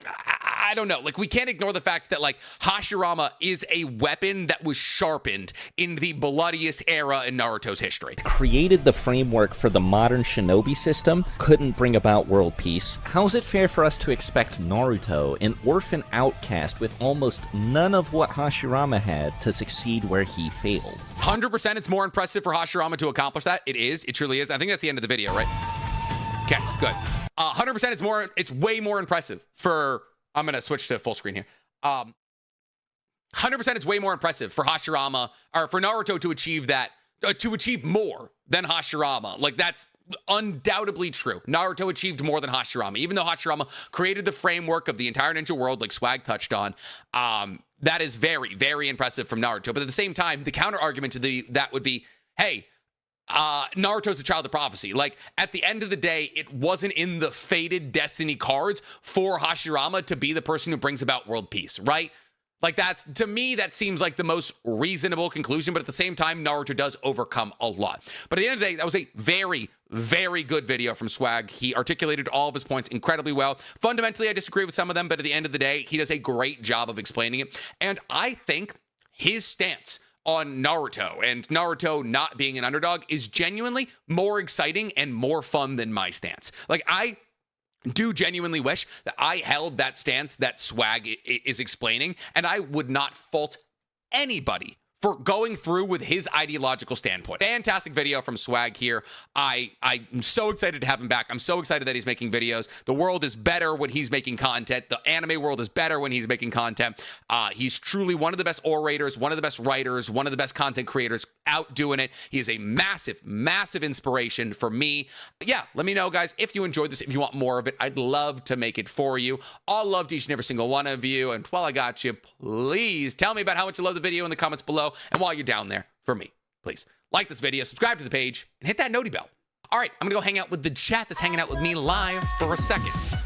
A: I don't know. We can't ignore the fact that, Hashirama is a weapon that was sharpened in the bloodiest era in Naruto's history.
B: Created the framework for the modern shinobi system, couldn't bring about world peace. How's it fair for us to expect Naruto, an orphan outcast with almost none of what Hashirama had, to succeed where he failed?
A: 100% it's more impressive for Hashirama to accomplish that. It is. It truly is. I think that's the end of the video, right? Okay, good. 100% it's way more impressive for... I'm going to switch to full screen here. 100% it's way more impressive for Hashirama, or for Naruto to achieve that, to achieve more than Hashirama. That's undoubtedly true. Naruto achieved more than Hashirama. Even though Hashirama created the framework of the entire ninja world, like Swag touched on, that is very, very impressive from Naruto. But at the same time, the counter argument to that would be, hey, Naruto's a child of prophecy. Like, at the end of the day, it wasn't in the fated destiny cards for Hashirama to be the person who brings about world peace, right? Like, that's, to me, that seems like the most reasonable conclusion, but at the same time, Naruto does overcome a lot. But at the end of the day, that was a very, very good video from Swag. He articulated all of his points incredibly well. Fundamentally, I disagree with some of them, but at the end of the day, he does a great job of explaining it. And I think his stance on Naruto and Naruto not being an underdog is genuinely more exciting and more fun than my stance. Like, I do genuinely wish that I held that stance that Swag is explaining, and I would not fault anybody for going through with his ideological standpoint. Fantastic video from Swag here. I'm so excited to have him back. I'm so excited that he's making videos. The world is better when he's making content. The anime world is better when he's making content. He's truly one of the best orators, one of the best writers, one of the best content creators out doing it. He is a massive, massive inspiration for me. Yeah, let me know, guys, if you enjoyed this, if you want more of it. I'd love to make it for you. All love to each and every single one of you. And while I got you, please tell me about how much you love the video in the comments below. And while you're down there, for me, please like this video, subscribe to the page, and hit that noti bell. All right, I'm gonna go hang out with the chat that's hanging out with me live for a second.